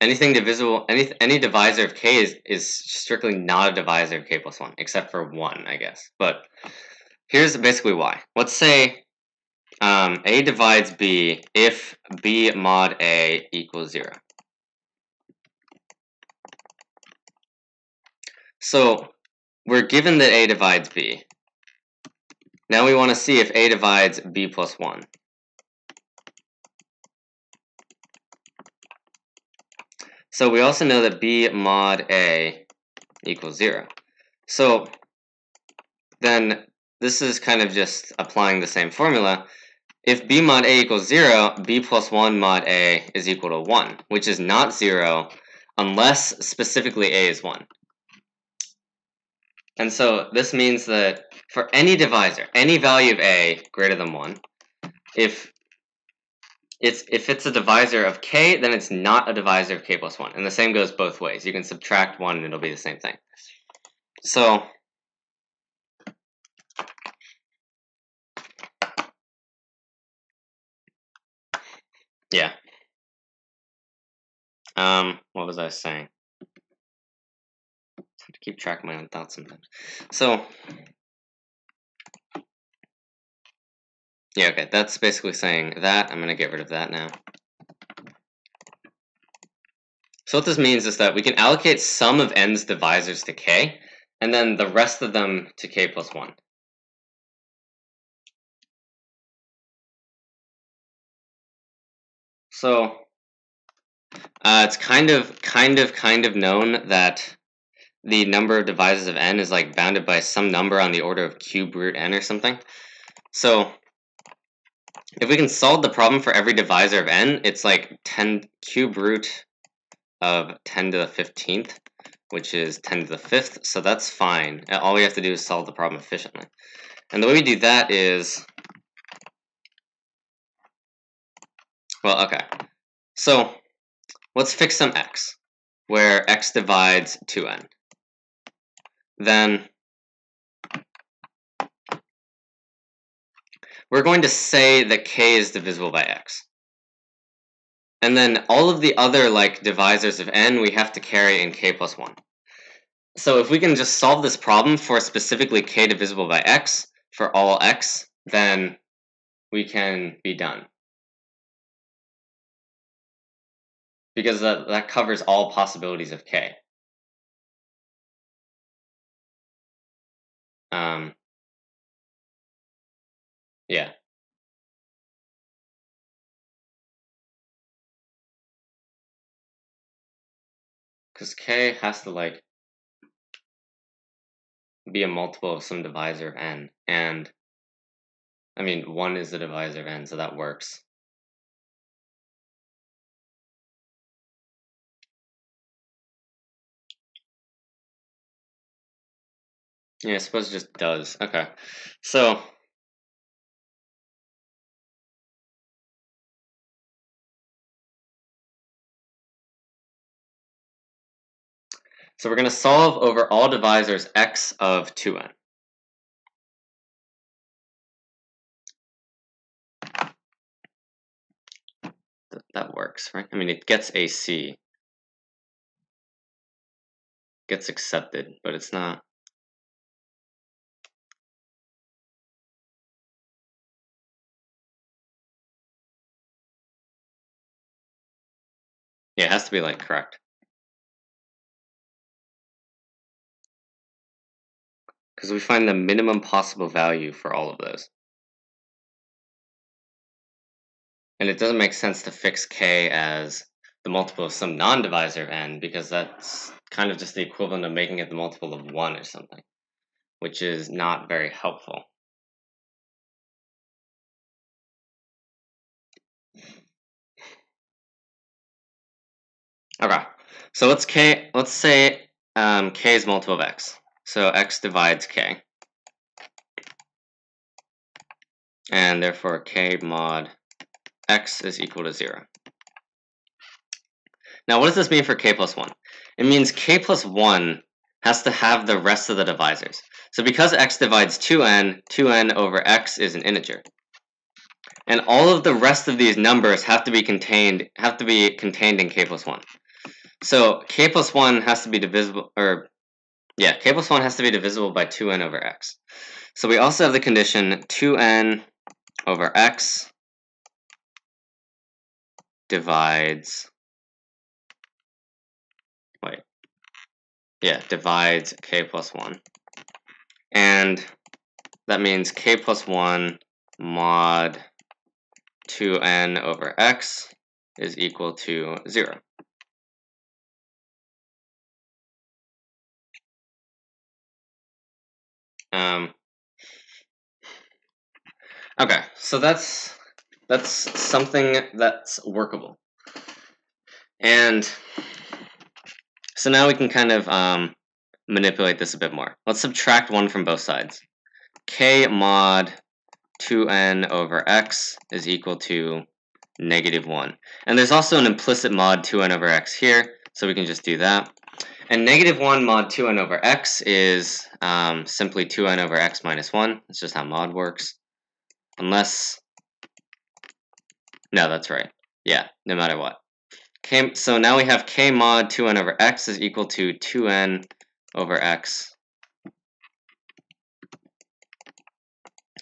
Anything divisible, any divisor of k is strictly not a divisor of k plus 1, except for 1, I guess. But here's basically why. Let's say a divides b if b mod a equals 0. So we're given that a divides b. Now we want to see if a divides b plus 1. So we also know that b mod a equals 0. So then this is kind of just applying the same formula. If b mod a equals 0, b plus 1 mod a is equal to 1, which is not 0 unless specifically a is 1. And so this means that for any divisor, any value of a greater than 1, if it's a divisor of k, then it's not a divisor of k plus 1. And the same goes both ways. You can subtract 1 and it'll be the same thing. So yeah. What was I saying? I have to keep track of my own thoughts sometimes. So yeah, okay, that's basically saying that. I'm going to get rid of that now. So what this means is that we can allocate some of n's divisors to k, and then the rest of them to k plus 1. So it's kind of known that the number of divisors of n is like bounded by some number on the order of cube root n or something. So if we can solve the problem for every divisor of n, it's like 10 cube root of 10 to the 15th, which is 10 to the 5th, so that's fine. All we have to do is solve the problem efficiently. And the way we do that is, well, okay. So let's fix some x, where x divides 2n. Then we're going to say that k is divisible by x. And then all of the other like divisors of n we have to carry in k plus 1. So if we can just solve this problem for specifically k divisible by x for all x, then we can be done. Because that covers all possibilities of k. Yeah. Because k has to like be a multiple of some divisor of n, and I mean 1 is the divisor of n, so that works. Yeah, I suppose it just does. Okay, so we're going to solve over all divisors x of 2n. That works, right? I mean, it gets AC, gets accepted, but it's not. Yeah, it has to be like correct. Because we find the minimum possible value for all of those. And it doesn't make sense to fix k as the multiple of some non-divisor of n, because that's kind of just the equivalent of making it the multiple of 1 or something, which is not very helpful. Okay, so let's say k is multiple of x. So x divides k. And therefore k mod x is equal to 0. Now what does this mean for k plus 1? It means k plus 1 has to have the rest of the divisors. So because x divides 2n, 2n over x is an integer. And all of the rest of these numbers have to be contained in k plus 1. So k plus 1 has to be divisible, k plus 1 has to be divisible by 2n over x. So we also have the condition 2n over x divides k plus 1. And that means k plus 1 mod 2n over x is equal to 0. Okay, so that's something that's workable. And so now we can kind of manipulate this a bit more. Let's subtract 1 from both sides. K mod 2n over x is equal to -1. And there's also an implicit mod 2n over x here, so we can just do that. And -1 mod 2n over x is simply 2n over x minus 1. That's just how mod works. Unless... No, that's right. Yeah, no matter what. So now we have k mod 2n over x is equal to 2n over x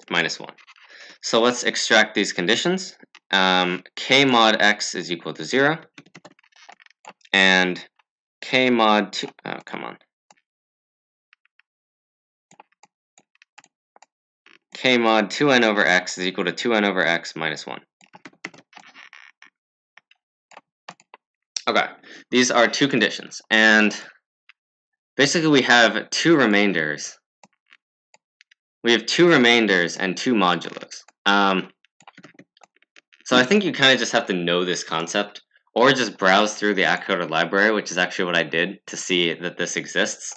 minus 1. So let's extract these conditions. K mod x is equal to 0. And k mod 2... Oh, come on. K mod 2n over x is equal to 2n over x minus 1. Okay, these are 2 conditions. And basically we have 2 remainders. We have 2 remainders and 2 modulos. So I think you kind of just have to know this concept, or just browse through the AtCoder library, which is actually what I did to see that this exists.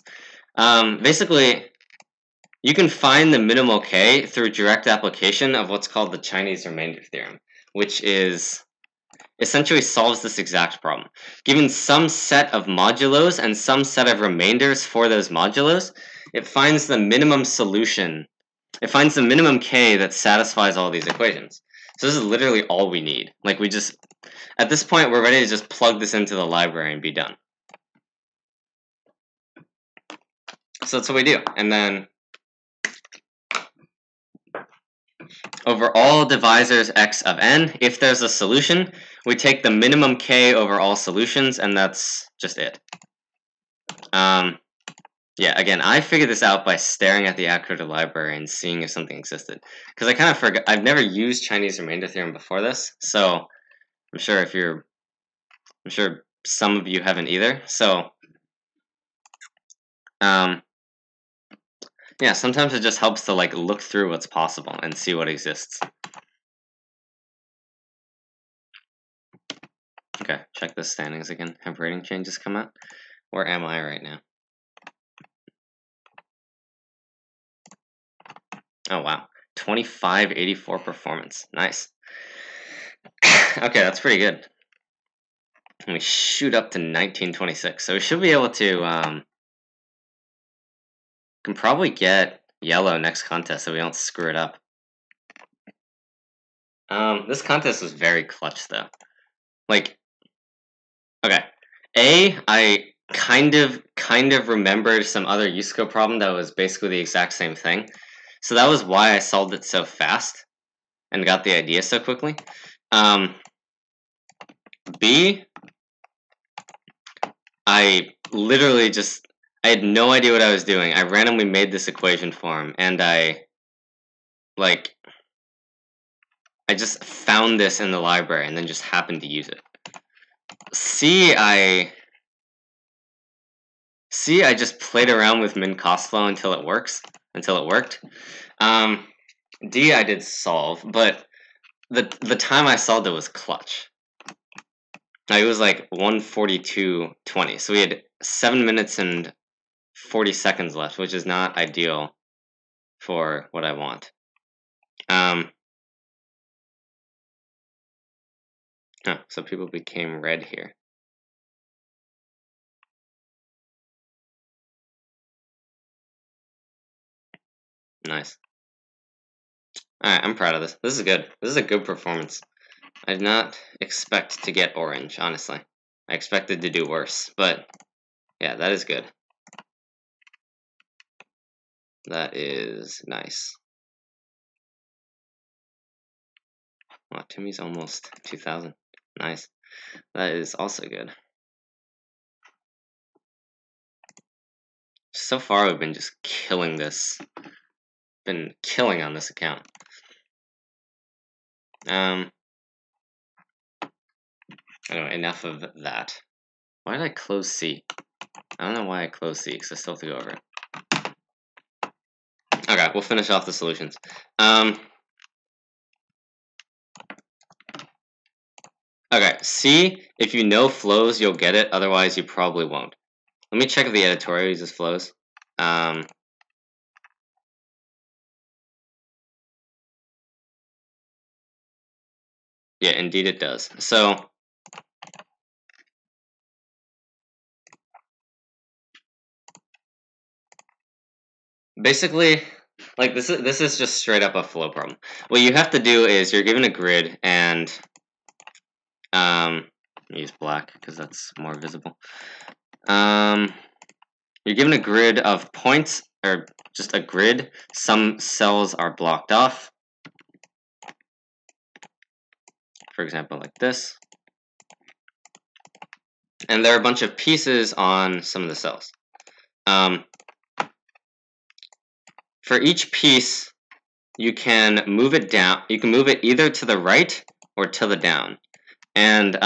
Basically, you can find the minimal k through direct application of what's called the Chinese remainder theorem, which is essentially solves this exact problem. Given some set of modulos and some set of remainders for those modulos, it finds the minimum solution. It finds the minimum k that satisfies all these equations. So this is literally all we need. Like, we just, at this point, we're ready to just plug this into the library and be done. So that's what we do. And then over all divisors x of n, if there's a solution, we take the minimum k over all solutions, and that's just it. Yeah, again, I figured this out by staring at the AtCoder library and seeing if something existed. Because I kind of forgot, I've never used Chinese remainder theorem before this, so I'm sure some of you haven't either. So, yeah, sometimes it just helps to like look through what's possible and see what exists. Okay, check the standings again. Have rating changes come out? Where am I right now? Oh wow, 2584 performance. Nice. Okay, that's pretty good. And we shoot up to 1926, so we should be able to can probably get yellow next contest so we don't screw it up. This contest was very clutch though. Like, okay, I kind of remembered some other USCO problem that was basically the exact same thing. So that was why I solved it so fast and got the idea so quickly. B, I literally just, I had no idea what I was doing. I randomly made this equation for him, and I just found this in the library and then just happened to use it. C, I just played around with min cost flow until it worked. D, I did solve, but the time I solved it was clutch. It was like 1:42:20, so we had 7 minutes and 40 seconds left, which is not ideal for what I want. So people became red here. Nice. Alright, I'm proud of this. This is good. This is a good performance. I did not expect to get orange, honestly. I expected to do worse, but yeah, that is good. That is nice. Wow, Timmy's almost 2,000. Nice. That is also good. So far, we've been just killing this. Been killing on this account. Anyway, enough of that. Why did I close C? I don't know why I closed C, because I still have to go over it. Okay, we'll finish off the solutions. Okay, see, if you know flows, you'll get it. Otherwise, you probably won't. Let me check if the editorial uses flows. Yeah, indeed it does. So basically, like this is just straight up a flow problem. What you have to do is you're given a grid and use black because that's more visible. You're given a grid of points, or just a grid. Some cells are blocked off. For example, like this. And there are a bunch of pieces on some of the cells. For each piece, you can move it down. You can move it either to the right or to the down. And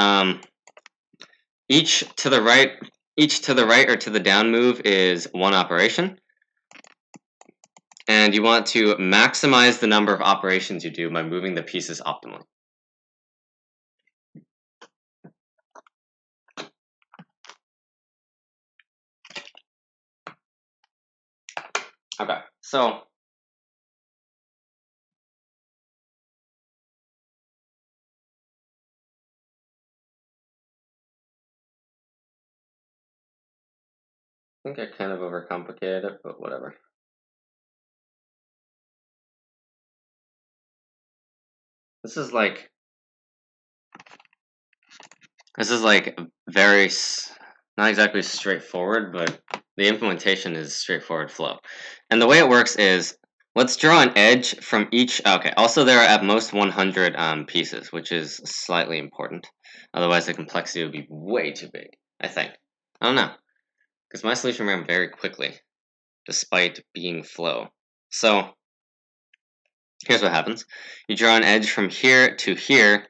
each to the right or to the down move is one operation. And you want to maximize the number of operations you do by moving the pieces optimally. Okay, so I think I kind of overcomplicated it, but whatever. This is like very, not exactly straightforward, but the implementation is straightforward flow. And the way it works is, let's draw an edge from each. Okay, also there are at most 100 pieces, which is slightly important. Otherwise the complexity would be way too big, I think. I don't know, because my solution ran very quickly, despite being flow. So here's what happens. You draw an edge from here to here.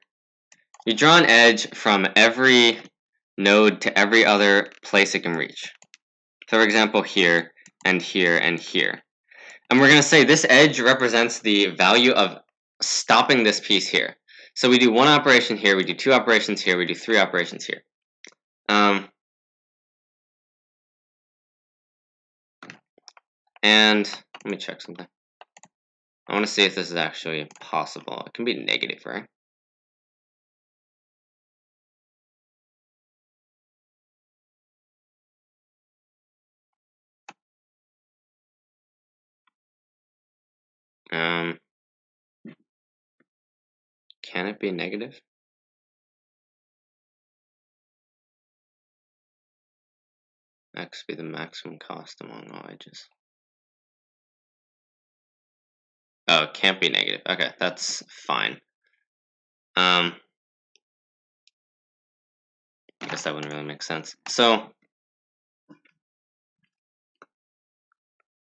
You draw an edge from every node to every other place it can reach. So for example, here, and here, and here. And we're going to say this edge represents the value of stopping this piece here. So we do one operation here, we do two operations here, we do three operations here. And let me check something. I want to see if this is actually possible. It can be negative, right? Can it be negative? X be the maximum cost among all edges. Oh, it can't be negative. Okay, that's fine. I guess that wouldn't really make sense. So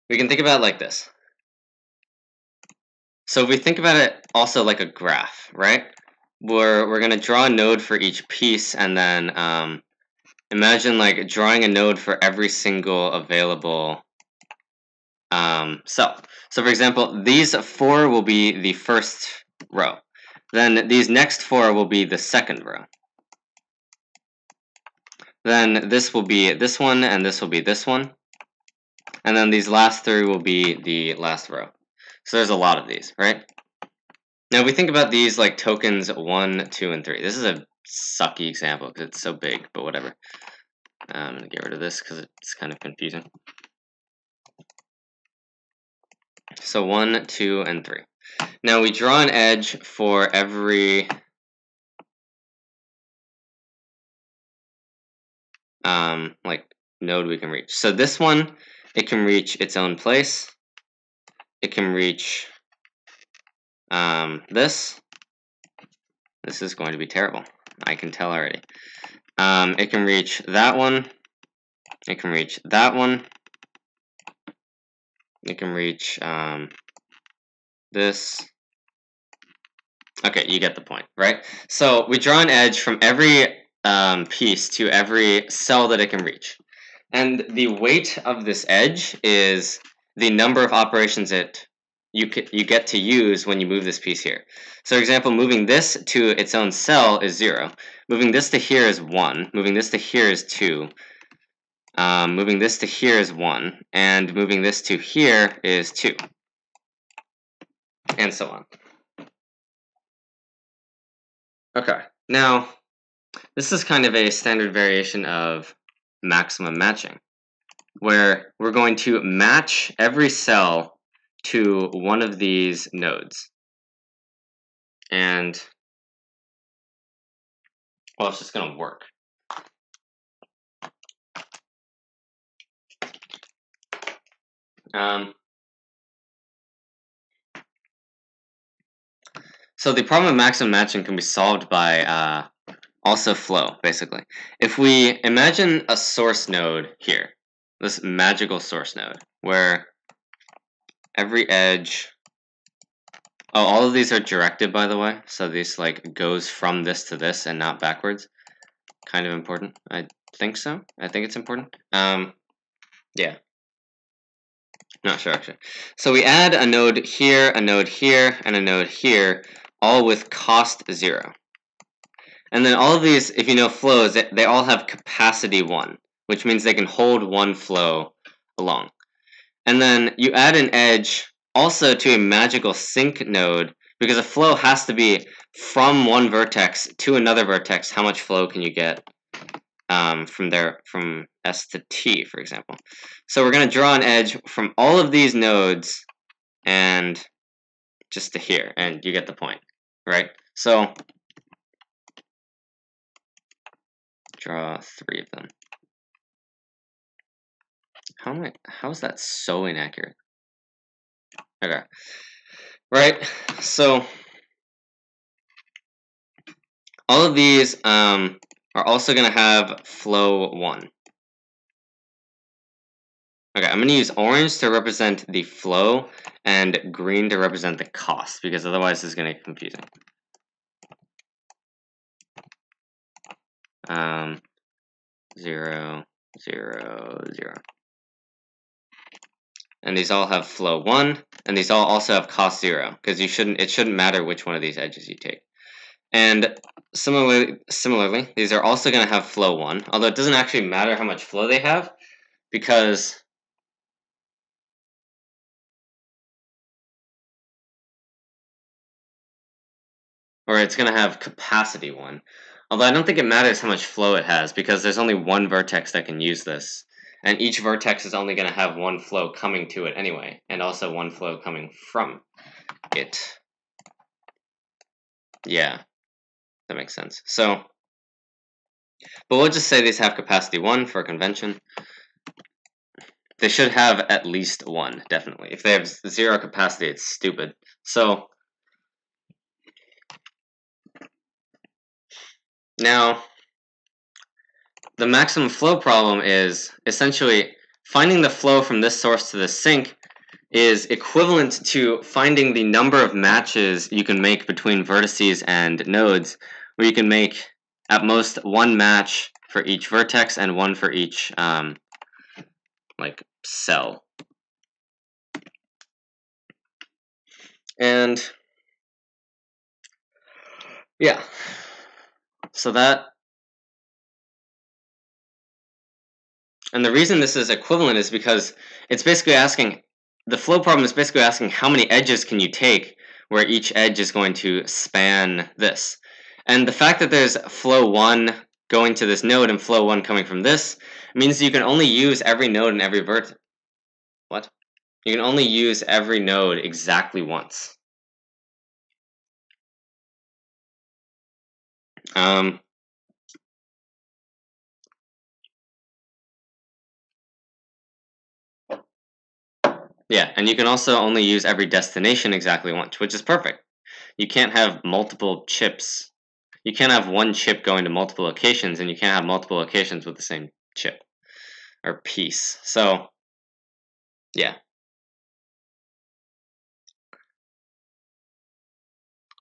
we can think about it like this. So if we think about it also like a graph, right? We're going to draw a node for each piece, and then imagine like drawing a node for every single available cell. So for example, these 4 will be the first row. Then these next 4 will be the second row. Then this will be this one, and this will be this one. And then these last 3 will be the last row. So there's a lot of these, right? Now if we think about these like tokens 1, 2, and 3. This is a sucky example because it's so big, but whatever. I'm going to get rid of this because it's kind of confusing. So 1, 2, and 3. Now we draw an edge for every like node we can reach. So this one, it can reach its own place. It can reach this. This is going to be terrible. I can tell already. It can reach that one. It can reach that one. It can reach this. Okay, you get the point, right? So we draw an edge from every piece to every cell that it can reach. And the weight of this edge is the number of operations you get to use when you move this piece here. So for example, moving this to its own cell is 0. Moving this to here is 1. Moving this to here is 2. Moving this to here is 1. And moving this to here is 2. And so on. Okay, now this is kind of a standard variation of maximum matching, where we're going to match every cell to one of these nodes. And, well, it's just going to work. So the problem of maximum matching can be solved by also flow, basically. If we imagine a source node here, this magical source node, where every edge, all of these are directed, by the way, so this like goes from this to this and not backwards. Kind of important. I think so. I think it's important. Yeah. Not sure, actually. So we add a node here, and a node here, all with cost 0. And then all of these, if you know flows, they all have capacity 1, which means they can hold one flow along. And then you add an edge also to a magical sync node, because a flow has to be from one vertex to another vertex. How much flow can you get from S to T, for example? So we're going to draw an edge from all of these nodes and just to here, and you get the point, right? So draw 3 of them. How is that so inaccurate? Okay. Right, so all of these are also going to have flow 1. Okay, I'm going to use orange to represent the flow and green to represent the cost, because otherwise it's going to get confusing. 0, 0, 0. And these all have flow 1, and these all also have cost 0, because it shouldn't matter which one of these edges you take. And similarly, these are also going to have flow 1, although it doesn't actually matter how much flow they have, because or it's going to have capacity 1. Although I don't think it matters how much flow it has, because there's only one vertex that can use this. And each vertex is only going to have one flow coming to it anyway, and also one flow coming from it. Yeah, that makes sense. So, but we'll just say these have capacity 1 for convention. They should have at least 1, definitely. If they have 0 capacity, it's stupid. So, now, the maximum flow problem is essentially finding the flow from this source to the sink is equivalent to finding the number of matches you can make between vertices and nodes, where you can make at most 1 match for each vertex and 1 for each like cell. And yeah, so that, and the reason this is equivalent is because it's basically asking, the flow problem is basically asking how many edges can you take where each edge is going to span this. And the fact that there's flow 1 going to this node and flow 1 coming from this means you can only use every node and every vertex. What? You can only use every node exactly once. Yeah, and you can also only use every destination exactly once, which is perfect. You can't have multiple chips. You can't have one chip going to multiple locations, and you can't have multiple locations with the same chip or piece. So, yeah.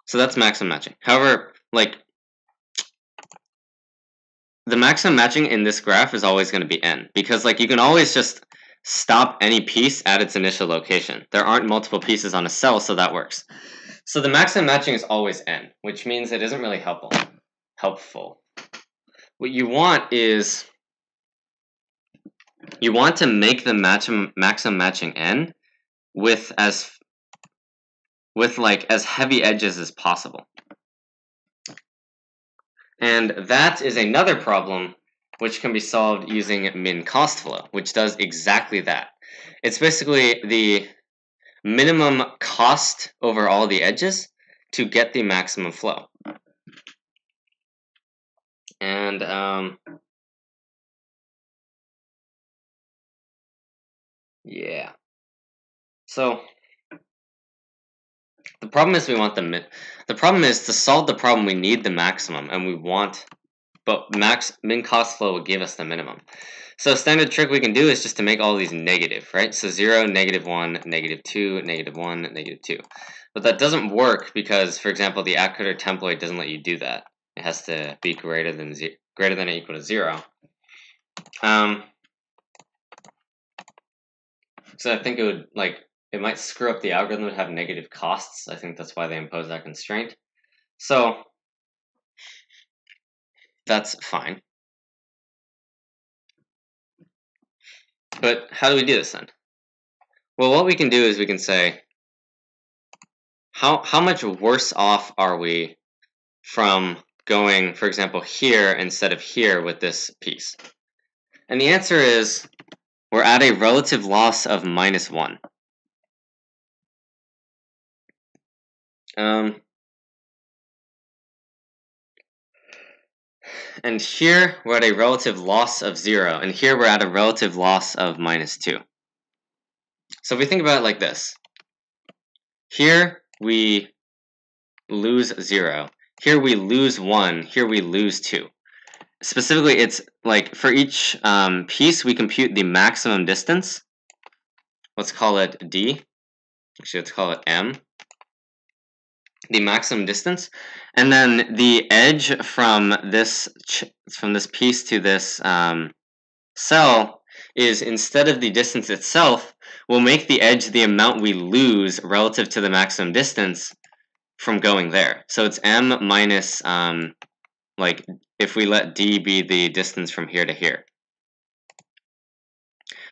So that's maximum matching. However, like, the maximum matching in this graph is always going to be n, because like you can always just stop any piece at its initial location. There aren't multiple pieces on a cell, so that works. So the maximum matching is always n, which means it isn't really helpful. What you want is you want to make the maximum matching n with as heavy edges as possible. And that is another problem which can be solved using min-cost flow, which does exactly that. It's basically the minimum cost over all the edges to get the maximum flow. And yeah. So the problem is the problem is to solve the problem we need the maximum, and we want, but min-cost flow will give us the minimum. So a standard trick we can do is just to make all these negative, right? So 0, -1, -2, -1, -2. But that doesn't work because, for example, the AtCoder template doesn't let you do that. It has to be greater than or equal to 0. So I think it might screw up the algorithm to have negative costs. I think that's why they impose that constraint. So that's fine. But how do we do this then? Well, what we can do is we can say, how much worse off are we from going, for example, here instead of here with this piece? And the answer is, we're at a relative loss of -1. And here we're at a relative loss of 0, and here we're at a relative loss of -2. So if we think about it like this, here we lose 0, here we lose 1, here we lose 2. Specifically, it's like for each piece, we compute the maximum distance. Let's call it d. Actually, let's call it m. The maximum distance, and then the edge from this piece to this cell is, instead of the distance itself, we'll make the edge the amount we lose relative to the maximum distance from going there. So it's m minus if we let d be the distance from here to here.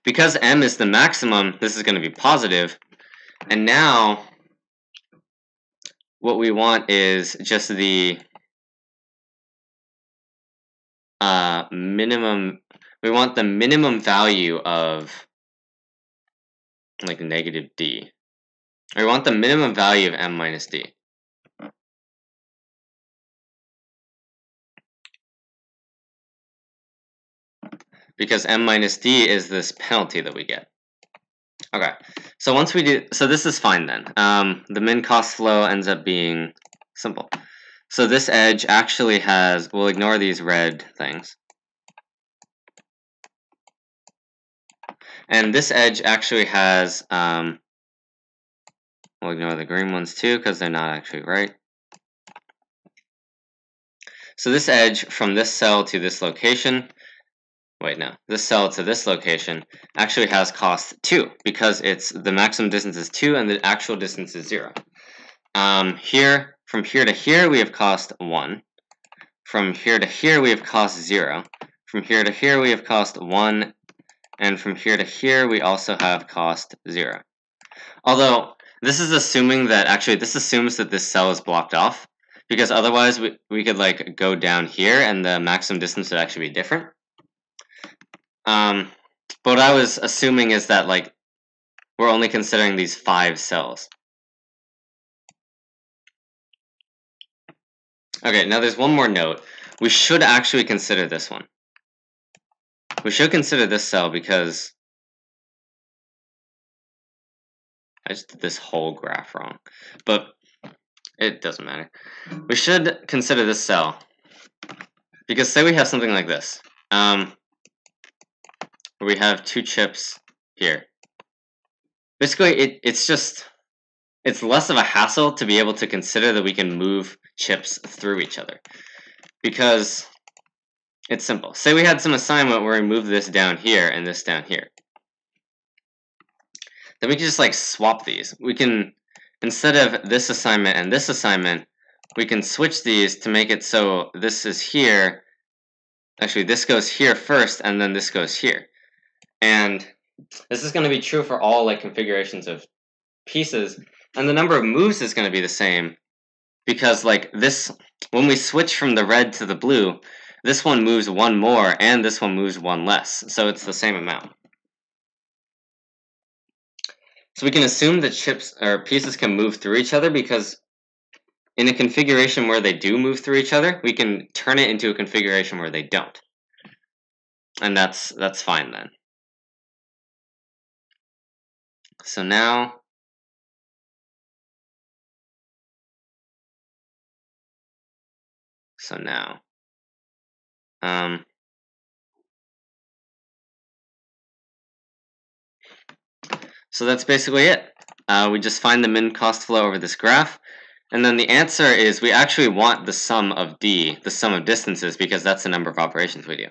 Because m is the maximum, this is going to be positive, and now what we want is just the minimum. We want the minimum value of negative d. Or we want the minimum value of m minus d. Because m minus d is this penalty that we get. Okay, so once we do, so this is fine then. The min-cost flow ends up being simple. So this edge actually has, we'll ignore these red things. And this edge actually has, we'll ignore the green ones too because they're not actually right. So this edge from this cell to this location, this cell to this location actually has cost 2 because the maximum distance is 2 and the actual distance is 0. Here, from here to here, we have cost 1. From here to here, we have cost 0. From here to here, we have cost 1. And from here to here, we also have cost 0. Although, this is assuming that, actually, this assumes that this cell is blocked off, because otherwise we could go down here and the maximum distance would actually be different. But what I was assuming is that we're only considering these 5 cells. Okay, now there's one more note. We should actually consider this one. We should consider this cell because I just did this whole graph wrong, but it doesn't matter. We should consider this cell because say we have something like this. We have 2 chips here. Basically, it's less of a hassle to be able to consider that we can move chips through each other because it's simple. Say we had some assignment where we move this down here and this down here. then we can just like swap these. We can, instead of this assignment and this assignment, we can switch these to make it so this is here. Actually, this goes here first, and then this goes here. And this is going to be true for all like configurations of pieces, and the number of moves is going to be the same, because like this, when we switch from the red to the blue, this one moves one more, and this one moves one less, so it's the same amount. So we can assume that chips or pieces can move through each other, because in a configuration where they do move through each other, we can turn it into a configuration where they don't. And that's fine then. So now so that's basically it. We just find the min cost flow over this graph, and then the answer is we actually want the sum of d, the sum of distances, because that's the number of operations we do.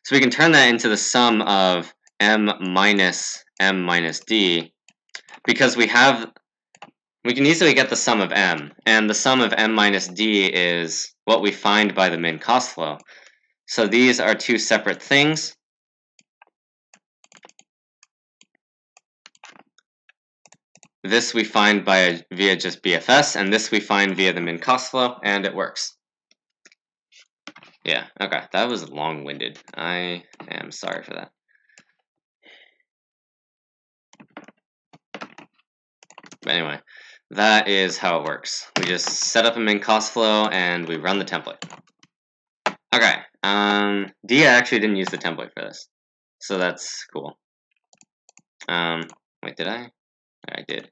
So we can turn that into the sum of m minus d, because we can easily get the sum of m, and the sum of m minus d is what we find by the min cost flow. So these are two separate things. This we find via just BFS, and this we find via the min cost flow, and it works. Yeah, okay, that was long-winded. I am sorry for that. But anyway, that is how it works. We just set up a min cost flow, and we run the template. Okay, D, I actually didn't use the template for this, so that's cool. Wait, did I? I did.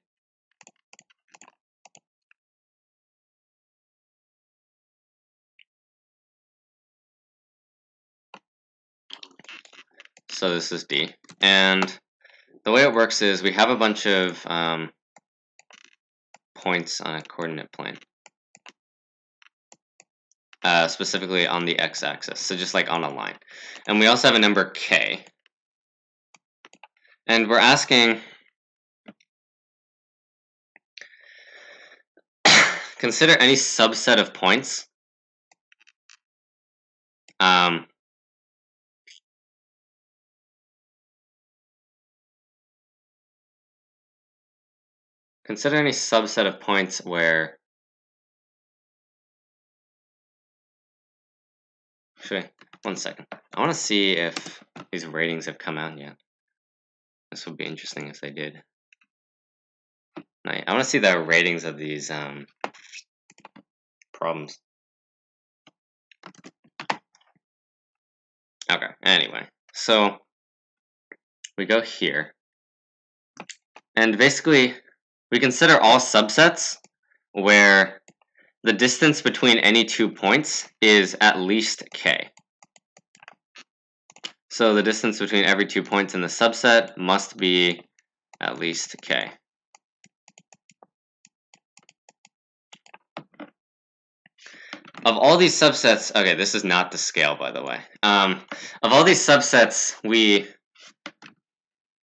So this is D, and the way it works is we have a bunch of points on a coordinate plane, specifically on the x-axis, so just like on a line. And we also have a number k, and we're asking, consider any subset of points consider any subset of points where, actually, one second. I want to see if these ratings have come out yet. This would be interesting if they did. I want to see the ratings of these problems. Okay, anyway, so we go here, and basically we consider all subsets where the distance between any 2 points is at least k. So the distance between every 2 points in the subset must be at least k. Of all these subsets, okay, this is not the scale, by the way. Of all these subsets, we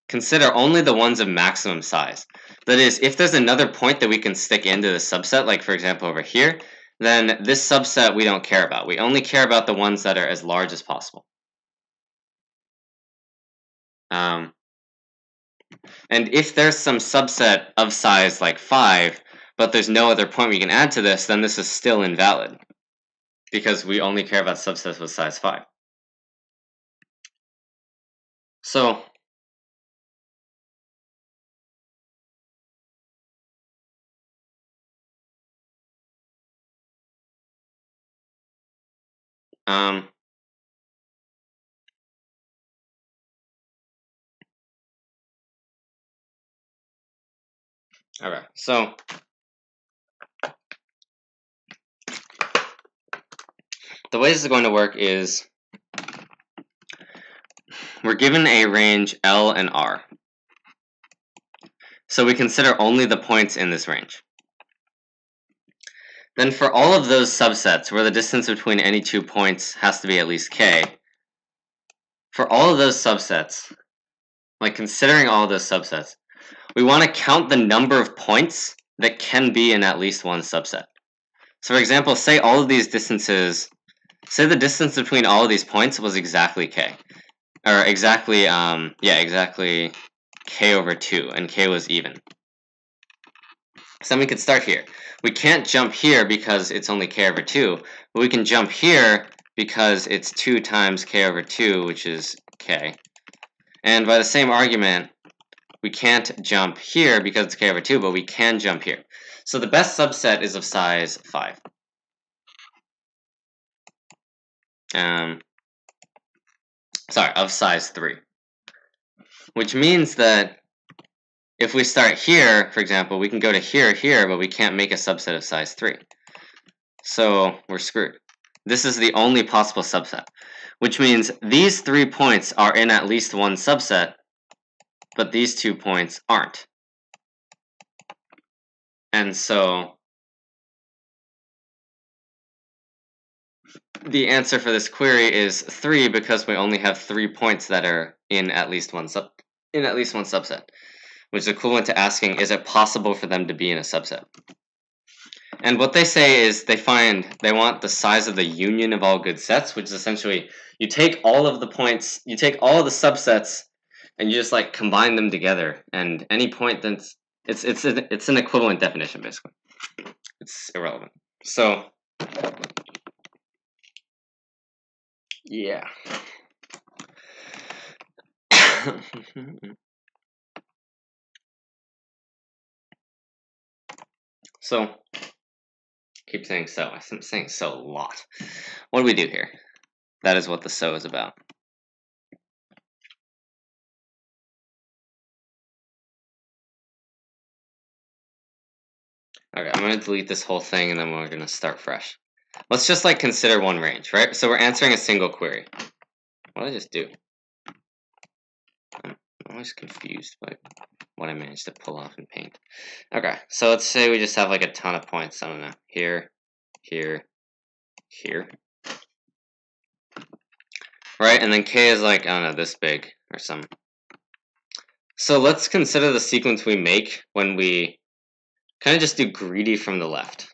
consider only the ones of maximum size. That is, if there's another point that we can stick into the subset, like for example over here, then this subset we don't care about. We only care about the ones that are as large as possible. And if there's some subset of size like 5, but there's no other point we can add to this, then this is still invalid, because we only care about subsets with size 5. So okay, so the way this is going to work is we're given a range L and R. So we consider only the points in this range. Then for all of those subsets where the distance between any 2 points has to be at least k, for all of those subsets, like considering all of those subsets, we want to count the number of points that can be in at least one subset. So for example, say all of these distances, say the distance between all of these points was exactly k. Or exactly, exactly k over 2, and k was even. So then we could start here. We can't jump here because it's only k over 2, but we can jump here because it's 2 times k over 2, which is k. And by the same argument, we can't jump here because it's k over 2, but we can jump here. So the best subset is of size 5. Of size 3. Which means that if we start here, for example, we can go to here, but we can't make a subset of size 3. So we're screwed. This is the only possible subset, which means these 3 points are in at least one subset, but these 2 points aren't. And so the answer for this query is 3 because we only have 3 points that are in at least one subset, which is equivalent to asking, is it possible for them to be in a subset? And what they say is they want the size of the union of all good sets, which is essentially you take all of the points, you take all of the subsets, and you just like combine them together, and any point that's it's an equivalent definition basically. It's irrelevant. So yeah. So keep saying so. I'm saying so a lot. What do we do here? That is what the so is about. Okay, I'm going to delete this whole thing and then we're going to start fresh. Let's just like consider one range, right? So we're answering a single query. What did I just do? I'm always confused by what I managed to pull off in Paint. Okay, so let's say we just have like a ton of points. I don't know. Here, here, here. Right, and then k is like, I don't know, this big or something. So let's consider the sequence we make when we kind of just do greedy from the left.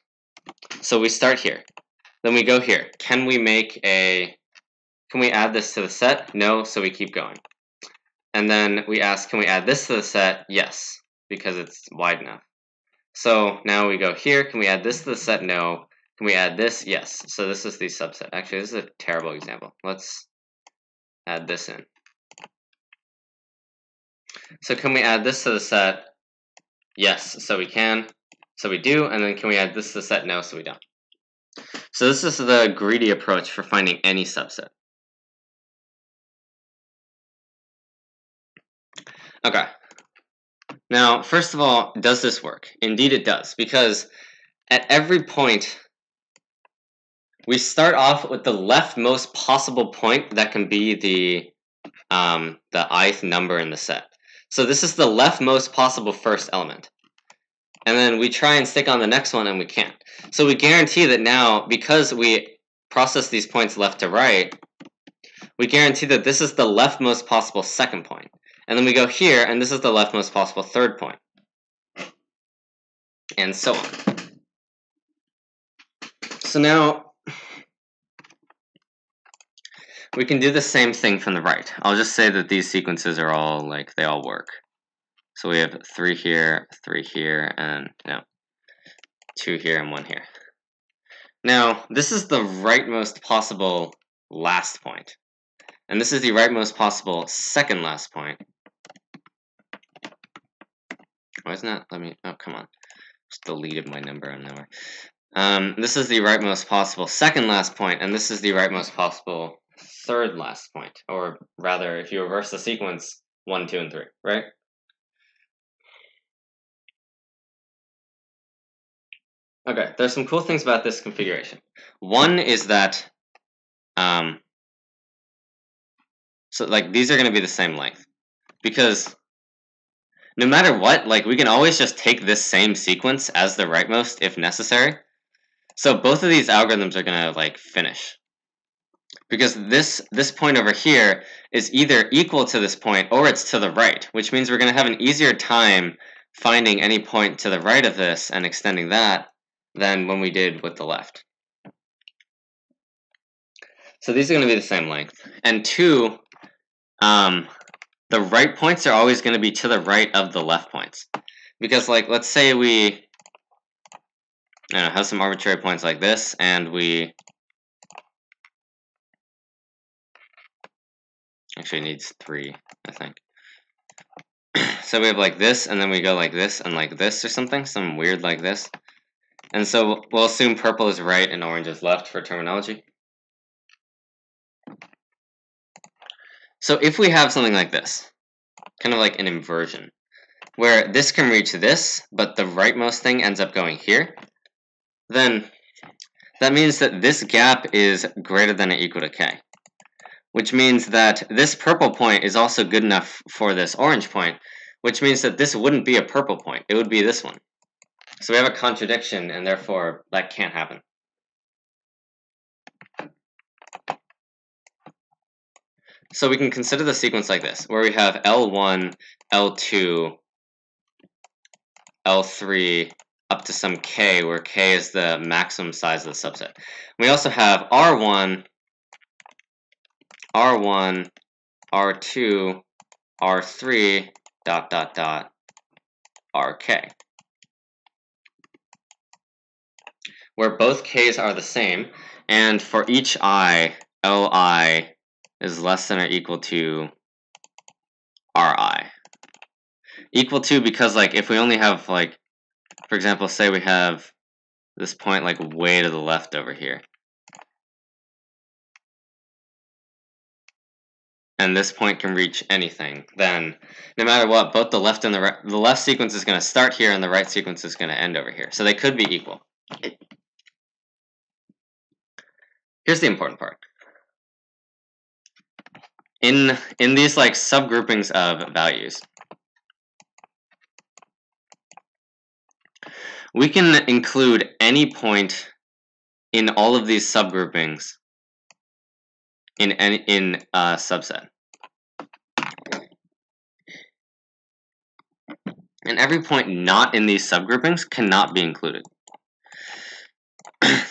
So we start here. Then we go here. Can we add this to the set? No, so we keep going. And then we ask, can we add this to the set? Yes, because it's wide enough. So now we go here. Can we add this to the set? No. Can we add this? Yes. So this is the subset. Actually, this is a terrible example. Let's add this in. So can we add this to the set? Yes, so we can. So we do. And then can we add this to the set? No, so we don't. So this is the greedy approach for finding any subset. Okay. Now, first of all, does this work? Indeed it does, because at every point, we start off with the leftmost possible point that can be the ith number in the set. So this is the leftmost possible first element. And then we try and stick on the next one, and we can't. So we guarantee that now, because we process these points left to right, we guarantee that this is the leftmost possible second point. And then we go here, and this is the leftmost possible third point. And so on. So now, we can do the same thing from the right. I'll just say that these sequences are all, like, they all work. So we have 3 here, and, 2 here and 1 here. Now, this is the rightmost possible last point. And this is the rightmost possible second last point. Why isn't that? Oh, come on. Just deleted my number on nowhere. This is the rightmost possible second last point, and this is the rightmost possible third last point. Or rather, if you reverse the sequence, 1, 2, and 3, right? Okay, there's some cool things about this configuration. One is that, so like these are going to be the same length, because no matter what, like we can always just take this same sequence as the rightmost if necessary. So both of these algorithms are going to like finish. because this point over here is either equal to this point or it's to the right, which means we're going to have an easier time finding any point to the right of this and extending that than when we did with the left. So these are going to be the same length. And 2, the right points are always going to be to the right of the left points. Because, like, let's say we have some arbitrary points like this, and we actually needs 3, I think. So we have like this, and then we go like this and like this or something, some weird like this. And so we'll assume purple is right and orange is left for terminology. So if we have something like this, kind of like an inversion, where this can reach this, but the rightmost thing ends up going here, then that means that this gap is greater than or equal to k, which means that this purple point is also good enough for this orange point, which means that this wouldn't be a purple point, it would be this one. So we have a contradiction, and therefore that can't happen. So we can consider the sequence like this, where we have L1, L2, L3, up to some k, where k is the maximum size of the subset. We also have R1, R1, R2, R3, ... RK, where both k's are the same, and for each I, Li is less than or equal to Ri. Equal to because, like, if we only have, like, for example, say we have this point, like, way to the left over here, and this point can reach anything, then no matter what, both the left and the left sequence is going to start here, and the right sequence is going to end over here. So they could be equal. Here's the important part. In these, like, subgroupings of values, we can include any point in all of these subgroupings in a subset. And every point not in these subgroupings cannot be included.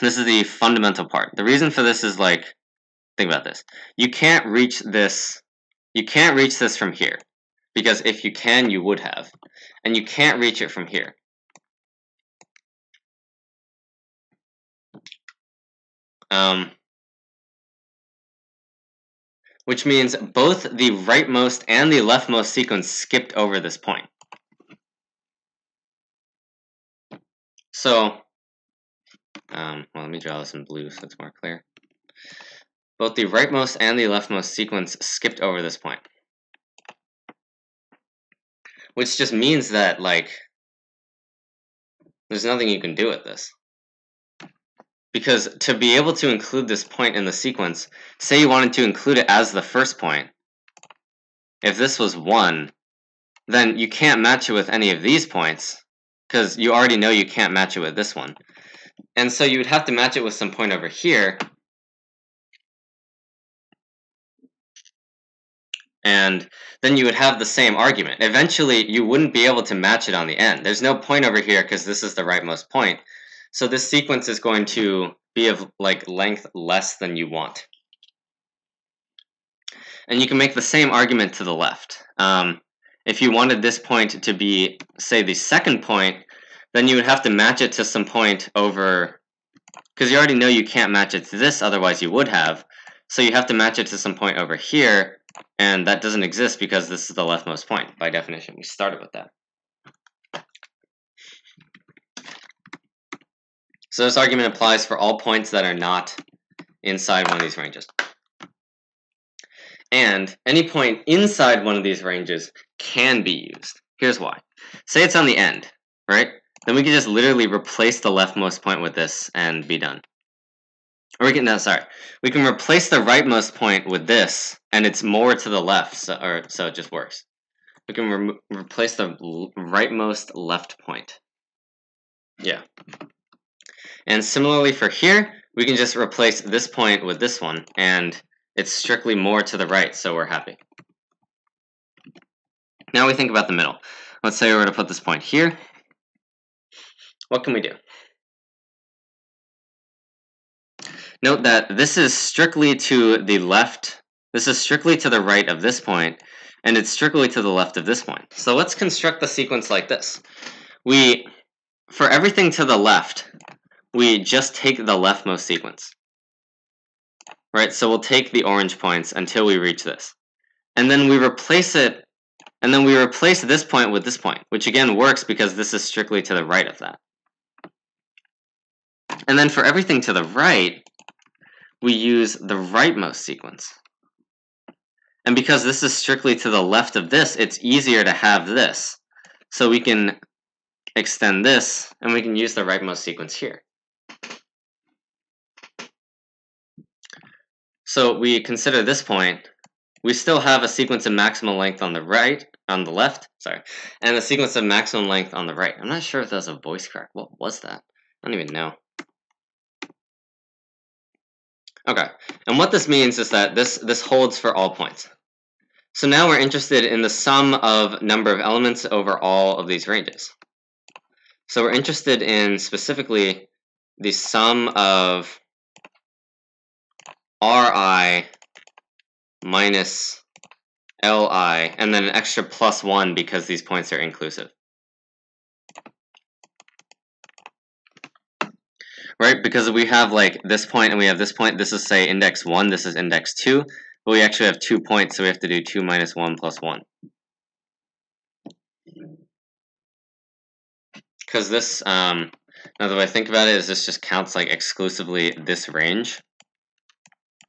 This is the fundamental part. The reason for this is, like, think about this. You can't reach this from here, because if you can, you would have. And you can't reach it from here. Which means both the rightmost and the leftmost sequence skipped over this point. So, well, let me draw this in blue so it's more clear. Both the rightmost and the leftmost sequence skipped over this point. Which just means that, like, there's nothing you can do with this. Because to be able to include this point in the sequence, say you wanted to include it as the first point, if this was 1, then you can't match it with any of these points, because you already know you can't match it with this one. And so you would have to match it with some point over here, and then you would have the same argument. Eventually, you wouldn't be able to match it on the end. There's no point over here because this is the rightmost point. So this sequence is going to be of, like, length less than you want. And you can make the same argument to the left. If you wanted this point to be, say, the second point, then you would have to match it to some point over, because you already know you can't match it to this, otherwise you would have. So you have to match it to some point over here, and that doesn't exist because this is the leftmost point, by definition. We started with that. So this argument applies for all points that are not inside one of these ranges. And any point inside one of these ranges can be used. Here's why. Say it's on the end, right? Then we can just literally replace the leftmost point with this and be done. Or we can, no, sorry. We can replace the rightmost point with this, and it's more to the left, so it just works. We can replace the rightmost left point. Yeah. And similarly for here, we can just replace this point with this one, and It's strictly more to the right, so we're happy. Now we think about the middle. Let's say we were to put this point here. What can we do? Note that this is strictly to the left. This is strictly to the right of this point, and it's strictly to the left of this point. So let's construct the sequence like this. For everything to the left, we just take the leftmost sequence. Right, so we'll take the orange points until we reach this. And then we replace it, and then we replace this point with this point, which again works because this is strictly to the right of that. And then for everything to the right, we use the rightmost sequence. And because this is strictly to the left of this, it's easier to have this. So we can extend this, and we can use the rightmost sequence here. So we consider this point. We still have a sequence of maximal length on the left, and a sequence of maximum length on the right. I'm not sure if that was a voice crack. What was that? I don't even know. Okay, and what this means is that this holds for all points. So now we're interested in the sum of number of elements over all of these ranges. So we're interested in specifically the sum of Ri minus Li, and then an extra +1 because these points are inclusive. Right, because we have like this point and we have this point. This is, say, index 1, this is index 2. But we actually have 2 points, so we have to do 2 minus 1 plus 1. Because this, now the way I think about it is this just counts like exclusively this range.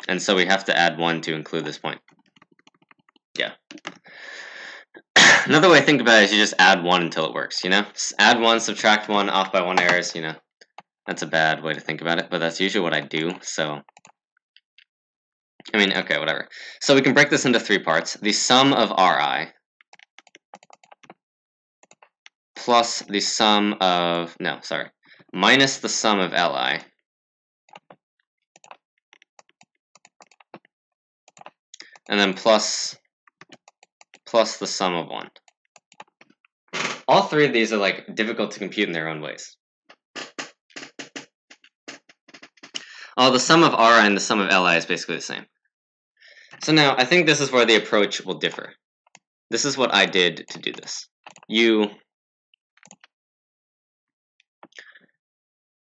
And so we have to add 1 to include this point. Yeah. Another way to think about it is you just add 1 until it works, you know? Just add 1, subtract 1, off by 1 errors, you know? That's a bad way to think about it, but that's usually what I do, so... I mean, okay, whatever. So we can break this into 3 parts. The sum of Ri plus the sum of... minus the sum of Li and then plus the sum of 1. All 3 of these are like difficult to compute in their own ways. The sum of Ri and the sum of Li is basically the same. So now, I think this is where the approach will differ. This is what I did to do this.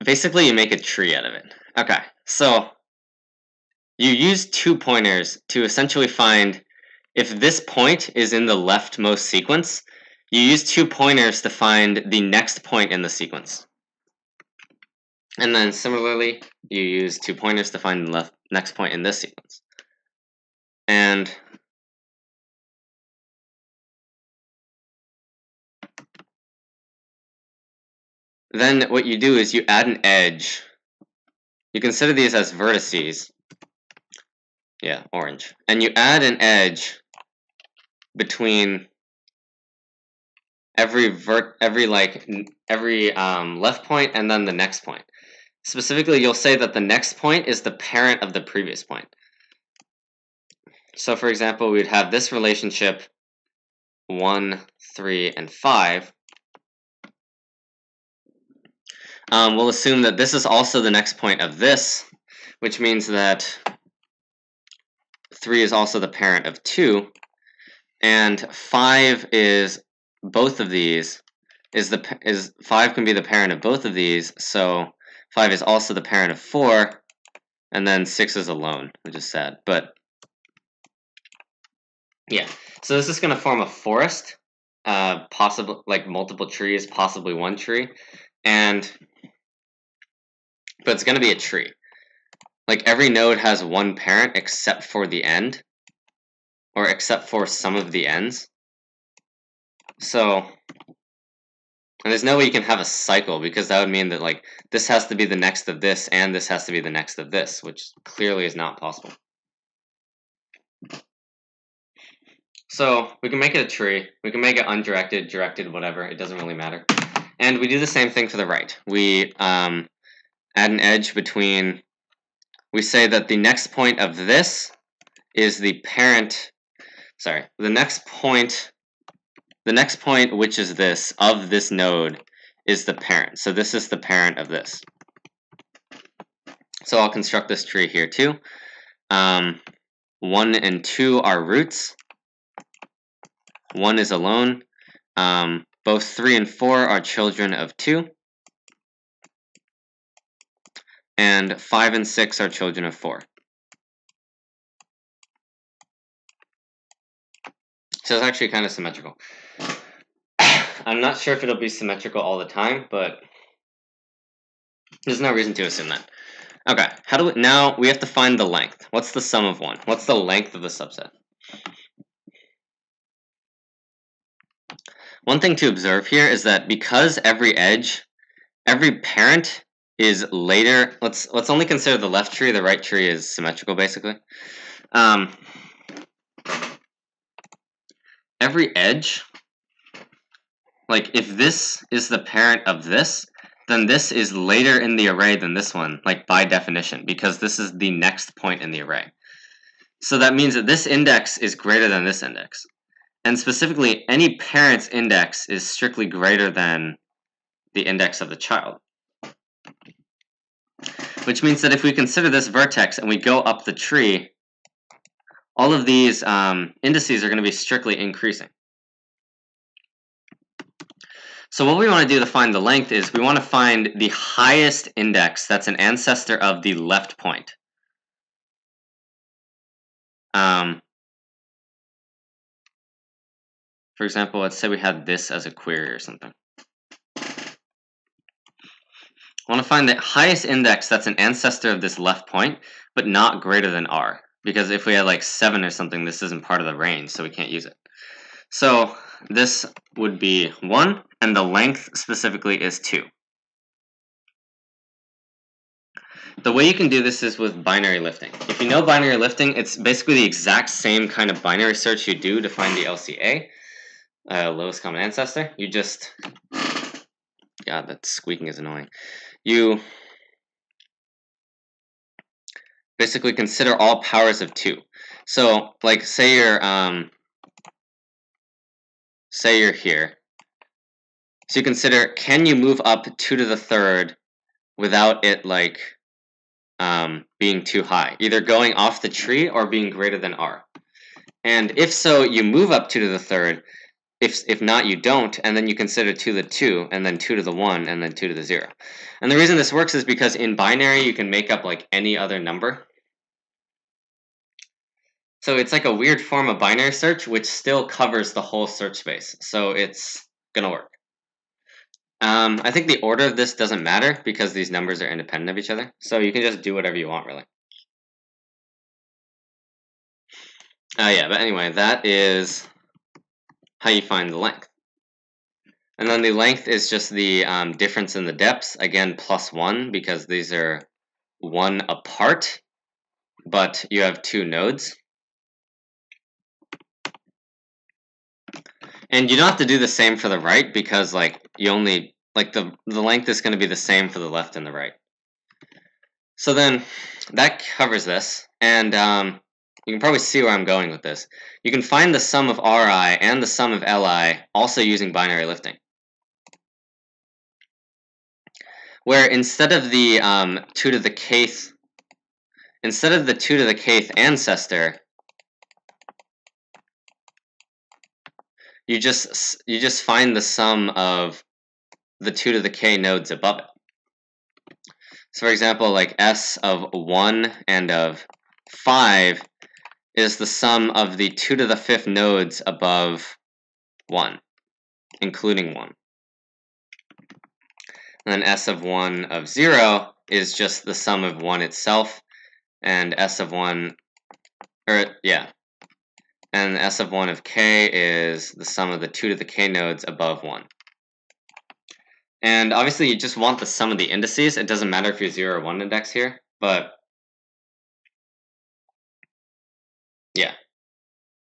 Basically, you make a tree out of it. Okay, so you use 2 pointers to essentially find if this point is in the leftmost sequence. You use 2 pointers to find the next point in the sequence. And then similarly, you use 2 pointers to find the next point in this sequence. And then what you do is you add an edge. You consider these as vertices. Yeah, orange. And you add an edge between every left point and then the next point. Specifically, you'll say that the next point is the parent of the previous point. So for example, we'd have this relationship 1, 3, and 5. We'll assume that this is also the next point of this, which means that 3 is also the parent of 2, and 5 is both of these. 5 can be the parent of both of these, so 5 is also the parent of 4, and then 6 is alone, which is sad. But yeah, so this is going to form a forest, possibly like multiple trees, possibly 1 tree, but it's going to be a tree. Like every node has 1 parent except for the end, or except for some of the ends. So, and there's no way you can have a cycle, because that would mean that like this has to be the next of this, and this has to be the next of this, which clearly is not possible. So we can make it a tree, we can make it undirected, directed, whatever, it doesn't really matter. And we do the same thing for the right. We add an edge between, we say that the next point of this is the parent, sorry, the next point which is this, of this node, is the parent. So this is the parent of this. So I'll construct this tree here too. 1 and 2 are roots. 1 is alone. Both 3 and 4 are children of 2. And 5 and 6 are children of 4. So it's actually kind of symmetrical. I'm not sure if it'll be symmetrical all the time, but there's no reason to assume that. Okay, now we have to find the length. What's the sum of 1? What's the length of the subset? One thing to observe here is that because every parent is later, let's only consider the left tree, the right tree is symmetrical basically. Every edge, like if this is the parent of this, then this is later in the array than this one, like by definition, because this is the next point in the array. So that means that this index is greater than this index. And specifically, any parent's index is strictly greater than the index of the child. Which means that if we consider this vertex and we go up the tree, all of these indices are going to be strictly increasing. So what we want to do to find the length is we want to find the highest index that's an ancestor of the left point. For example, let's say we had this as a query or something. I want to find the highest index that's an ancestor of this left point, but not greater than r. Because if we had like 7 or something, this isn't part of the range, so we can't use it. So this would be 1, and the length specifically is 2. The way you can do this is with binary lifting. If you know binary lifting, it's basically the exact same kind of binary search you do to find the LCA, lowest common ancestor. You just, God, that squeaking is annoying. You basically consider all powers of 2. So, like, say you're here. So you consider, can you move up 2 to the 3rd without it, like, being too high, either going off the tree or being greater than r. And if so, you move up 2 to the 3rd. If not, you don't, and then you consider 2 to the 2, and then 2 to the 1, and then 2 to the 0. And the reason this works is because in binary, you can make up like any other number. So it's like a weird form of binary search, which still covers the whole search space. So it's going to work. I think the order of this doesn't matter because these numbers are independent of each other. So you can just do whatever you want, really. Yeah, but anyway, that is how you find the length. And then the length is just the difference in the depths, again, plus 1, because these are 1 apart, but you have 2 nodes. And you don't have to do the same for the right, because like you only, like the length is going to be the same for the left and the right. So then that covers this, and you can probably see where I'm going with this. You can find the sum of Ri and the sum of Li also using binary lifting. Where instead of the 2 to the kth ancestor, you just find the sum of the 2 to the k nodes above it. So for example, like S of 1 and of 5 is the sum of the 2 to the 5th nodes above 1, including 1. And then S of 1 of 0 is just the sum of 1 itself, and S of 1, and S of 1 of k is the sum of the 2 to the k nodes above 1. And obviously you just want the sum of the indices. It doesn't matter if you're 0 or 1 index here, but yeah.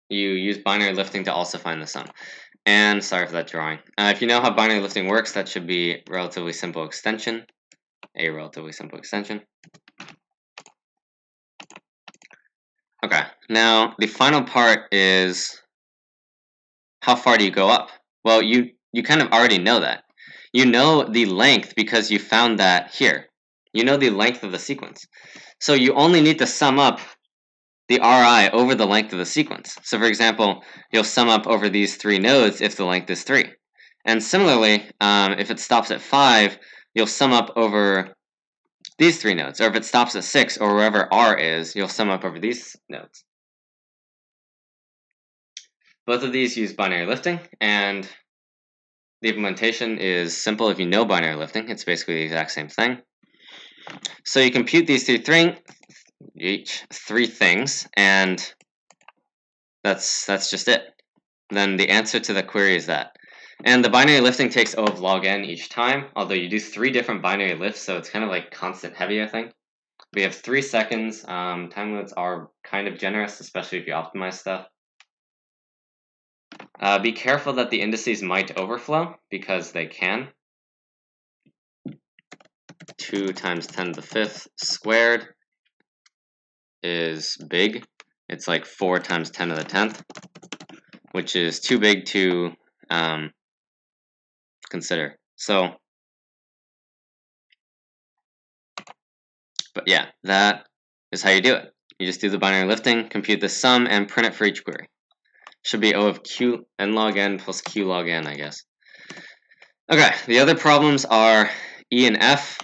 You use binary lifting to also find the sum. And sorry for that drawing. If you know how binary lifting works, that should be a relatively simple extension. Okay, now the final part is how far do you go up? Well, you kind of already know that. You know the length because you found that here. You know the length of the sequence. So you only need to sum up the Ri over the length of the sequence. So for example, you'll sum up over these 3 nodes if the length is 3. And similarly, if it stops at 5, you'll sum up over these 3 nodes. Or if it stops at 6, or wherever R is, you'll sum up over these nodes. Both of these use binary lifting, and the implementation is simple if you know binary lifting. It's basically the exact same thing. So you compute these three things, and that's just it. Then the answer to the query is that. And the binary lifting takes O of log n each time, although you do 3 different binary lifts, so it's kind of like constant heavy, I think. We have 3 seconds. Time limits are kind of generous, especially if you optimize stuff. Be careful that the indices might overflow, because they can. 2 times 10 to the 5th squared is big. It's like 4 times 10 to the 10th, which is too big to consider. So, but yeah, that is how you do it. You just do the binary lifting, compute the sum, and print it for each query. Should be O of q n log n plus q log n, I guess. Okay, the other problems are E and F.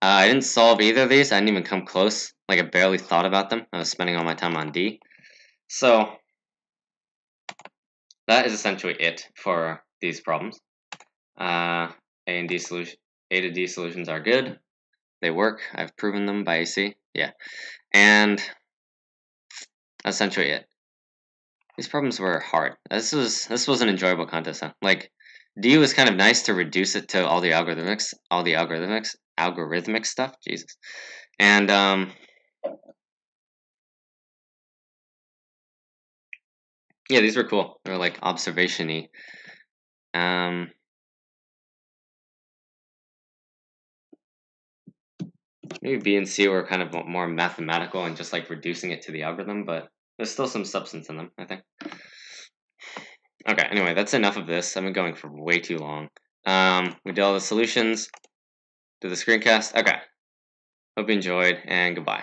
I didn't solve either of these. I didn't even come close. Like, I barely thought about them. I was spending all my time on D. So, that is essentially it for these problems. A to D solutions are good. They work. I've proven them by AC. Yeah. And that's essentially it. These problems were hard. This was an enjoyable contest, huh? Like, D was kind of nice to reduce it to all the algorithmic stuff. Jesus. And yeah, these were cool. They were like observation-y. Maybe B and C were kind of more mathematical and just like reducing it to the algorithm, but there's still some substance in them, I think. Okay, anyway, that's enough of this. I've been going for way too long. We did all the solutions, did the screencast. Okay. Hope you enjoyed, and goodbye.